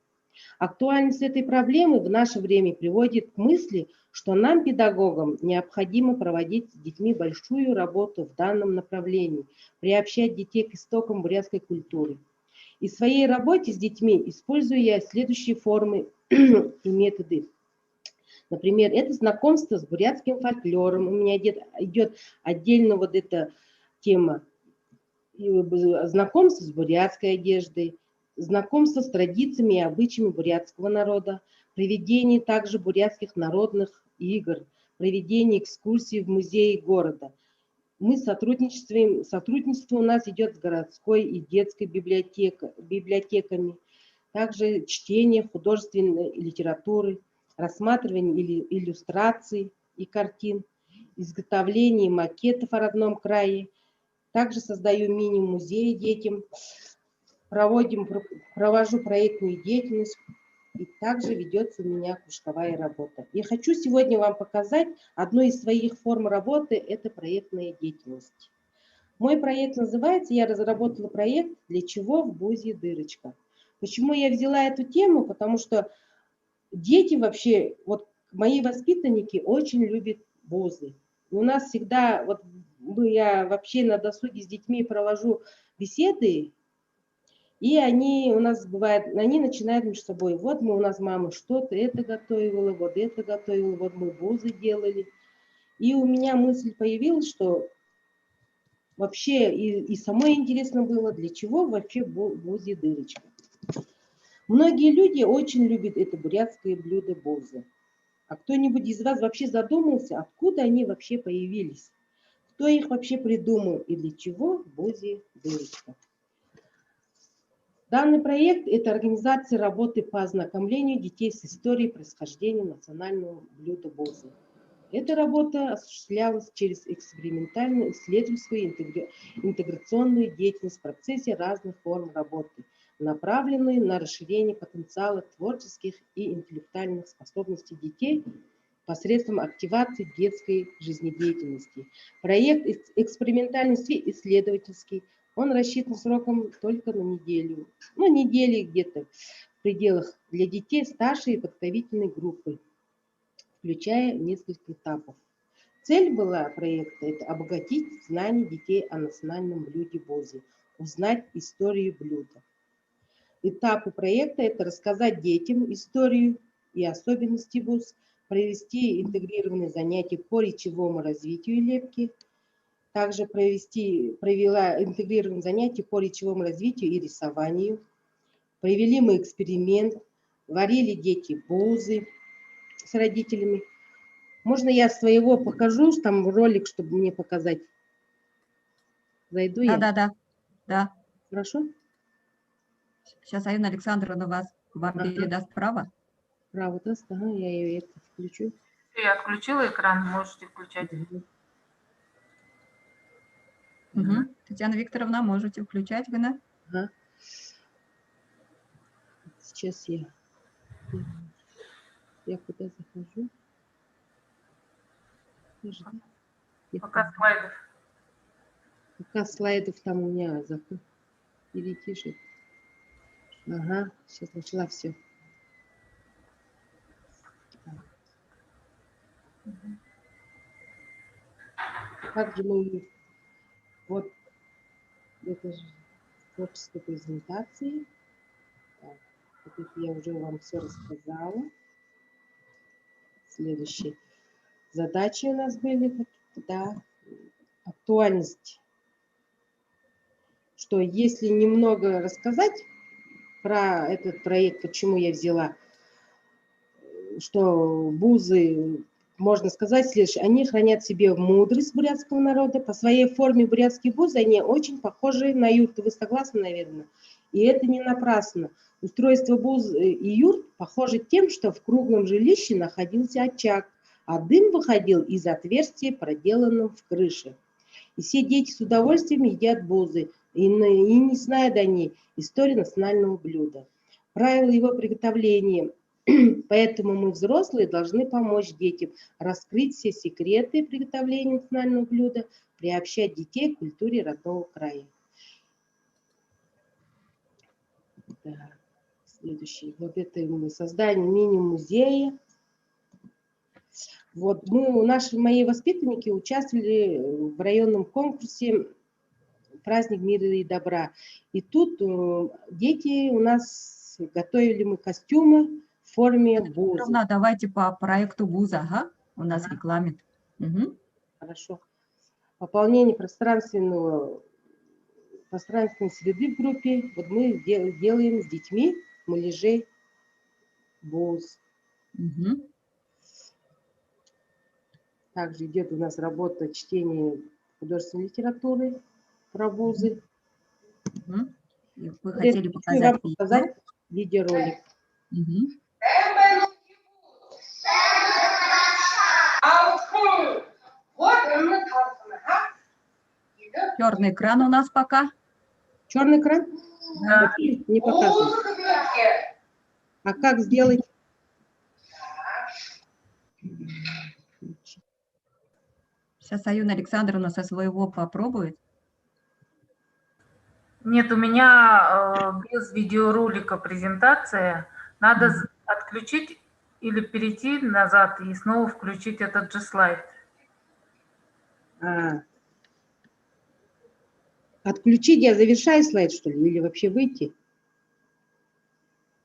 Актуальность этой проблемы в наше время приводит к мысли, что нам, педагогам, необходимо проводить с детьми большую работу в данном направлении, приобщать детей к истокам бурятской культуры. И в своей работе с детьми использую я следующие формы и методы. Например, это знакомство с бурятским фольклором. У меня идет отдельно вот эта тема. Знакомство с бурятской одеждой, знакомство с традициями и обычаями бурятского народа, проведение также бурятских народных игр, проведение экскурсий в музеи города. Мы сотрудничествуем, сотрудничество у нас идет с городской и детской библиотеками, также чтение художественной литературы, рассматривание иллюстраций и картин, изготовление макетов о родном крае. Также создаю мини-музеи детям, провожу проектную деятельность, и также ведется у меня кружковая работа. Я хочу сегодня вам показать одну из своих форм работы, это проектная деятельность. Мой проект называется, я разработала проект «Для чего в БУЗе дырочка?». Почему я взяла эту тему? Потому что дети вообще, вот мои воспитанники очень любят БУЗы. У нас всегда, вот я вообще на досуге с детьми провожу беседы, и они у нас бывает, они начинают между собой, вот у нас мама что-то это готовила, вот мы БУЗы делали. И у меня мысль появилась, что вообще и самой интересно было, для чего вообще в БУЗе дырочка. Многие люди очень любят это бурятское блюдо БУЗы. А кто-нибудь из вас вообще задумался, откуда они вообще появились? Кто их вообще придумал и для чего в БУЗе дырочка? Данный проект – это организация работы по ознакомлению детей с историей происхождения национального блюда БУЗы. Эта работа осуществлялась через экспериментальную исследовательскую интеграционную деятельность в процессе разных форм работы, направленную на расширение потенциала творческих и интеллектуальных способностей детей посредством активации детской жизнедеятельности. Проект экспериментально-исследовательский. Он рассчитан сроком только на неделю. Ну, недели где-то в пределах для детей старшей и подготовительной группы, включая несколько этапов. Цель была проекта – это обогатить знания детей о национальном блюде БУЗе, узнать историю блюда. Этапы проекта – это рассказать детям историю и особенности БУЗ, провести интегрированные занятия по речевому развитию лепки, также провела интегрированные занятия по речевому развитию и рисованию. Провели мы эксперимент, варили дети БУЗы с родителями. Можно я своего покажу, там ролик, чтобы мне показать? Зайду я? Да. Хорошо? Сейчас Арина Александровна вам передаст право. Право даст, ага, я ее включу. Я отключила экран, можете включать. Угу. Татьяна Викторовна, можете включать вы на? Ага. Сейчас я куда захожу? Пока слайдов. Пока слайдов там у меня перейти же. Ага, сейчас начала все. Также мы вот это же творческой презентации. Так, вот это я уже вам все рассказала. Следующие задачи у нас были, да, актуальность. Что если немного рассказать про этот проект, почему я взяла, что бузы, можно сказать следующее, они хранят в себе мудрость бурятского народа. По своей форме бурятские бузы, они очень похожи на юрты. Вы согласны, наверное? И это не напрасно. Устройство буз и юрт похоже тем, что в круглом жилище находился очаг, а дым выходил из отверстия, проделанного в крыше. И все дети с удовольствием едят бузы, и не знают они истории национального блюда. Правила его приготовления. Поэтому мы, взрослые, должны помочь детям раскрыть все секреты приготовления национального блюда, приобщать детей к культуре родного края. Да. Следующий. Вот это создание мини-музея. Вот мои воспитанники участвовали в районном конкурсе «Праздник мира и добра». И тут дети у нас готовили мы костюмы в форме бузы. Давайте по проекту буза, ага. У нас регламент. Угу. Хорошо. Пополнение пространственной среды в группе. Вот мы делаем с детьми муляжей буз. Угу. Также идет у нас чтение художественной литературы про бузы. Угу. Вы хотели показать видеоролик. Угу. Черный экран у нас пока. Черный экран? Да. Не показывает. А как сделать? Сейчас Аюна Александровна со своего попробует. Нет, у меня без видеоролика презентация. Надо отключить или перейти назад и снова включить этот же слайд. Отключить, я завершаю слайд, что ли? Или вообще выйти?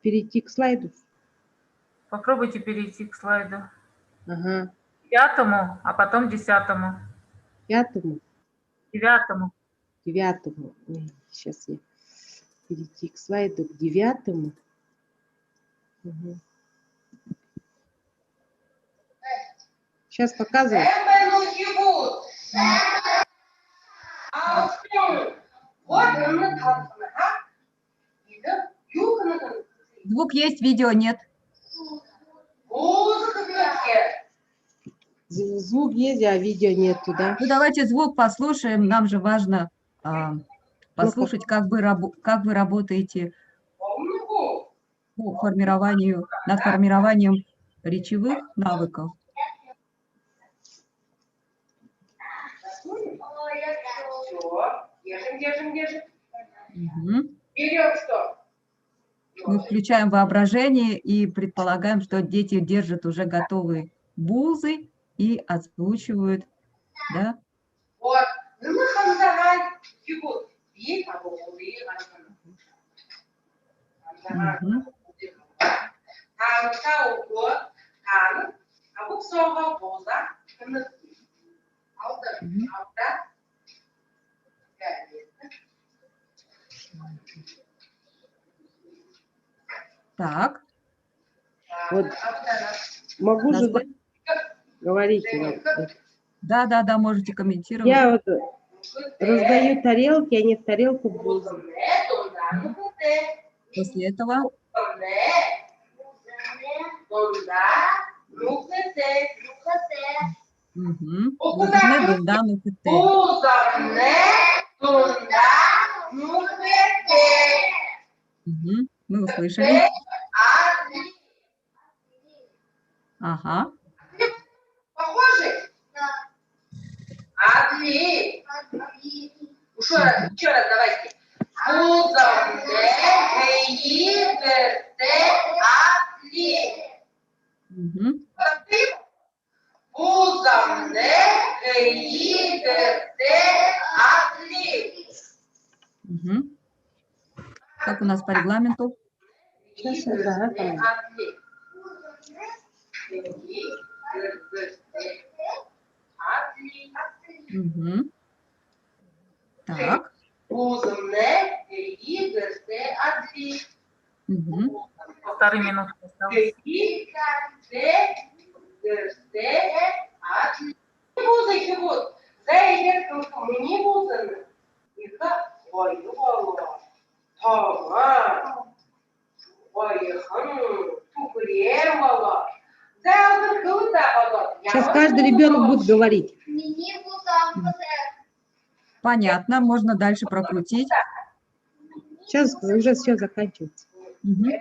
Перейти к слайду? Попробуйте перейти к слайду. Ага. 5-му, а потом 10-му. 5-му? 9-му. 9-му. Сейчас я перейти к слайду к 9-му. Угу. Сейчас показываю. Звук есть, видео нет. Звук есть, а видео нету, да? Ну, давайте звук послушаем. Нам же важно послушать, как вы работаете по формированию, над формированием речевых навыков. Угу. Берем что? Мы включаем воображение и предполагаем, что дети держат уже готовые бузы и озвучивают, да? Вот. Так. Вот. Могу же говорить. Да, можете комментировать. Я вот раздаю тарелки, они в тарелку бузы. После этого Мгм, мы услышали. Ага. Похожи? Адли. Еще раз давайте. Мгм. Мгм. Как у нас по регламенту? Сейчас, да, там. Мгм. Так. Мгм. 1,5 минуты осталось. Сейчас каждый ребенок будет говорить. Понятно, можно дальше прокрутить. Сейчас уже все заканчивается. Мгм.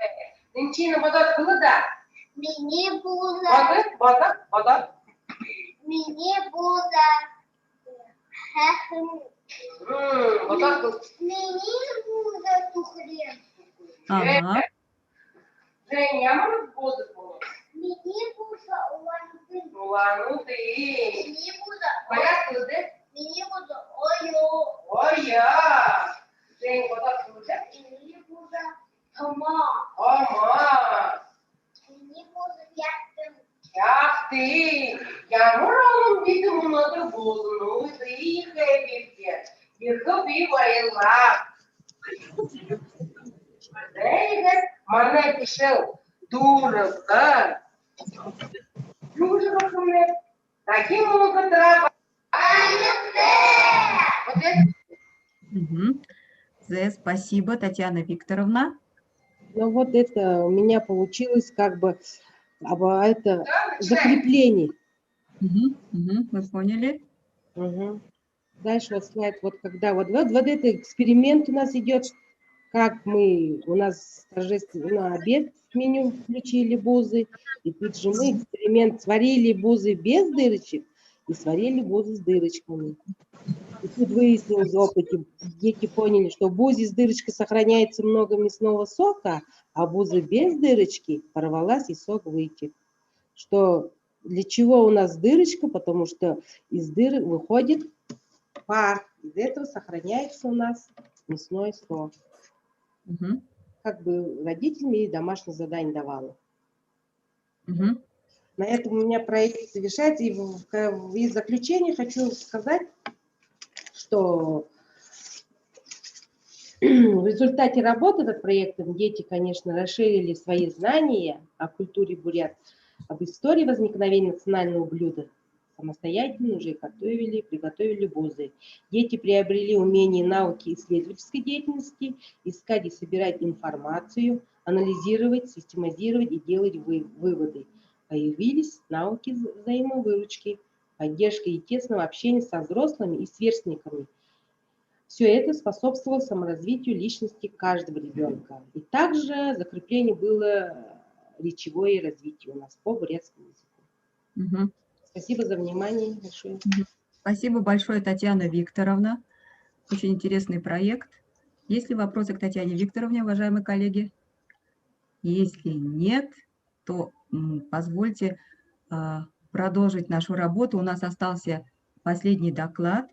Ага. Мгм. Спасибо, Татьяна Викторовна. Ну вот это у меня получилось как бы это закрепление. Мгм. Мгм. Мы поняли. Угу. Дальше вот слайд, вот когда вот этот эксперимент у нас идет, как у нас торжественно обед в меню включили бузы, и тут же мы эксперимент сварили бузы без дырочек и сварили бузы с дырочками. И тут выяснилось в опыте, дети поняли, что в бузе с дырочкой сохраняется много мясного сока, а буза без дырочки порвалась и сок вытек. Что для чего у нас дырочка? Потому что из дыры выходит пар. Из этого сохраняется у нас мясной сок. Угу. Как бы родителям и домашнее задание давала. Угу. На этом у меня проект завершается. И в заключение хочу сказать, что в результате работы над проектом дети, конечно, расширили свои знания о культуре бурят, об истории возникновения национального блюда. Самостоятельно уже приготовили бузы. Дети приобрели умения и навыки исследовательской деятельности, искать и собирать информацию, анализировать, систематизировать и делать выводы. Появились навыки взаимовыручки, поддержки и тесного общения со взрослыми и сверстниками. Все это способствовало саморазвитию личности каждого ребенка. И также закрепление было речевое развитие у нас по бурятскому языку. Угу. Спасибо за внимание большое. Спасибо большое, Татьяна Викторовна. Очень интересный проект. Есть ли вопросы к Татьяне Викторовне, уважаемые коллеги? Если нет, то позвольте продолжить нашу работу. У нас остался последний доклад.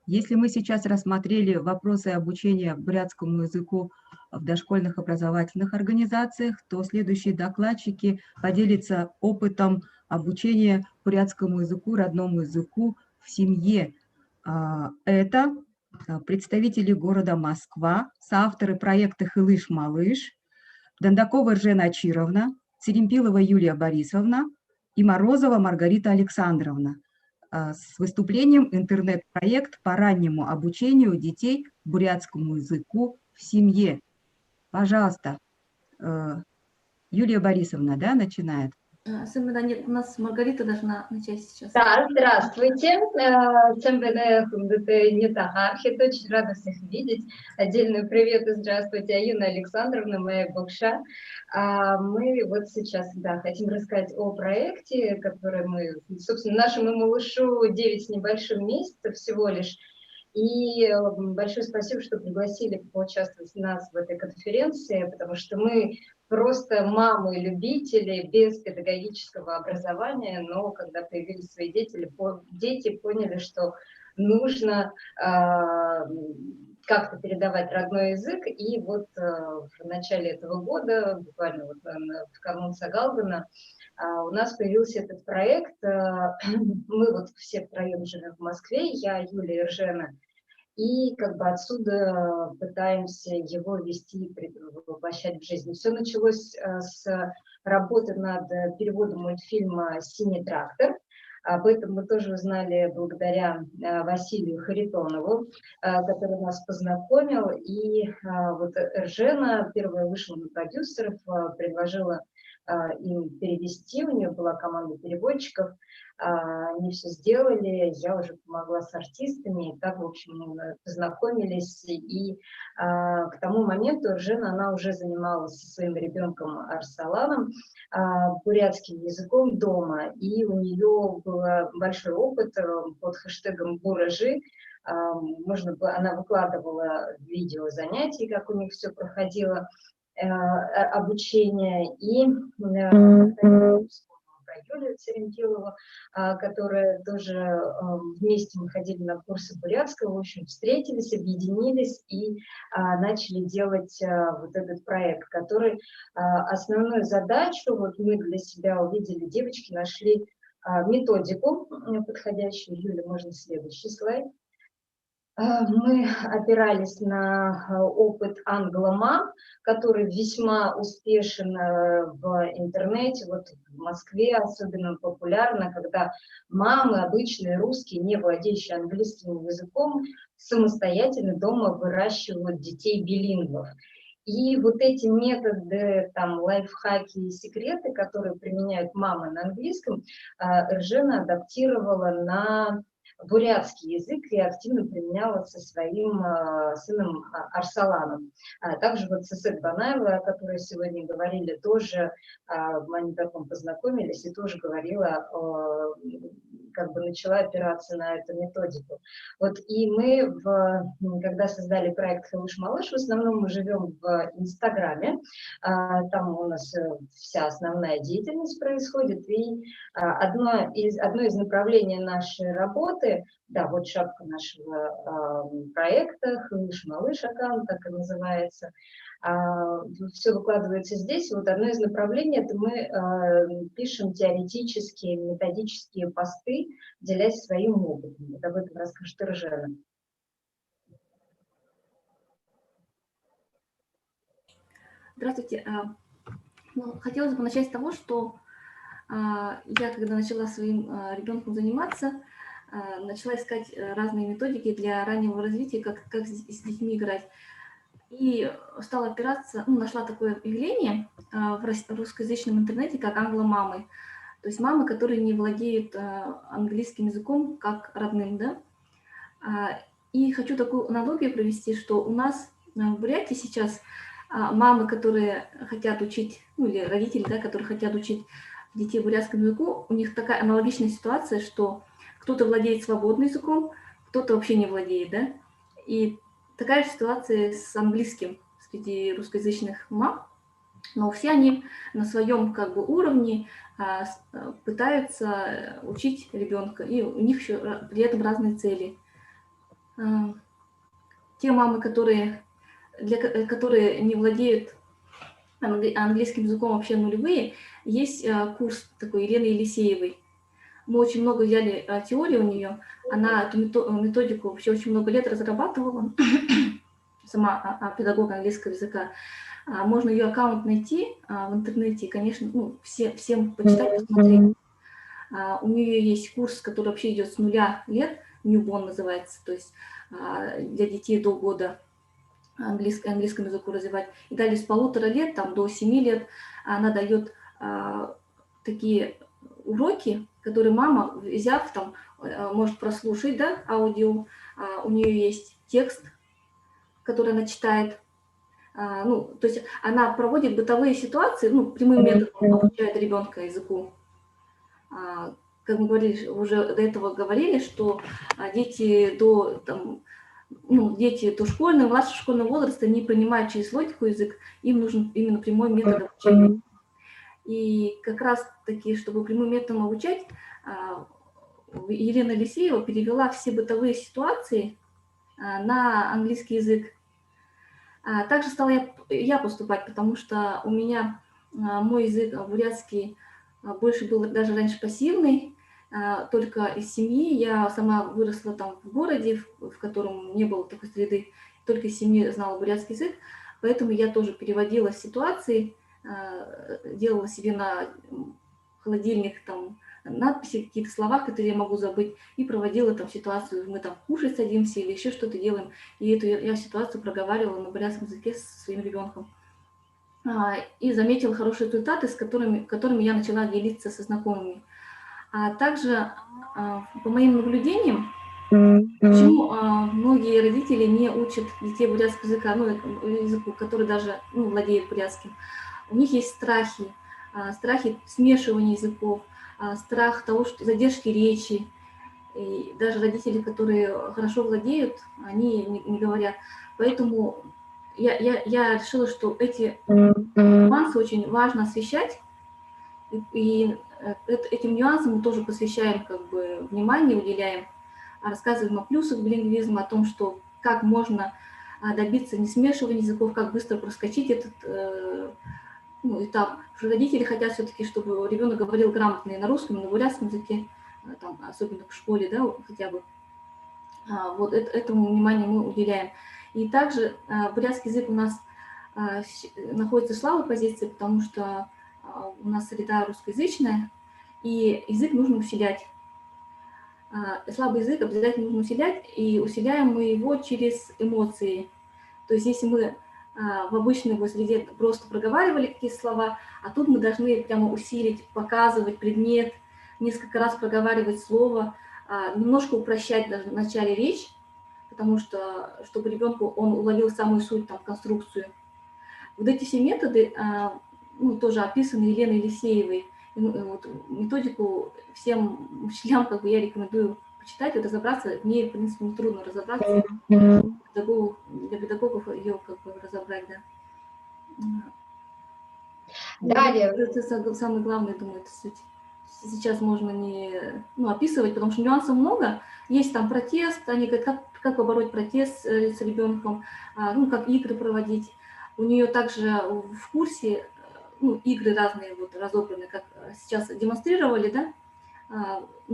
Если мы сейчас рассмотрели вопросы обучения бурятскому языку в дошкольных образовательных организациях, то следующие докладчики поделятся опытом обучения бурятскому языку, родному языку в семье. Это представители города Москва, соавторы проекта «Хылыш-малыш», Дондакова Ржена Ачировна, Церемпилова Юлия Борисовна и Морозова Маргарита Александровна с выступлением интернет-проект по раннему обучению детей бурятскому языку в семье. Пожалуйста, Юлия Борисовна, да, начинает? Особенно нет, у нас Маргарита должна начать сейчас. Да, здравствуйте. Очень рада всех видеть. Отдельный привет и здравствуйте, Аюна Александровна, моя бокша. Мы вот сейчас, да, хотим рассказать о проекте, который мы, собственно, нашему малышу 9 с небольшим месяцев всего лишь. И большое спасибо, что пригласили поучаствовать нас в этой конференции, потому что мы просто мамы-любители без педагогического образования, но когда появились свои дети поняли, что нужно как-то передавать родной язык. И вот в начале этого года, буквально вот в канун Сагалгана, у нас появился этот проект. Мы вот все втроем живем в Москве, я, Юлия и Жена. И как бы отсюда пытаемся его вести и воплощать в жизнь. Все началось с работы над переводом мультфильма «Синий трактор». Об этом мы тоже узнали благодаря Василию Харитонову, который нас познакомил. И вот Эржена первая вышла на продюсеров, предложила им перевести, у нее была команда переводчиков, они все сделали, я уже помогла с артистами, и так, в общем, мы познакомились, и к тому моменту Эржена, она уже занималась со своим ребенком Арсаланом бурятским языком дома, и у нее был большой опыт под хэштегом «Буражи». Она выкладывала видео занятий, как у них все проходило, обучение, и про Юлию Церентилову, которая тоже вместе мы ходили на курсы бурятского, в общем, встретились, объединились и начали делать вот этот проект, который основную задачу, вот мы для себя увидели, девочки нашли методику подходящую. Юля, можно следующий слайд. Мы опирались на опыт англомам, который весьма успешен в интернете, вот в Москве особенно популярно, когда мамы, обычные русские, не владеющие английским языком, самостоятельно дома выращивают детей-билингвов. И вот эти методы, там, лайфхаки и секреты, которые применяют мамы на английском, Эржена адаптировала на бурятский язык и активно применяла со своим сыном Арсаланом. Также вот Сесет Банаева, о которой сегодня говорили, тоже они потом познакомились и тоже говорила, как бы начала опираться на эту методику. Вот и мы, когда создали проект «Хэлыш-малыш», в основном мы живем в Инстаграме, там у нас вся основная деятельность происходит, и одно из направлений нашей работы, да, вот шапка нашего проекта, «Хэлыш-малыш» аккаунт, так и называется, все выкладывается здесь. Вот одно из направлений – это мы пишем теоретические, методические посты, делясь своим опытом. Вот об этом расскажет Эржена. Здравствуйте. Хотелось бы начать с того, что я, когда начала своим ребенком заниматься, начала искать разные методики для раннего развития, как с детьми играть. И стала опираться, нашла такое объявление в русскоязычном интернете, как англомамы. То есть мамы, которые не владеют английским языком как родным, да. И хочу такую аналогию провести, что у нас в Бурятии сейчас мамы, которые хотят учить, или родители, да, которые хотят учить детей бурятскому языку, у них такая аналогичная ситуация, что кто-то владеет свободным языком, кто-то вообще не владеет, да. И такая же ситуация с английским среди русскоязычных мам, но все они на своем как бы уровне пытаются учить ребенка, и у них еще при этом разные цели. Те мамы, которые не владеют английским языком, вообще нулевые, есть курс такой Елены Елисеевой. Мы очень много взяли теории у нее, она эту методику вообще очень много лет разрабатывала, сама педагог английского языка. Можно ее аккаунт найти в интернете, и, конечно, всем почитать, посмотреть. У нее есть курс, который вообще идет с 0 лет, Newborn называется, то есть для детей до года английскому языку развивать. И далее с 1,5 лет там, до 7 лет она дает такие уроки, которые мама, взяв там, может прослушать, да, аудио, у нее есть текст, который она читает. Ну, то есть она проводит бытовые ситуации, ну, прямым методом обучает ребенка языку. Как мы говорили, уже до этого говорили, что дети до школьного, младшего школьного возраста не принимают через логику язык, им нужен именно прямой метод обучения. И как раз таки, чтобы прямым методом обучать, Елена Елисеева перевела все бытовые ситуации на английский язык. Также стала я поступать, потому что у меня мой язык бурятский больше был даже раньше пассивный, только из семьи. Я сама выросла там в городе, в котором не было такой среды, только из семьи знала бурятский язык, поэтому я тоже переводила ситуации, делала себе на холодильник там надписи, какие-то слова, которые я могу забыть, и проводила там ситуацию, мы там кушать садимся или еще что-то делаем, и эту я ситуацию проговаривала на бурятском языке со своим ребенком. И заметила хорошие результаты, с которыми я начала делиться со знакомыми. А также, по моим наблюдениям, почему многие родители не учат детей бурятского языка, ну, языку, который даже владеет бурятским. У них есть страхи смешивания языков, страх того, что задержки речи. И даже родители, которые хорошо владеют, они не говорят. Поэтому я решила, что эти нюансы очень важно освещать. И этим нюансам мы тоже посвящаем внимание, уделяем, рассказываем о плюсах билингвизма, о том, что как можно добиться не смешивания языков, как быстро проскочить этот этап. Потому что родители хотят все-таки, чтобы ребенок говорил грамотно и на русском, и на бурятском языке, там, особенно в школе, да, хотя бы. Вот этому внимание мы уделяем. И также бурятский язык у нас находится в слабой позиции, потому что у нас среда русскоязычная, и язык нужно усилять. Слабый язык обязательно нужно усилять, и усиляем мы его через эмоции. То есть если мы в обычной его среде просто проговаривали какие-то слова, а тут мы должны прямо усилить, показывать предмет, несколько раз проговаривать слово, немножко упрощать даже в начале речь, потому что, чтобы ребенку он уловил самую суть, там, конструкцию. Вот эти все методы тоже описаны Еленой Елисеевой. Вот, методику всем учителям я рекомендую почитать и разобраться. Мне, в принципе, не трудно разобраться. Для педагогов ее разобрать, да. Далее. Это самое главное, думаю, это суть. Сейчас можно не описывать, потому что нюансов много. Есть там протест, они говорят, как побороть протест с ребенком, как игры проводить. У нее также в курсе игры разные разобраны, как сейчас демонстрировали, да,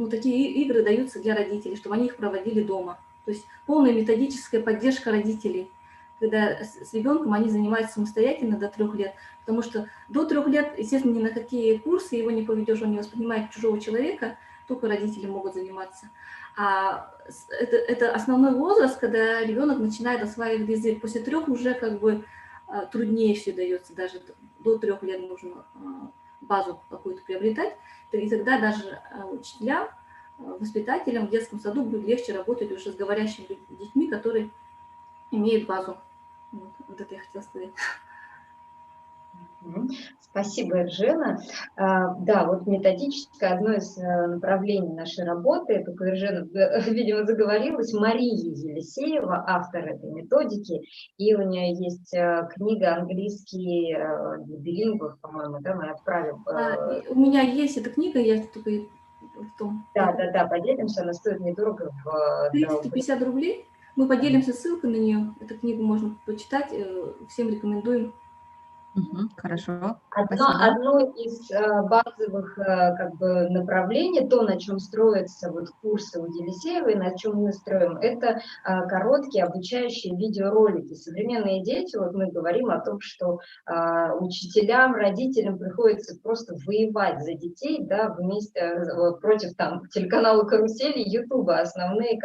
такие игры даются для родителей, чтобы они их проводили дома. То есть полная методическая поддержка родителей, когда с ребенком они занимаются самостоятельно до 3 лет, потому что до 3 лет, естественно, ни на какие курсы его не поведешь, он не воспринимает чужого человека, только родители могут заниматься. А это основной возраст, когда ребенок начинает осваивать язык. После 3 уже труднее все дается, даже до 3 лет нужно базу какую-то приобретать, и тогда даже учителям, воспитателям в детском саду будет легче работать уже с говорящими детьми, которые имеют базу. Вот это я хотела сказать. Спасибо, Эржена. Да, вот методическое одно из направлений нашей работы, только Эржена, видимо, заговорилась, Мария Елисеева, автор этой методики, и у нее есть книга «Английский для билингвов», по-моему, да, мы отправим. У меня есть эта книга, я только в том. Да, поделимся, она стоит недорого. 350 рублей. Мы поделимся ссылкой на нее. Эту книгу можно почитать, всем рекомендуем. Хорошо. Одно из базовых направлений, то, на чем строятся курсы у Елисеевой, на чем мы строим, это короткие обучающие видеоролики. Современные дети, мы говорим о том, что учителям, родителям приходится просто воевать за детей, да, вместе против телеканала «Карусель» и Ютуба, основные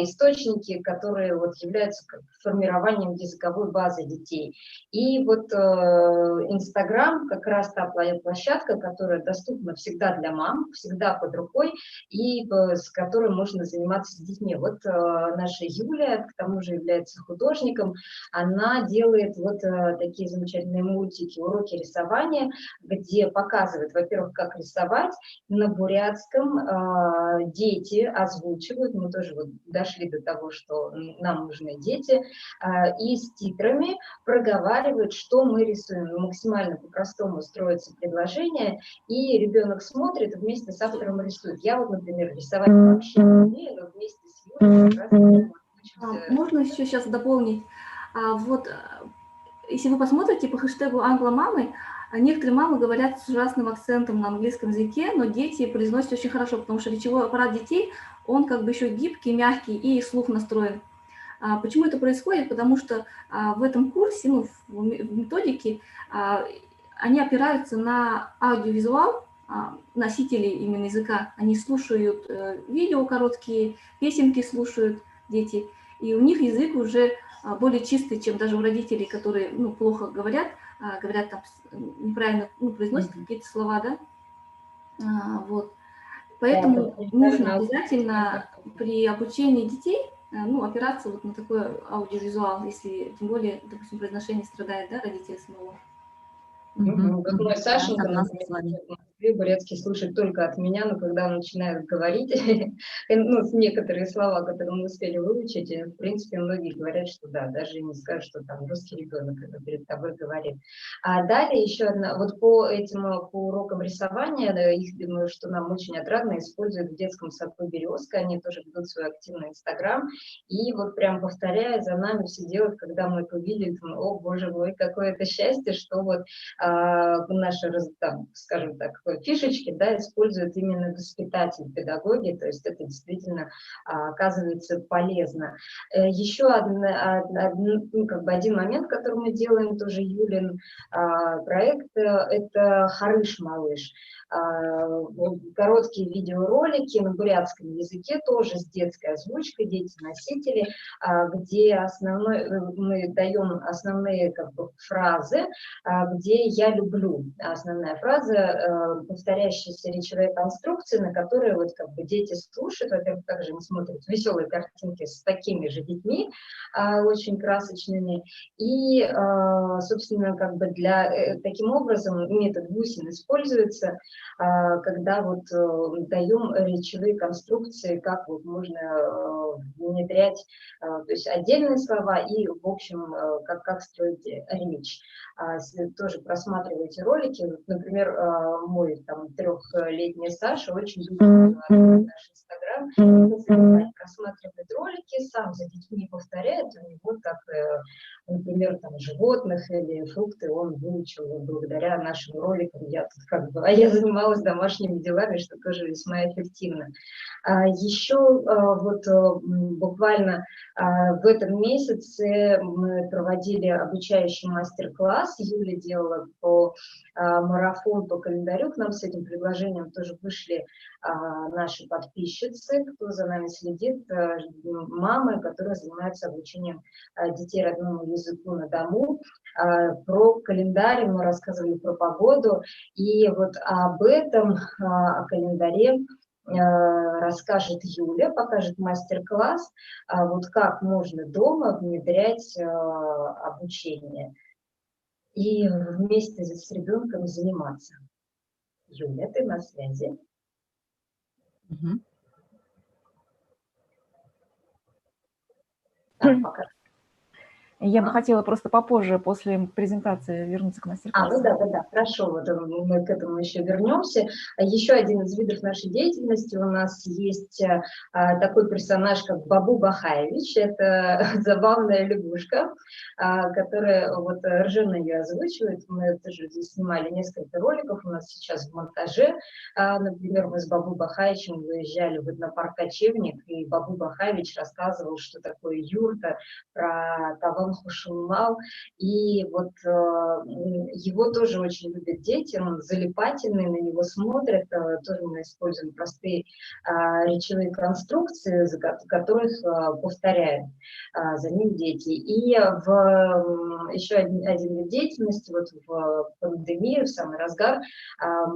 источники, которые являются формированием языковой базы детей. И Инстаграм как раз та площадка, которая доступна всегда для мам, всегда под рукой, и с которой можно заниматься с детьми. Вот наша Юлия, к тому же является художником, она делает вот такие замечательные мультики, уроки рисования, где показывает, во-первых, как рисовать на бурятском, дети озвучивают, мы тоже вот дошли до того, что нам нужны дети, и с титрами проговаривают, что мы рисуем. Максимально по-простому строится предложение, и ребенок смотрит, вместе с автором рисует. Я вот, например, рисовать вообще не умею, но вместе с Юлей как раз Можно еще сейчас дополнить? Вот если вы посмотрите по хэштегу «Англомамы», некоторые мамы говорят с ужасным акцентом на английском языке, но дети произносят очень хорошо, потому что речевой аппарат детей, он как бы еще гибкий, мягкий и слух настроен. Почему это происходит? Потому что в этом курсе, ну, в методике, они опираются на аудиовизуал носителей именно языка. Они слушают видео короткие, песенки слушают дети, и у них язык уже более чистый, чем даже у родителей, которые, ну, плохо говорят там неправильно, ну, произносят какие-то слова, да? Вот. Поэтому нужно обязательно при обучении детей, ну, опираться вот на такой аудиовизуал, если, тем более, допустим, произношение страдает, да, родители самого. Как мой Сашенька, например, в Москве бурятский слушает только от меня, но когда он начинает говорить, ну, некоторые слова, которые мы успели выучить, в принципе, многие говорят, что да, даже не скажут, что там русский ребенок перед тобой говорит. А далее еще одна, вот по урокам рисования, да, их, думаю, что нам очень отрадно используют в детском саду «Березка», они тоже ведут свой активный Инстаграм, и вот прям повторяя за нами все делают, когда мы это увидели, думаю, о, боже мой, какое это счастье, что вот наши, там, скажем так, фишечки, да, используют именно воспитатели, педагоги, то есть это действительно оказывается полезно. Еще один момент, который мы делаем, тоже Юлин проект, это «Харыш-малыш». Короткие видеоролики на бурятском языке, тоже с детской озвучкой, дети-носители, где мы даем основные как бы фразы, где «я люблю». Основная фраза, повторяющиеся речевые конструкции, на которые вот как бы дети слушают. Во-первых, также они смотрят веселые картинки с такими же детьми, очень красочными. И, собственно, как бы таким образом метод бусин используется, когда вот даем речевые конструкции, как вот можно внедрять, то есть отдельные слова и, в общем, как строить речь. Тоже просматривайте ролики. Например, мой там 3-летний Саша очень любит наш Инстаграм. Просматривает ролики, сам за детьми повторяет. У него так, например, там животных или фрукты он выучил благодаря нашим роликам. Я тут как бы, я занималась домашними делами, что тоже весьма эффективно. Еще вот буквально в этом месяце мы проводили обучающий мастер-класс. Юля делала марафон по календарю. К нам с этим предложением тоже вышли наши подписчицы, кто за нами следит, мамы, которые занимаются обучением детей родному языку на дому. Про календарь мы рассказывали, про погоду. И вот об этом, о календаре, расскажет Юля, покажет мастер-класс, вот как можно дома внедрять обучение и вместе с ребенком заниматься. Юля, ты на связи? Пока. Я бы хотела просто попозже, после презентации, вернуться к мастер-классу. Ну да, хорошо, вот мы к этому еще вернемся. Еще один из видов нашей деятельности у нас есть такой персонаж, как Бабу Бахаевич. Это забавная лягушка, которая, вот Ржена ее озвучивает. Мы тоже здесь снимали несколько роликов, у нас сейчас в монтаже. Например, мы с Бабу Бахаевичем выезжали в этнопарк Кочевник, и Бабу Бахаевич рассказывал, что такое юрта, про того он хушумал, и вот его тоже очень любят дети, он залипательный, на него смотрят, тоже мы используем простые речевые конструкции, которых повторяют за ним дети. И еще один вид деятельности, вот в пандемию, в самый разгар,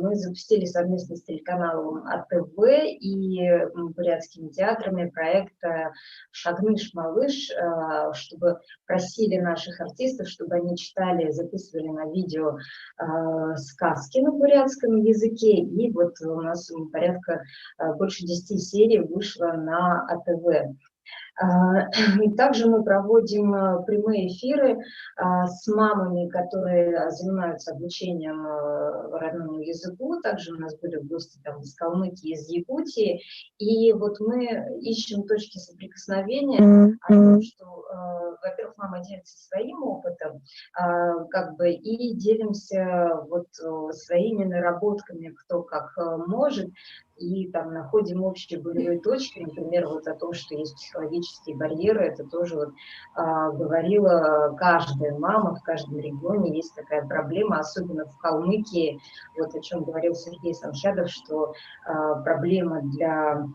мы запустили совместно с телеканалом АТВ и бурятскими театрами проект «Шагныш-малыш», чтобы просили наших артистов, чтобы они читали, записывали на видео сказки на бурятском языке. И вот у нас порядка больше 10 серий вышло на АТВ. Также мы проводим прямые эфиры с мамами, которые занимаются обучением родному языку. Также у нас были гости там из Калмыкии, из Якутии. И вот мы ищем точки соприкосновения, что, во-первых, мама делится своим опытом, как бы, и делимся вот своими наработками, кто как может. И там находим общие болевые точки, например, вот о том, что есть психологические барьеры, это тоже вот, говорила каждая мама, в каждом регионе есть такая проблема, особенно в Калмыкии, вот о чем говорил Сергей Самшадов, что проблема для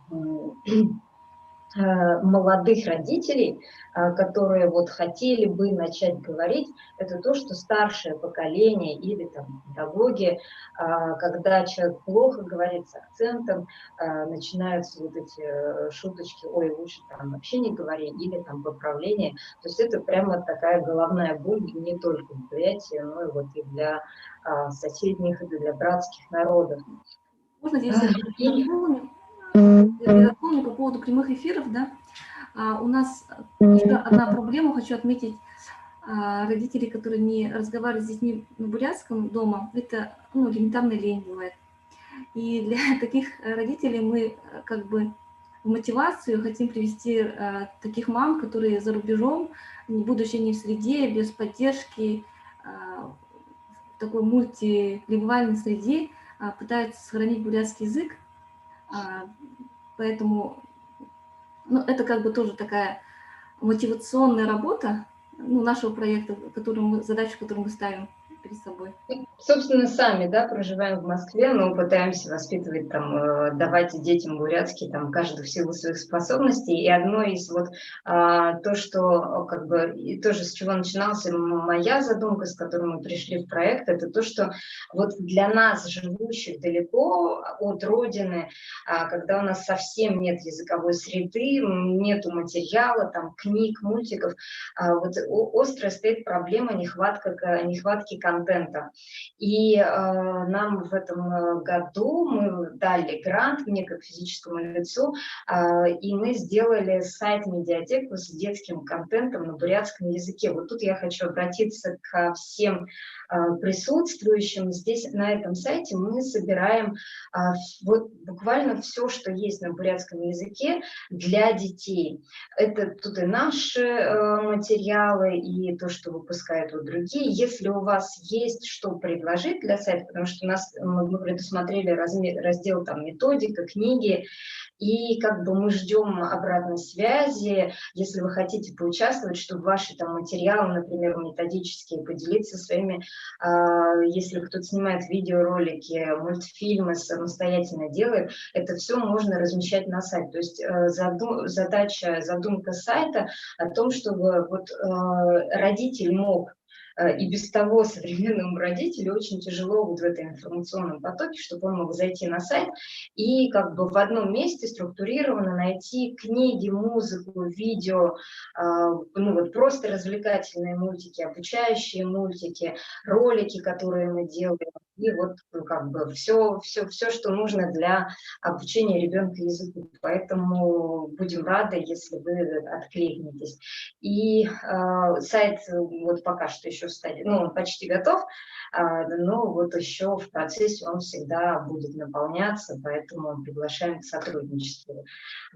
молодых родителей, которые вот хотели бы начать говорить, это то, что старшее поколение или там педагоги, когда человек плохо говорит с акцентом, начинаются вот эти шуточки, ой, лучше там вообще не говори, или там поправление. То есть это прямо такая головная боль не только в Бурятии, но и вот и для соседних, и для братских народов. Можно здесь я дополню по поводу прямых эфиров, да. У нас еще одна проблема, хочу отметить, родителей, которые не разговаривают с детьми на бурятском дома, это элементарная лень бывает. И для таких родителей мы как бы в мотивацию хотим привести таких мам, которые за рубежом, будучи не в среде, без поддержки, в такой мультилингвальной среде, пытаются сохранить бурятский язык. Поэтому это как бы тоже такая мотивационная работа нашего проекта, задачу, которую мы ставим перед собой. Собственно, сами, да, проживаем в Москве, но пытаемся воспитывать, там, давать детям бурятский, там, каждый в силу своих способностей. И одно из вот то, что, как бы, и тоже с чего начиналась моя задумка, с которой мы пришли в проект, это то, что вот для нас, живущих далеко от родины, когда у нас совсем нет языковой среды, нету материала, там, книг, мультиков, вот острая стоит проблема нехватки контента. И нам в этом году мы дали грант, мне как физическому лицу, и мы сделали сайт-медиатеку с детским контентом на бурятском языке. Вот тут я хочу обратиться ко всем присутствующим. Здесь на этом сайте мы собираем вот буквально все, что есть на бурятском языке для детей. Это тут и наши материалы, и то, что выпускают вот другие. Если у вас есть что предложить для сайта, потому что у нас мы предусмотрели раздел там методика, книги, и как бы мы ждем обратной связи, если вы хотите поучаствовать, чтобы ваши там материалы, например, методические, поделиться своими, если кто-то снимает видеоролики, мультфильмы, самостоятельно делает, это все можно размещать на сайт. То есть задумка сайта о том, чтобы вот родитель мог, и без того современному родителю очень тяжело вот в этом информационном потоке, чтобы он мог зайти на сайт и как бы в одном месте структурированно найти книги, музыку, видео, ну вот просто развлекательные мультики, обучающие мультики, ролики, которые мы делаем, и вот как бы все, что нужно для обучения ребенка языку. Поэтому будем рады, если вы откликнетесь. И сайт вот пока что еще в стадии, ну, он почти готов, но вот еще в процессе он всегда будет наполняться, поэтому приглашаем к сотрудничеству.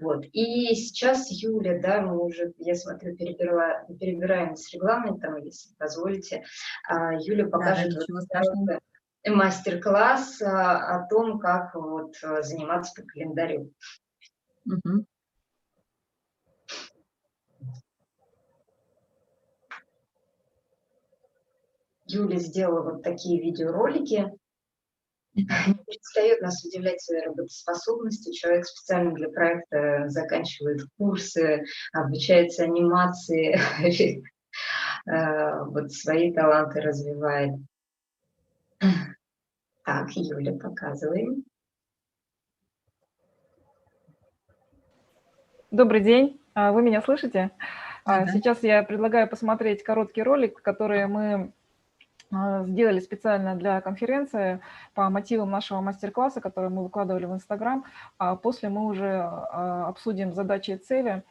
Вот. И сейчас Юля, да, мы уже, я смотрю, перебираем с регламентом, если позволите. Юля покажет мастер-класс о том, как вот заниматься по календарю. Юля сделала вот такие видеоролики. Не перестает нас удивлять своей работоспособностью. Человек специально для проекта заканчивает курсы, обучается анимации, вот свои таланты развивает. Так, Юля, показываем. Добрый день, вы меня слышите? Сейчас я предлагаю посмотреть короткий ролик, который мы сделали специально для конференции по мотивам нашего мастер-класса, который мы выкладывали в Инстаграм. А после мы уже обсудим задачи и цели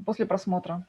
после просмотра.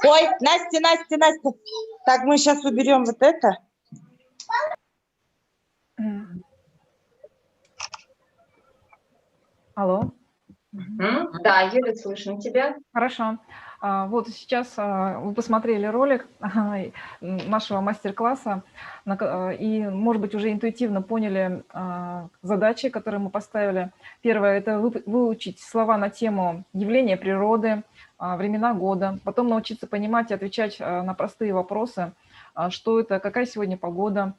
Ой, Настя. Так, мы сейчас уберем вот это. Алло. Да, Юля, слышно тебя. Хорошо. Вот сейчас вы посмотрели ролик нашего мастер-класса и, может быть, уже интуитивно поняли задачи, которые мы поставили. Первое – это выучить слова на тему явления природы, времена года, потом научиться понимать и отвечать на простые вопросы, что это, какая сегодня погода,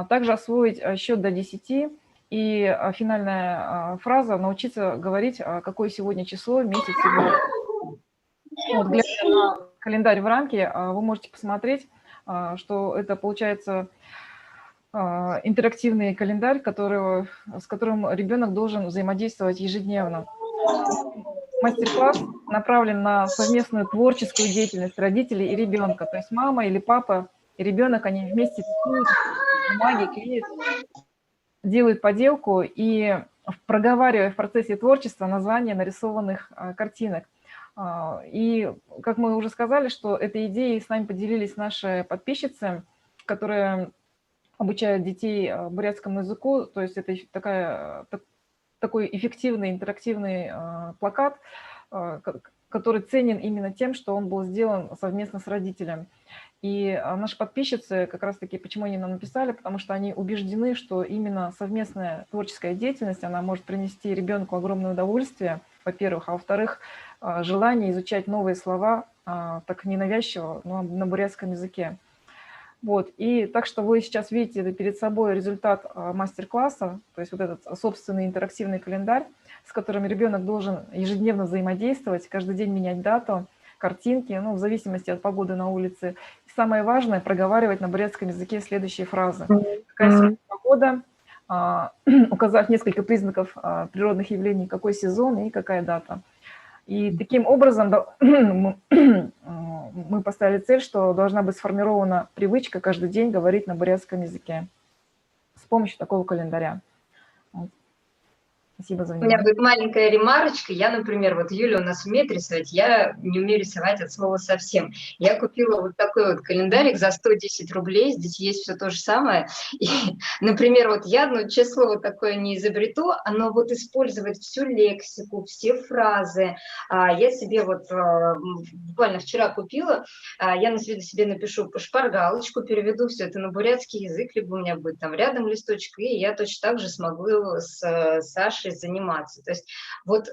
также освоить счет до 10 и финальная фраза – научиться говорить, какое сегодня число, месяц и год. Вот, глядя на календарь в рамке, вы можете посмотреть, что это получается интерактивный календарь, с которым ребенок должен взаимодействовать ежедневно. Мастер-класс направлен на совместную творческую деятельность родителей и ребенка. То есть мама или папа и ребенок, они вместе рисуют, бумаги клеят, делают поделку и проговаривая в процессе творчества названия нарисованных картинок. И, как мы уже сказали, что этой идеей с нами поделились наши подписчицы, которые обучают детей бурятскому языку. То есть это такой эффективный интерактивный плакат, который ценен именно тем, что он был сделан совместно с родителем. И наши подписчицы, как раз-таки, почему они нам написали, потому что они убеждены, что именно совместная творческая деятельность, она может принести ребенку огромное удовольствие, во-первых, а во-вторых, желание изучать новые слова, так ненавязчиво, но на бурятском языке. Вот. И так что вы сейчас видите перед собой результат мастер-класса, то есть вот этот собственный интерактивный календарь, с которым ребенок должен ежедневно взаимодействовать, каждый день менять дату, картинки, ну, в зависимости от погоды на улице. И самое важное – проговаривать на бурятском языке следующие фразы. Какая сегодня погода, указав несколько признаков природных явлений, какой сезон и какая дата. И таким образом мы поставили цель, что должна быть сформирована привычка каждый день говорить на бурятском языке с помощью такого календаря. Спасибо за У меня внимание. будет маленькая ремарочка. Я, например, вот Юля у нас умеет рисовать, я не умею рисовать от слова совсем. Я купила вот такой вот календарик за 110 рублей, здесь есть все то же самое. И, например, вот я одно число вот такое не изобрету, оно вот использует всю лексику, все фразы. Я себе вот буквально вчера купила, я на себе напишу шпаргалочку, переведу все это на бурятский язык, либо у меня будет там рядом листочек, и я точно так же смогу с Сашей заниматься. То есть вот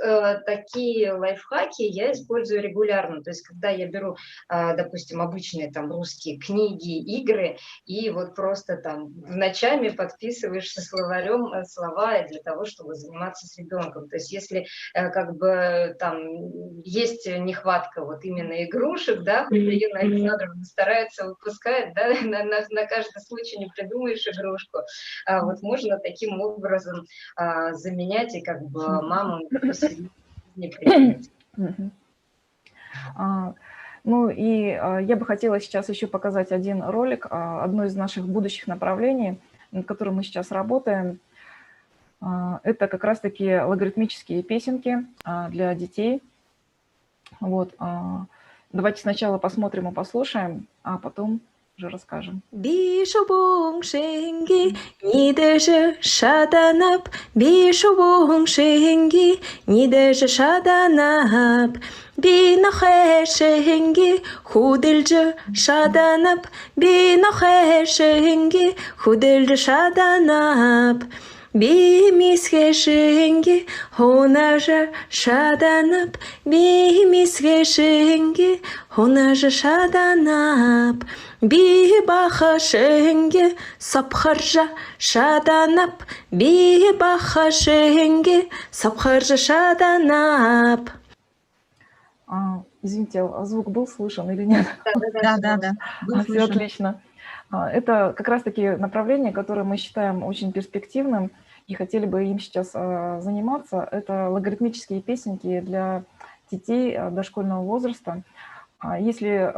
такие лайфхаки я использую регулярно. То есть когда я беру, допустим, обычные там русские книги, игры, и вот просто там ночами подписываешь со словарем слова для того, чтобы заниматься с ребенком. То есть если как бы там есть нехватка вот именно игрушек, да, хоть Ирина Александровна старается, выпускает, да, на каждый случай не придумаешь игрушку, вот можно таким образом заменять и как бы мамам не применять. Ну и я бы хотела сейчас еще показать один ролик, одно из наших будущих направлений, над которым мы сейчас работаем. Это как раз-таки логарифмические песенки для детей. Вот. Давайте сначала посмотрим и послушаем, а потом уже расскажем. Бишубун шенги, нидеже шаданап, бишубун шенги, нидеже шаданап, бинохе шенги, худылжы шаданап, бинохе шенги, худылжы шаданап. Бимисхе шенги, хонажа шаданап, бимисхе шенги, хонажа шаданап. Бибаха шенги, сапхаржа шаданап, бибаха шенги, сапхаржа шаданап. Извините, звук был слышен или нет? Да. Все отлично. Это как раз-таки направление, которое мы считаем очень перспективным и хотели бы им сейчас заниматься. Это логарифмические песенки для детей дошкольного возраста. Если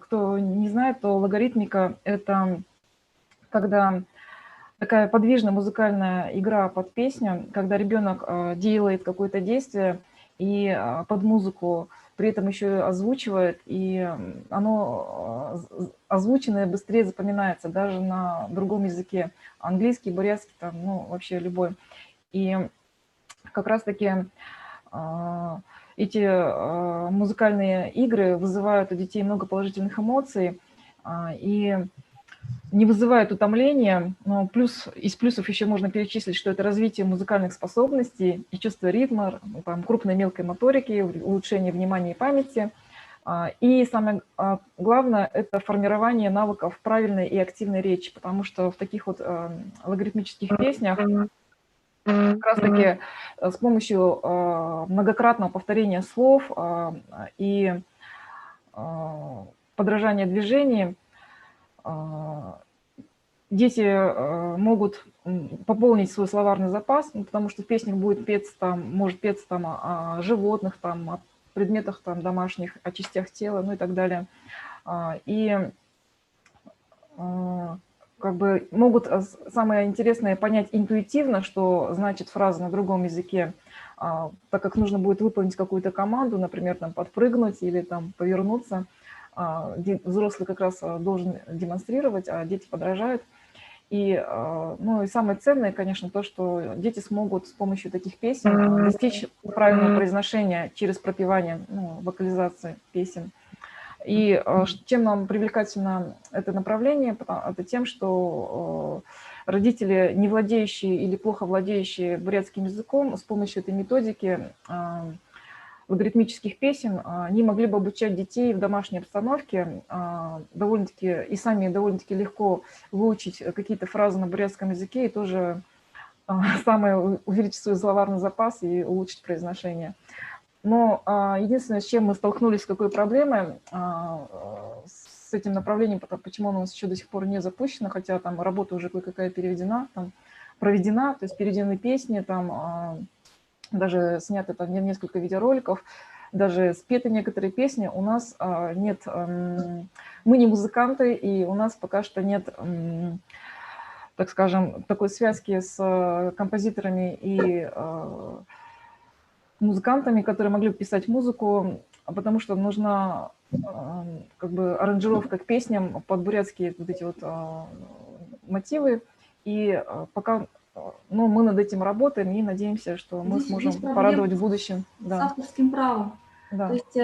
кто не знает, то логарифмика – это когда такая подвижная музыкальная игра под песню, когда ребенок делает какое-то действие и под музыку при этом еще озвучивает, и оно озвученное быстрее запоминается даже на другом языке. Английский, бурятский, там, ну, вообще любой. И как раз-таки эти музыкальные игры вызывают у детей много положительных эмоций и не вызывают утомления. Но из плюсов еще можно перечислить, что это развитие музыкальных способностей и чувство ритма, там, крупной мелкой моторики, улучшение внимания и памяти. И самое главное – это формирование навыков правильной и активной речи, потому что в таких вот логарифмических песнях как раз-таки с помощью многократного повторения слов и подражания движений дети могут пополнить свой словарный запас, потому что в песнях будет петься, там, может петься там, о животных, там, о предметах там, домашних, о частях тела, ну и так далее. И как бы могут самое интересное понять интуитивно, что значит фраза на другом языке, так как нужно будет выполнить какую-то команду, например, там, подпрыгнуть или там, повернуться. Взрослый как раз должен демонстрировать, а дети подражают. И, ну, и самое ценное, конечно, то, что дети смогут с помощью таких песен достичь правильного произношения через пропевание, ну, вокализации песен. И чем нам привлекательно это направление, это тем, что родители, не владеющие или плохо владеющие бурятским языком, с помощью этой методики логарифмических песен, они могли бы обучать детей в домашней обстановке довольно-таки, и сами довольно-таки легко выучить какие-то фразы на бурятском языке и тоже самое увеличить свой словарный запас и улучшить произношение. Но единственное, с чем мы столкнулись, с какой проблемой с этим направлением, почему оно у нас еще до сих пор не запущено, хотя там работа уже кое-какая переведена, там, проведена, то есть переведены песни, там даже снято там несколько видеороликов, даже спеты некоторые песни. У нас нет, мы не музыканты, и у нас пока что нет так скажем, такой связки с композиторами и музыкантами, которые могли бы писать музыку, потому что нужна как бы аранжировка к песням под бурятские вот эти вот мотивы. И пока мы над этим работаем и надеемся, что мы сможем порадовать в будущем. С авторским правом. Да. То есть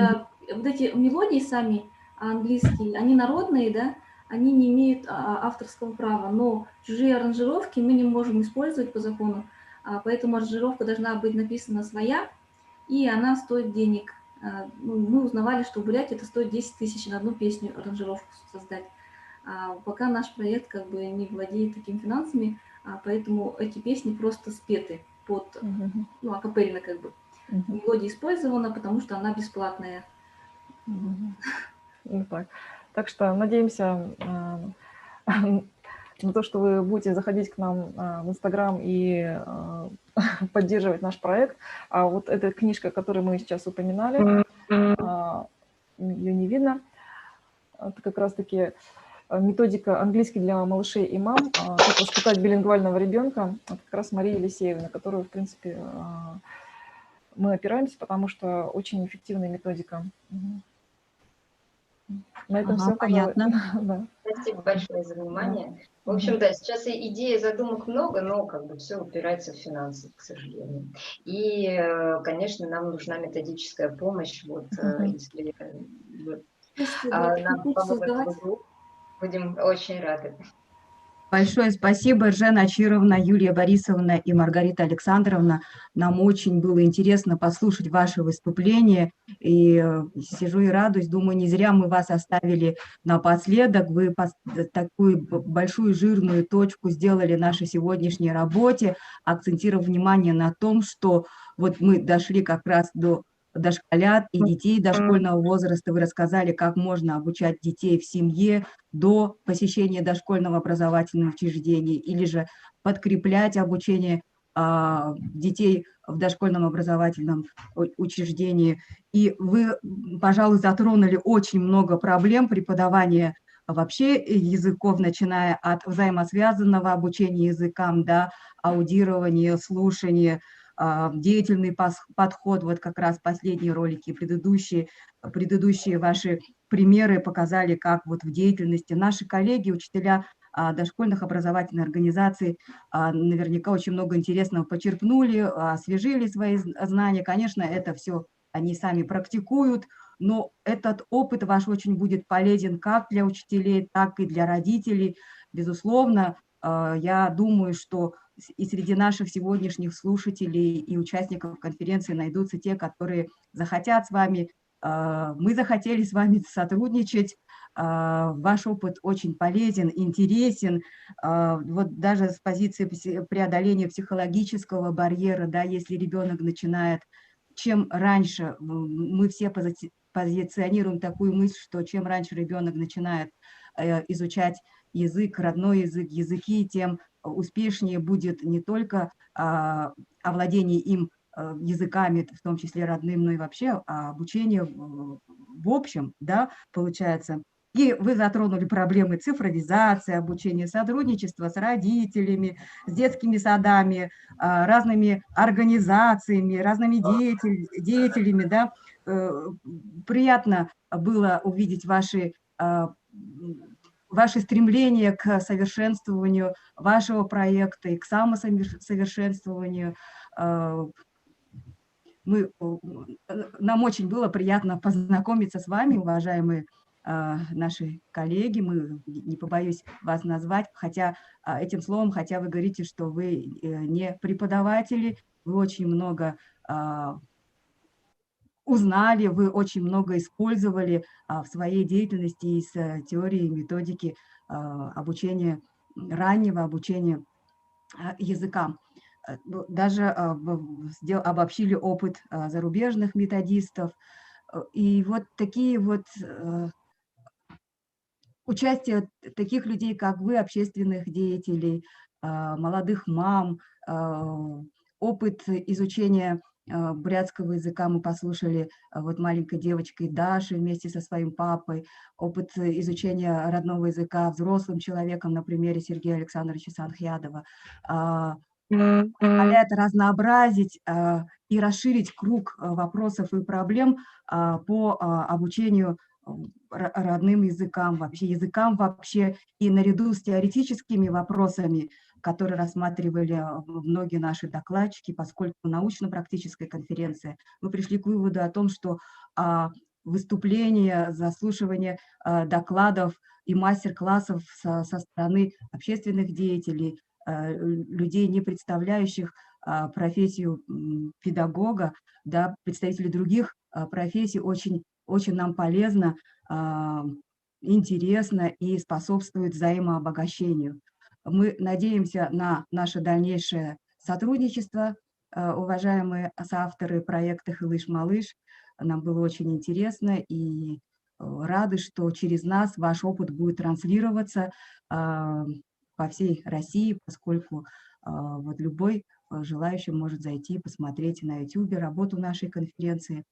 вот эти мелодии сами английские, они народные, да, они не имеют авторского права, но чужие аранжировки мы не можем использовать по закону, поэтому аранжировка должна быть написана своя, и она стоит денег. Мы узнавали, что в Бурятии это стоит 10 тысяч на одну песню аранжировку создать. Пока наш проект как бы не владеет такими финансами, поэтому эти песни просто спеты под, акапельно как бы. Мелодия использована, потому что она бесплатная. Так что надеемся на то, что вы будете заходить к нам в Инстаграм и поддерживать наш проект. А вот эта книжка, которую мы сейчас упоминали, ее не видно. Это как раз-таки методика английский для малышей и мам, как воспитать билингвального ребенка. Это как раз Мария Елисеева, на которую, в принципе, мы опираемся, потому что очень эффективная методика. На этом все. Понятно. Да. Спасибо большое за внимание. В общем, да, сейчас идей, задумок много, но как бы все упирается в финансы, к сожалению. И, конечно, нам нужна методическая помощь. Вот, если нам помогут, будем очень рады. Большое спасибо, Жена Ачировна, Юлия Борисовна и Маргарита Александровна. Нам очень было интересно послушать ваше выступление. И сижу и радуюсь, думаю, не зря мы вас оставили напоследок. Вы такую большую жирную точку сделали нашей сегодняшней работе, акцентировав внимание на том, что вот мы дошли как раз до дошколят и детей дошкольного возраста. Вы рассказали, как можно обучать детей в семье до посещения дошкольного образовательного учреждения или же подкреплять обучение детей в дошкольном образовательном учреждении. И вы, пожалуй, затронули очень много проблем преподавания вообще языков, начиная от взаимосвязанного обучения языкам до аудирования, слушания, деятельный подход, вот как раз последние ролики, предыдущие ваши примеры показали, как вот в деятельности наши коллеги, учителя дошкольных образовательных организаций наверняка очень много интересного почерпнули, освежили свои знания. Конечно, это все они сами практикуют, но этот опыт ваш очень будет полезен как для учителей, так и для родителей. Безусловно, я думаю, что и среди наших сегодняшних слушателей и участников конференции найдутся те, которые захотят с вами, мы захотели с вами сотрудничать. Ваш опыт очень полезен, интересен. Вот даже с позиции преодоления психологического барьера, да, если ребенок начинает, чем раньше, мы все позиционируем такую мысль, что чем раньше ребенок начинает изучать язык, родной язык, языки, тем успешнее будет не только овладение им языками, в том числе родным, но и вообще обучение в общем, да, получается. И вы затронули проблемы цифровизации, обучения, сотрудничества с родителями, с детскими садами, разными организациями, разными деятелями, да. Приятно было увидеть ваши стремления к совершенствованию вашего проекта и к самосовершенствованию. Нам очень было приятно познакомиться с вами, уважаемые наши коллеги. Мы, не побоюсь вас назвать, хотя этим словом, хотя вы говорите, что вы не преподаватели, вы очень много узнали, вы очень много использовали в своей деятельности из теории и методики обучения, раннего обучения языкам. Даже обобщили опыт зарубежных методистов. И вот такие вот участие таких людей, как вы, общественных деятелей, молодых мам, опыт изучения бурятского языка мы послушали вот маленькой девочкой Дашей вместе со своим папой, опыт изучения родного языка взрослым человеком на примере Сергея Александровича Санхьядова, позволяет разнообразить и расширить круг вопросов и проблем по обучению родным языкам вообще, и наряду с теоретическими вопросами, которые рассматривали многие наши докладчики, поскольку научно-практическая конференция, мы пришли к выводу о том, что выступления, заслушивание докладов и мастер-классов со стороны общественных деятелей, людей, не представляющих профессию педагога, да, представителей других профессий, очень нам полезно, интересно и способствует взаимообогащению. Мы надеемся на наше дальнейшее сотрудничество, уважаемые соавторы проекта «Хылыш-малыш». Нам было очень интересно и рады, что через нас ваш опыт будет транслироваться по всей России, поскольку вот любой желающий может зайти и посмотреть на YouTube работу нашей конференции,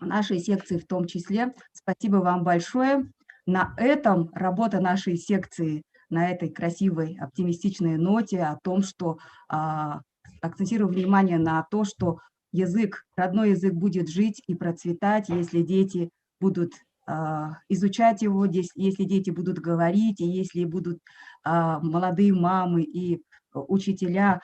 нашей секции в том числе. Спасибо вам большое. На этом работа нашей секции, на этой красивой оптимистичной ноте о том, что акцентирую внимание на то, что родной язык будет жить и процветать, если дети будут изучать его, если дети будут говорить, и если будут молодые мамы и учителя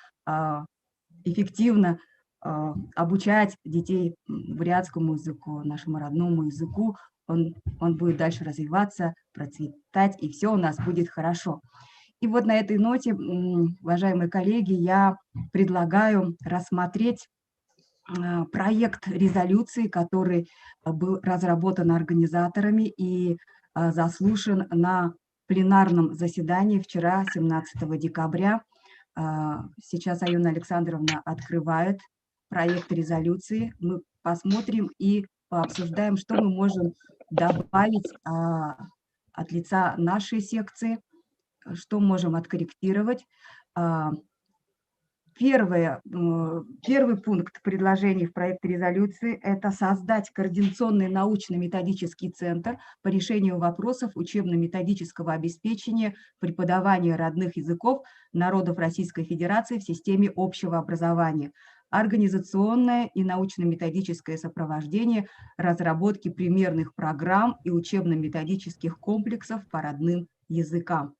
эффективно обучать детей бурятскому языку, нашему родному языку, он будет дальше развиваться, процветать, и все у нас будет хорошо. И вот на этой ноте, уважаемые коллеги, я предлагаю рассмотреть проект резолюции, который был разработан организаторами и заслушан на пленарном заседании вчера, 17 декабря. Сейчас Аюна Александровна открывает проект резолюции. Мы посмотрим и пообсуждаем, что мы можем добавить от лица нашей секции, что можем откорректировать. Первый пункт предложений в проекте резолюции – это создать координационный научно-методический центр по решению вопросов учебно-методического обеспечения преподавания родных языков народов Российской Федерации в системе общего образования, организационное и научно-методическое сопровождение разработки примерных программ и учебно-методических комплексов по родным языкам.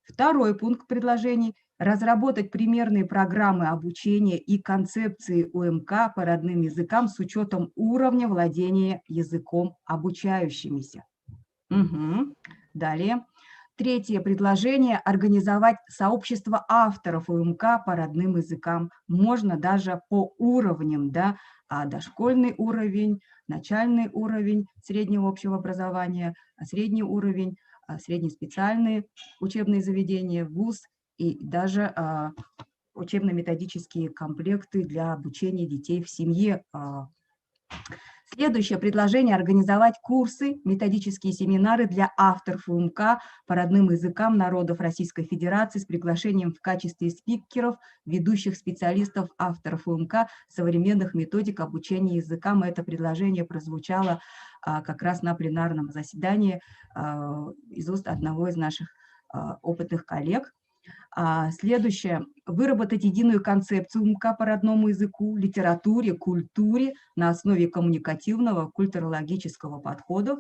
Второй пункт предложений – разработать примерные программы обучения и концепции УМК по родным языкам с учетом уровня владения языком обучающимися. Далее. Третье предложение – организовать сообщество авторов УМК по родным языкам. Можно даже по уровням, да, дошкольный уровень, начальный уровень среднего общего образования, средний уровень, среднеспециальные учебные заведения, вуз и даже учебно-методические комплекты для обучения детей в семье. Следующее предложение – организовать курсы, методические семинары для авторов УМК по родным языкам народов Российской Федерации с приглашением в качестве спикеров ведущих специалистов, авторов УМК, современных методик обучения языкам. Это предложение прозвучало как раз на пленарном заседании из уст одного из наших опытных коллег. Следующее – выработать единую концепцию УМК по родному языку, литературе, культуре на основе коммуникативного, культурологического подходов,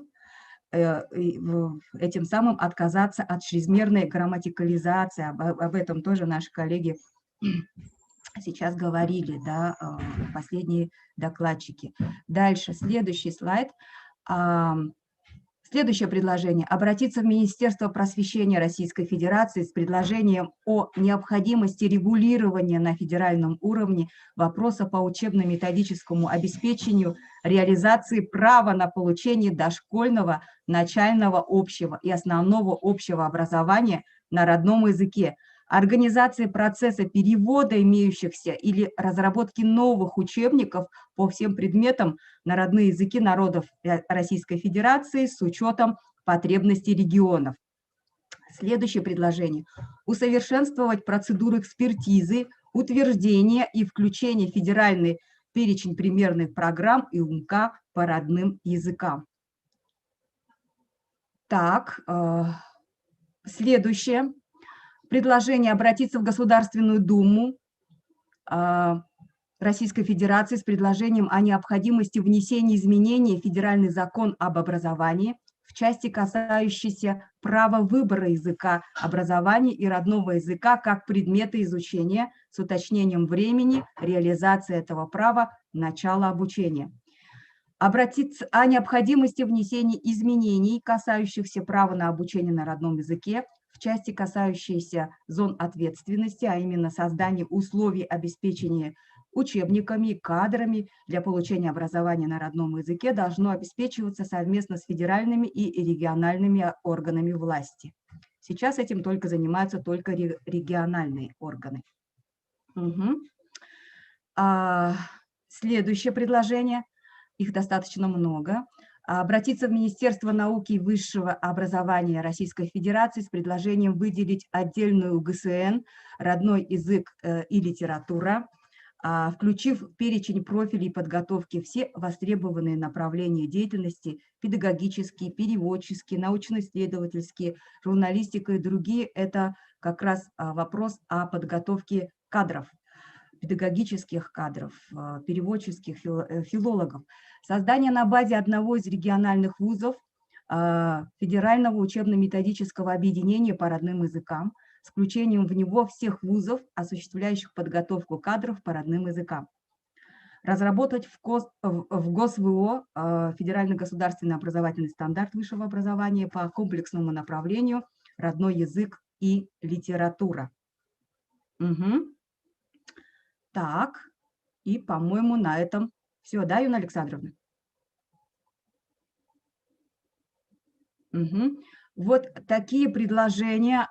этим самым отказаться от чрезмерной грамматикализации. Об этом тоже наши коллеги сейчас говорили, да, последние докладчики. Дальше, следующий слайд. Следующее предложение – обратиться в Министерство просвещения Российской Федерации с предложением о необходимости регулирования на федеральном уровне вопроса по учебно-методическому обеспечению реализации права на получение дошкольного, начального общего и основного общего образования на родном языке, организации процесса перевода имеющихся или разработки новых учебников по всем предметам на родные языки народов Российской Федерации с учетом потребностей регионов. Следующее предложение – усовершенствовать процедуру экспертизы, утверждение и включение в федеральный перечень примерных программ и УМК по родным языкам. Так, следующее. Предложение обратиться в Государственную Думу Российской Федерации с предложением о необходимости внесения изменений в Федеральный закон об образовании в части, касающейся права выбора языка образования и родного языка как предмета изучения с уточнением времени реализации этого права начала обучения. Обратиться о необходимости внесения изменений, касающихся права на обучение на родном языке, в части, касающейся зон ответственности, а именно создание условий обеспечения учебниками, кадрами для получения образования на родном языке, должно обеспечиваться совместно с федеральными и региональными органами власти. Сейчас этим только занимаются только региональные органы. Следующее предложение, их достаточно много. Обратиться в Министерство науки и высшего образования Российской Федерации с предложением выделить отдельную ГСН «Родной язык и литература», включив в перечень профилей подготовки все востребованные направления деятельности: педагогические, переводческие, научно-исследовательские, журналистика и другие. Это как раз вопрос о подготовке кадров, педагогических кадров, переводческих, филологов. Создание на базе одного из региональных вузов Федерального учебно-методического объединения по родным языкам с включением в него всех вузов, осуществляющих подготовку кадров по родным языкам. Разработать в ГосВО Федеральный государственный образовательный стандарт высшего образования по комплексному направлению «Родной язык и литература». Так, и, по-моему, на этом все, да, Юна Александровна? Вот такие предложения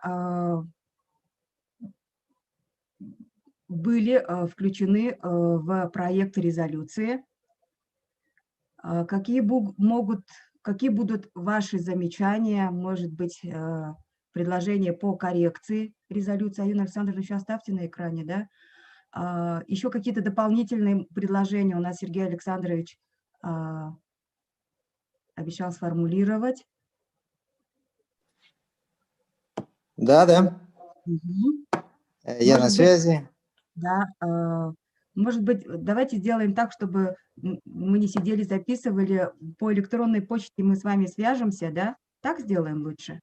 были включены в проект резолюции. Какие будут ваши замечания, может быть, предложения по коррекции резолюции? Юна Александровна, еще оставьте на экране, да? Еще какие-то дополнительные предложения у нас Сергей Александрович обещал сформулировать. Да. Я на связи. Да. Может быть, давайте сделаем так, чтобы мы не сидели, записывали. По электронной почте мы с вами свяжемся, да? Так сделаем лучше?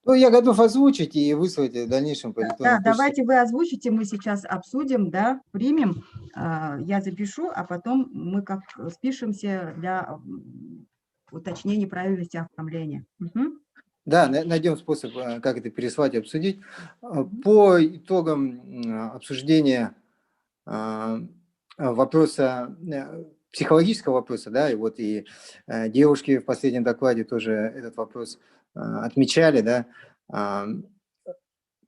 Ну, я готов озвучить и выслать в дальнейшем по электронной почте. Да, давайте вы озвучите, мы сейчас обсудим, да, примем. Я запишу, а потом мы как спишемся для уточнения правильности оформления. Да, найдем способ, как это переслать и обсудить. По итогам обсуждения вопроса, психологического вопроса, да, и вот и девушки в последнем докладе тоже этот вопрос отмечали, да,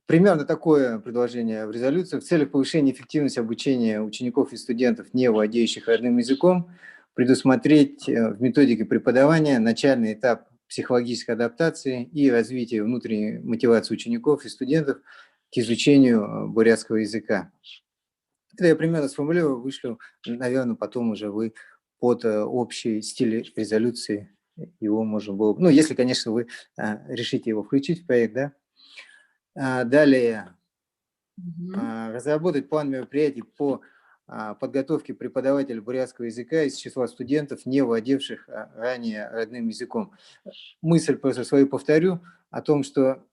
примерно такое предложение в резолюции: в целях повышения эффективности обучения учеников и студентов, не владеющих родным языком, предусмотреть в методике преподавания начальный этап психологической адаптации и развития внутренней мотивации учеников и студентов к изучению бурятского языка. Это я примерно сформулирую, вышлю, наверное, потом уже вы под общий стиль резолюции его можно было, ну, если, конечно, вы решите его включить в проект, да. Далее, разработать план мероприятий по подготовке преподавателя бурятского языка из числа студентов, не владевших ранее родным языком. Мысль просто свою повторю о том, что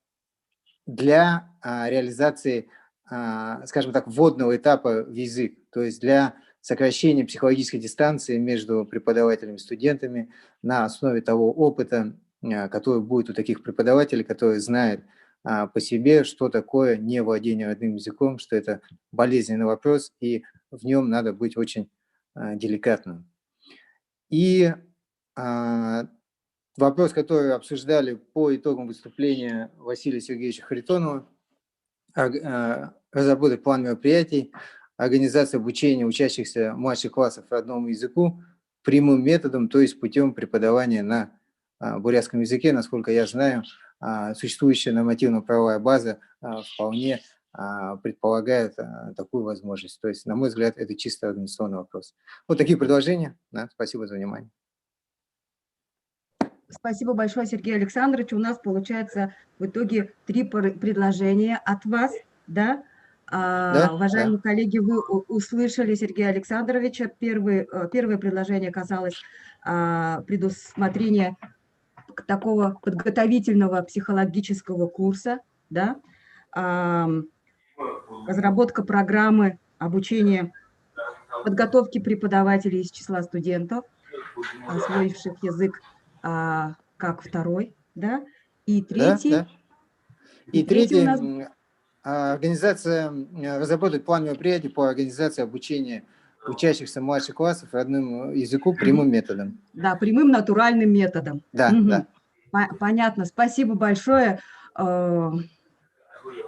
для реализации, скажем так, вводного этапа в язык, то есть для сокращения психологической дистанции между преподавателями и студентами на основе того опыта, который будет у таких преподавателей, которые знают по себе, что такое невладение родным языком, что это болезненный вопрос, и в нем надо быть очень деликатным. И вопрос, который обсуждали по итогам выступления Василия Сергеевича Харитонова, разработать план мероприятий, организация обучения учащихся младших классов родному языку прямым методом, то есть путем преподавания на бурятском языке. Насколько я знаю, существующая нормативно-правовая база вполне предполагает такую возможность. То есть, на мой взгляд, это чисто организационный вопрос. Вот такие предложения. Да, спасибо за внимание. Спасибо большое, Сергей Александрович. У нас получается в итоге 3 предложения от вас, да? Уважаемые коллеги, вы услышали Сергея Александровича. Первое предложение касалось предусмотрения такого подготовительного психологического курса, да? Разработка программы обучения подготовки преподавателей из числа студентов, освоивших язык как второй, да? И третий. Да. И третий, у нас... организация разработать план мероприятий по организации обучения учащихся младших классов родному языку прямым методом. Да, прямым натуральным методом. Да, да. Понятно, спасибо большое.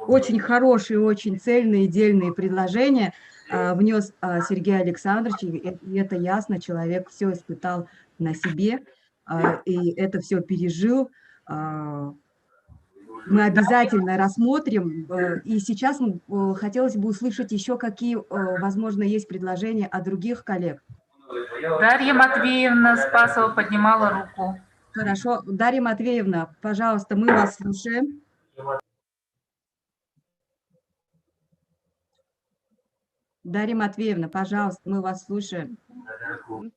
Очень хорошие, очень цельные, дельные предложения внес Сергей Александрович, и это ясно, человек все испытал на себе, и это все пережил. Мы обязательно рассмотрим, и сейчас хотелось бы услышать еще, какие, возможно, есть предложения от других коллег. Дарья Матвеевна Спасова поднимала руку. Хорошо. Дарья Матвеевна, пожалуйста, мы вас слушаем. Дарья Матвеевна, пожалуйста, мы вас слушаем.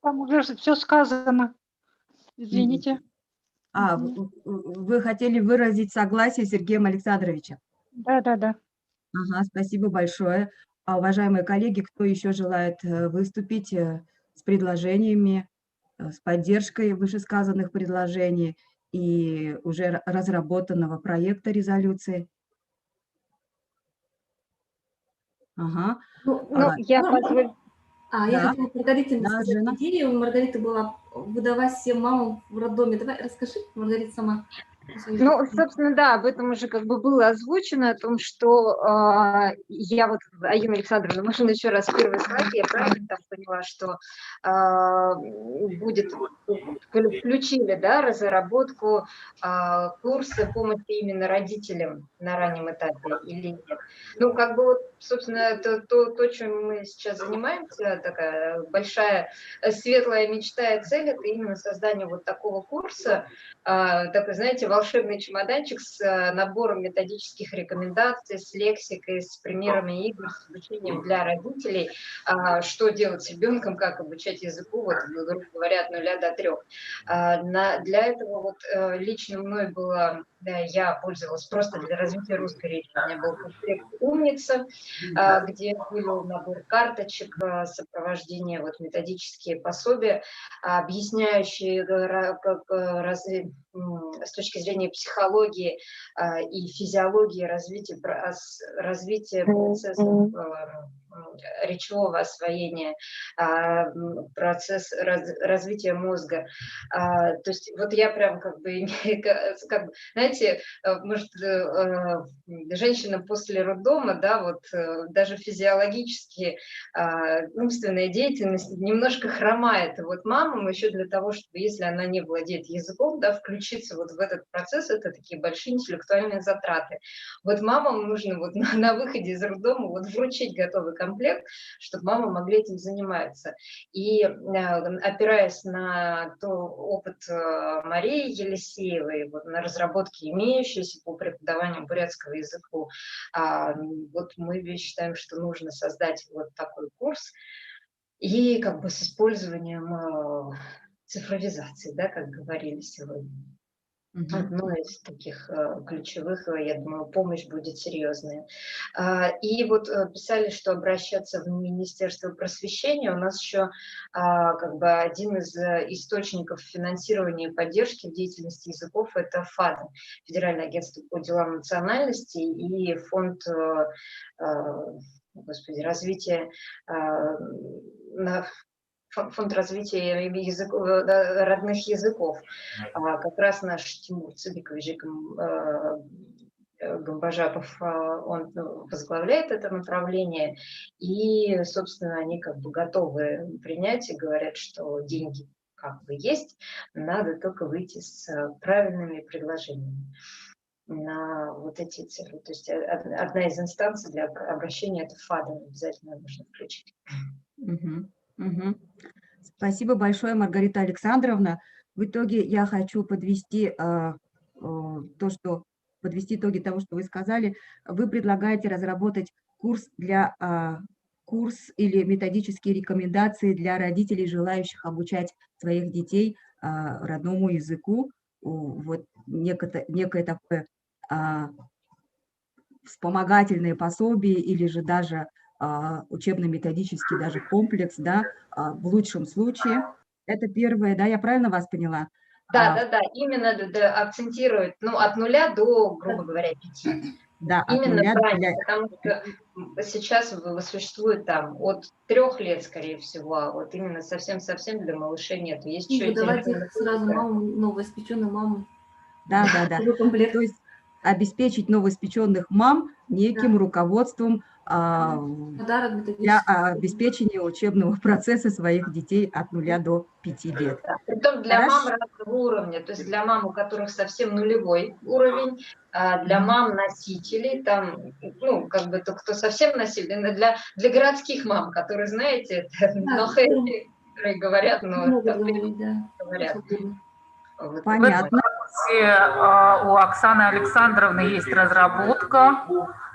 Там уже все сказано. Извините. Вы хотели выразить согласие с Сергеем Александровичем? Да. Ага, спасибо большое. Уважаемые коллеги, кто еще желает выступить с предложениями, с поддержкой вышесказанных предложений и уже разработанного проекта резолюции? Ага. Я позволю. Я хотела предварительно сказать идею. У Маргариты была выдавать всем мамам в роддоме. Давай расскажи, Маргарита, сама. Ну, собственно, да, об этом уже как бы было озвучено, о том, что я вот, Аина Александровна, можно еще раз первый слайд, я правильно там поняла, что включили, да, разработку курса помощи именно родителям на раннем этапе или нет. Ну, как бы вот, собственно, это то, чем мы сейчас занимаемся, такая большая светлая мечта и цель, это именно создание вот такого курса, такой, знаете, волшебный чемоданчик с набором методических рекомендаций, с лексикой, с примерами игр, с обучением для родителей, что делать с ребенком, как обучать языку, вот, грубо говоря, от 0 до 3. Для этого вот лично мной было, я пользовалась просто для развития русской речи. У меня был комплект «Умница», где был набор карточек, сопровождение, вот, методические пособия, объясняющие с точки зрения психологии и физиологии развития процессов речевого освоения, процесс развития мозга. То есть вот я прям как бы знаете, может, женщина после роддома, да, вот даже физиологически умственная деятельность немножко хромает. И вот мамам еще для того, чтобы, если она не владеет языком, да, включиться вот в этот процесс, это такие большие интеллектуальные затраты. Вот мамам нужно вот на выходе из роддома вот вручить готовый комплект, чтобы мамы могли этим заниматься. И опираясь на опыт Марии Елисеевой, вот, на разработки, имеющиеся по преподаванию бурятского языку, вот мы считаем, что нужно создать вот такой курс и как бы с использованием цифровизации, да, как говорили сегодня. Одно из таких ключевых, я думаю, помощь будет серьезная. И вот писали, что обращаться в Министерство просвещения. У нас еще как бы один из источников финансирования и поддержки в деятельности языков – это ФАД, Федеральное агентство по делам национальностей, и фонд развития Фонд развития родных языков. Как раз наш Тимур Цыбикович Гамбажапов, он возглавляет это направление, и, собственно, они как бы готовы принять и говорят, что деньги как бы есть, надо только выйти с правильными предложениями. на вот эти цели. То есть одна из инстанций для обращения – это ФАДа, обязательно нужно включить. Спасибо большое, Маргарита Александровна. В итоге я хочу подвести итоги того, что вы сказали. Вы предлагаете разработать курс или методические рекомендации для родителей, желающих обучать своих детей родному языку. Вот некое такое вспомогательное пособие или же даже учебно-методический даже комплекс, да, в лучшем случае. Это первое, да, я правильно вас поняла? Да, именно акцентирует, от 0 до, грубо говоря, 5. Да, именно правильно, потому что сейчас существует там от 3 лет, скорее всего, а вот именно совсем-совсем для малышей нет. Есть еще выдавать их сразу новоиспеченным мамам. Да. То есть обеспечить новоиспеченных мам неким руководством для обеспечения учебного процесса своих детей от 0 до 5 лет. Притом для мам разного уровня, то есть для мам, у которых совсем нулевой уровень, для мам-носителей, там, кто совсем носитель, для городских мам, которые, знаете, которые говорят, говорят. Понятно. У Оксаны Александровны есть разработка,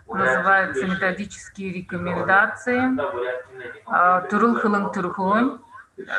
называется «Методические рекомендации». Турул-хылын-турхунь,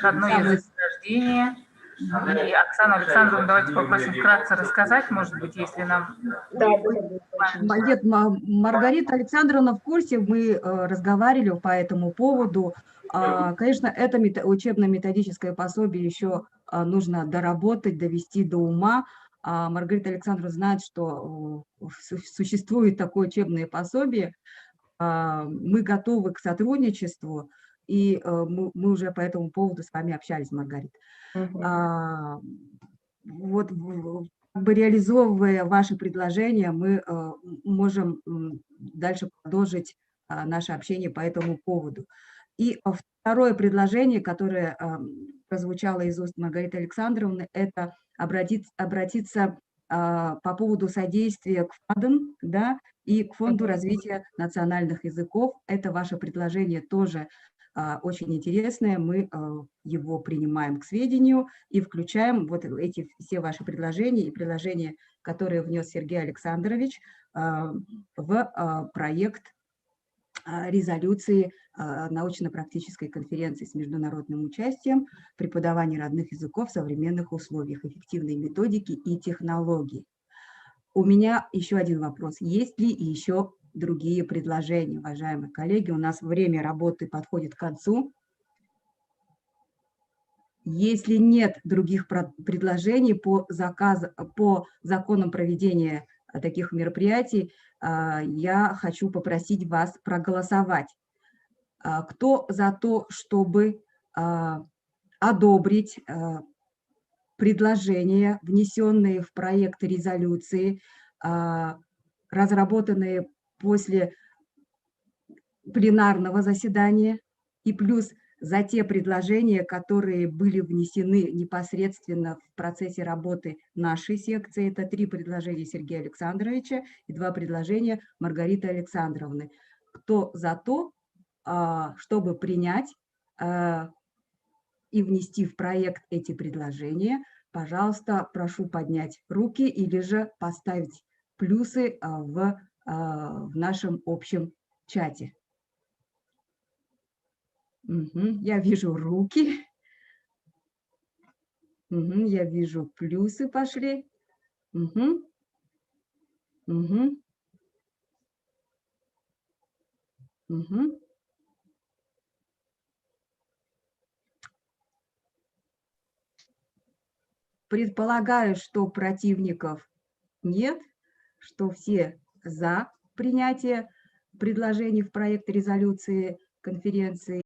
родной язык рождения. И Оксану Александровну давайте попросим вкратце рассказать, может быть, если нам... Нет, Маргарита Александровна в курсе, мы разговаривали по этому поводу. Конечно, это учебно-методическое пособие еще нужно доработать, довести до ума. Маргарита Александровна знает, что существует такое учебное пособие. Мы готовы к сотрудничеству, и мы уже по этому поводу с вами общались, Маргарита. Вот, реализовывая ваши предложения, мы можем дальше продолжить наше общение по этому поводу. И второе предложение, которое прозвучало из уст Маргариты Александровны, это обратиться по поводу содействия к ФАДам, да, и к Фонду развития национальных языков. Это ваше предложение тоже очень интересное, мы его принимаем к сведению и включаем вот эти все ваши предложения и предложения, которые внес Сергей Александрович, в проект резолюции научно-практической конференции с международным участием преподавания родных языков в современных условиях, эффективной методики и технологий. У меня еще один вопрос. Есть ли еще другие предложения, уважаемые коллеги? У нас время работы подходит к концу. Если нет других предложений по законам проведения таких мероприятий, я хочу попросить вас проголосовать. Кто за то, чтобы одобрить предложения, внесенные в проект резолюции, разработанные после пленарного заседания, и плюс за те предложения, которые были внесены непосредственно в процессе работы нашей секции. Это 3 предложения Сергея Александровича и 2 предложения Маргариты Александровны. Кто за то, чтобы принять и внести в проект эти предложения, пожалуйста, прошу поднять руки или же поставить плюсы в нашем общем чате. Я вижу руки. Я вижу плюсы пошли. Предполагаю, что противников нет, что все за принятие предложений в проект резолюции конференции.